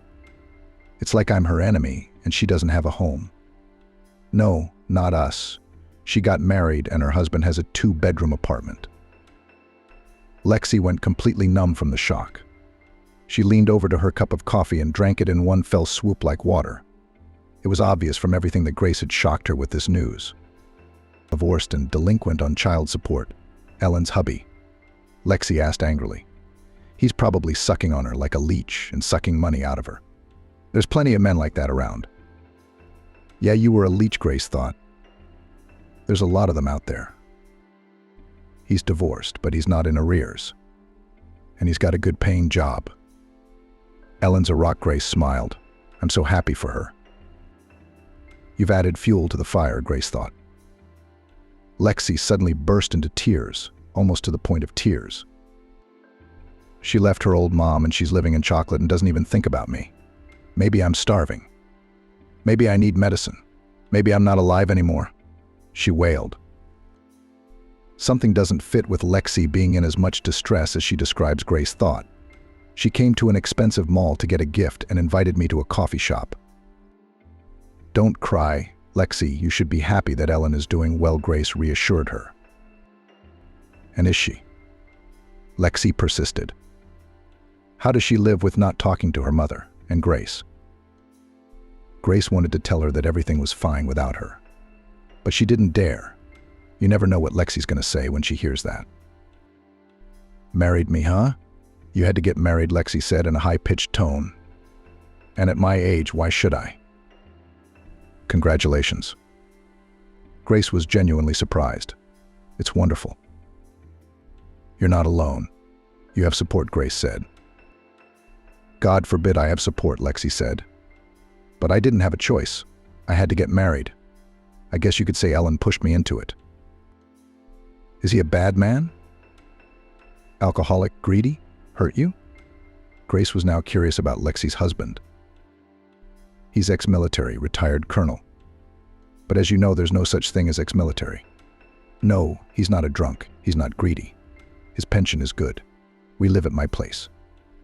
It's like I'm her enemy and she doesn't have a home. No, not us. She got married and her husband has a 2-bedroom apartment. Lexi went completely numb from the shock. She leaned over to her cup of coffee and drank it in one fell swoop like water. It was obvious from everything that Grace had shocked her with this news. Divorced and delinquent on child support. Ellen's hubby. Lexi asked angrily. He's probably sucking on her like a leech and sucking money out of her. There's plenty of men like that around. Yeah, you were a leech, Grace thought. There's a lot of them out there. He's divorced, but he's not in arrears. And he's got a good paying job. Ellen's a rock, Grace smiled. I'm so happy for her. You've added fuel to the fire, Grace thought. Lexi suddenly burst into tears, almost to the point of tears. She left her old mom and she's living in chocolate and doesn't even think about me. Maybe I'm starving. Maybe I need medicine. Maybe I'm not alive anymore. She wailed. Something doesn't fit with Lexi being in as much distress as she describes, Grace thought. She came to an expensive mall to get a gift and invited me to a coffee shop. Don't cry, Lexi, you should be happy that Ellen is doing well, Grace reassured her. And is she? Lexi persisted. How does she live with not talking to her mother and Grace? Grace wanted to tell her that everything was fine without her. But she didn't dare. You never know what Lexi's going to say when she hears that. Married me, huh? You had to get married, Lexi said in a high-pitched tone. And at my age, why should I? Congratulations. Grace was genuinely surprised. It's wonderful. You're not alone. You have support, Grace said. God forbid I have support, Lexi said. But I didn't have a choice. I had to get married. I guess you could say Ellen pushed me into it. Is he a bad man? Alcoholic, greedy? Hurt you? Grace was now curious about Lexi's husband. He's ex-military, retired colonel. But as you know, there's no such thing as ex-military. No, he's not a drunk. He's not greedy. His pension is good. We live at my place.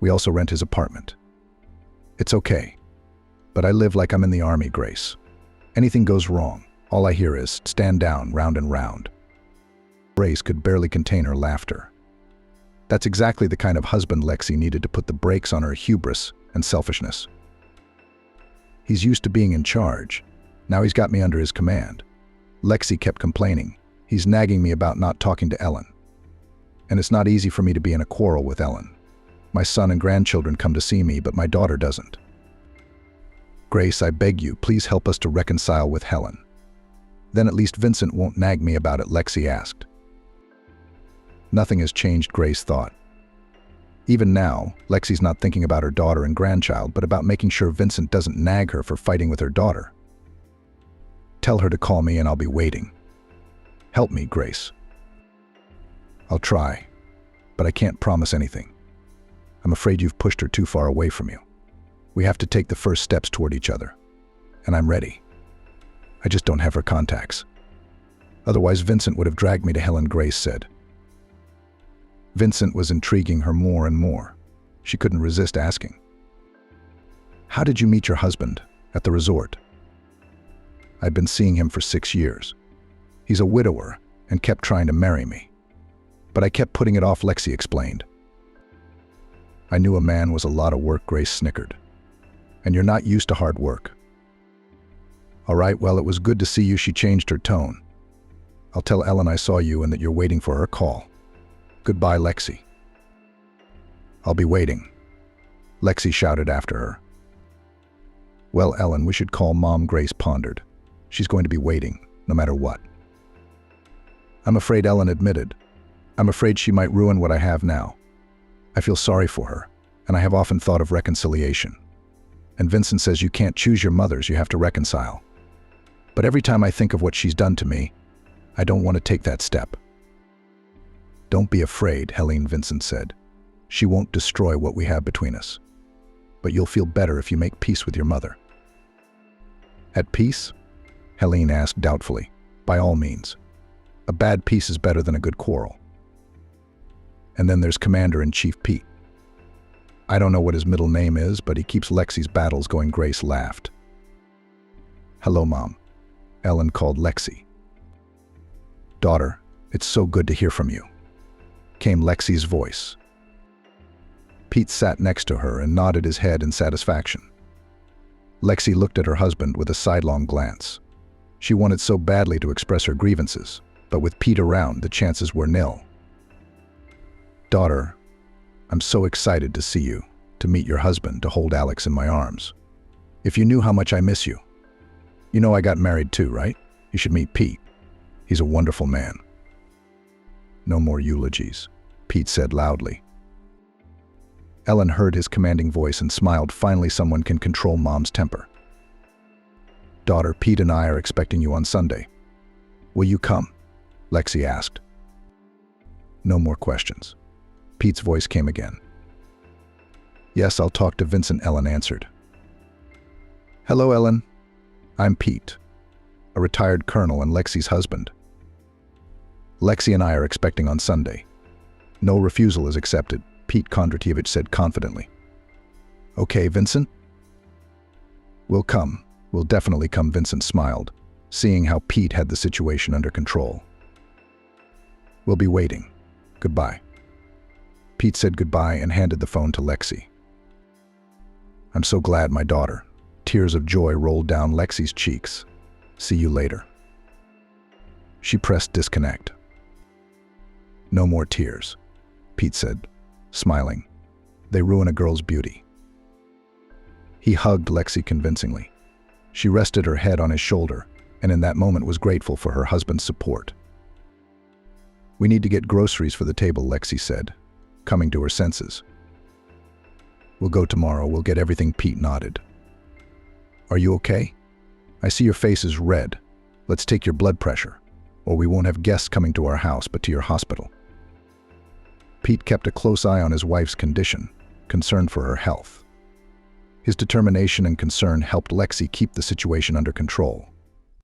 We also rent his apartment. It's okay. But I live like I'm in the army, Grace. Anything goes wrong, all I hear is, stand down, round and round. Grace could barely contain her laughter. That's exactly the kind of husband Lexi needed to put the brakes on her hubris and selfishness. He's used to being in charge. Now he's got me under his command. Lexi kept complaining. He's nagging me about not talking to Ellen. And it's not easy for me to be in a quarrel with Ellen. My son and grandchildren come to see me, but my daughter doesn't. Grace, I beg you, please help us to reconcile with Helen. Then at least Vincent won't nag me about it, Lexi asked. Nothing has changed, Grace thought. Even now, Lexi's not thinking about her daughter and grandchild, but about making sure Vincent doesn't nag her for fighting with her daughter. Tell her to call me and I'll be waiting. Help me, Grace. I'll try, but I can't promise anything. I'm afraid you've pushed her too far away from you. We have to take the first steps toward each other. And I'm ready. I just don't have her contacts. Otherwise, Vincent would have dragged me to Helen, Grace said. Vincent was intriguing her more and more. She couldn't resist asking. How did you meet your husband? At the resort. I've been seeing him for 6 years. He's a widower and kept trying to marry me. But I kept putting it off, Lexi explained. I knew a man was a lot of work, Grace snickered. And you're not used to hard work. All right, well, it was good to see you, she changed her tone. I'll tell Ellen I saw you and that you're waiting for her call. Goodbye, Lexi. I'll be waiting, Lexi shouted after her. Well, Ellen, we should call Mom, Grace pondered. She's going to be waiting, no matter what. I'm afraid, Ellen admitted. I'm afraid she might ruin what I have now. I feel sorry for her, and I have often thought of reconciliation. And Vincent says you can't choose your mothers, you have to reconcile. But every time I think of what she's done to me, I don't want to take that step. Don't be afraid, Helene, Vincent said. She won't destroy what we have between us. But you'll feel better if you make peace with your mother. At peace? Helene asked doubtfully. By all means. A bad peace is better than a good quarrel. And then there's Commander-in-Chief Pete. I don't know what his middle name is, but he keeps Lexi's battles going, Grace laughed. Hello, Mom. Ellen called Lexi. Daughter, it's so good to hear from you, came Lexi's voice. Pete sat next to her and nodded his head in satisfaction. Lexi looked at her husband with a sidelong glance. She wanted so badly to express her grievances, but with Pete around, the chances were nil. Daughter, I'm so excited to see you, to meet your husband, to hold Alex in my arms. If you knew how much I miss you. You know I got married too, right? You should meet Pete. He's a wonderful man. No more eulogies, Pete said loudly. Ellen heard his commanding voice and smiled. Finally, someone can control Mom's temper. Daughter, Pete and I are expecting you on Sunday. Will you come? Lexi asked. No more questions. Pete's voice came again. Yes, I'll talk to Vincent, Ellen answered. Hello, Ellen. I'm Pete, a retired colonel and Lexi's husband. Lexi and I are expecting on Sunday. No refusal is accepted, Pete Kondratievich said confidently. Okay, Vincent? We'll come. We'll definitely come, Vincent smiled, seeing how Pete had the situation under control. We'll be waiting. Goodbye. Pete said goodbye and handed the phone to Lexi. I'm so glad, my daughter. Tears of joy rolled down Lexi's cheeks. See you later. She pressed disconnect. No more tears, Pete said, smiling. They ruin a girl's beauty. He hugged Lexi convincingly. She rested her head on his shoulder, and in that moment was grateful for her husband's support. We need to get groceries for the table, Lexi said, coming to her senses. We'll go tomorrow. We'll get everything, Pete nodded. Are you okay? I see your face is red. Let's take your blood pressure, or we won't have guests coming to our house, but to your hospital. Pete kept a close eye on his wife's condition, concerned for her health. His determination and concern helped Lexi keep the situation under control.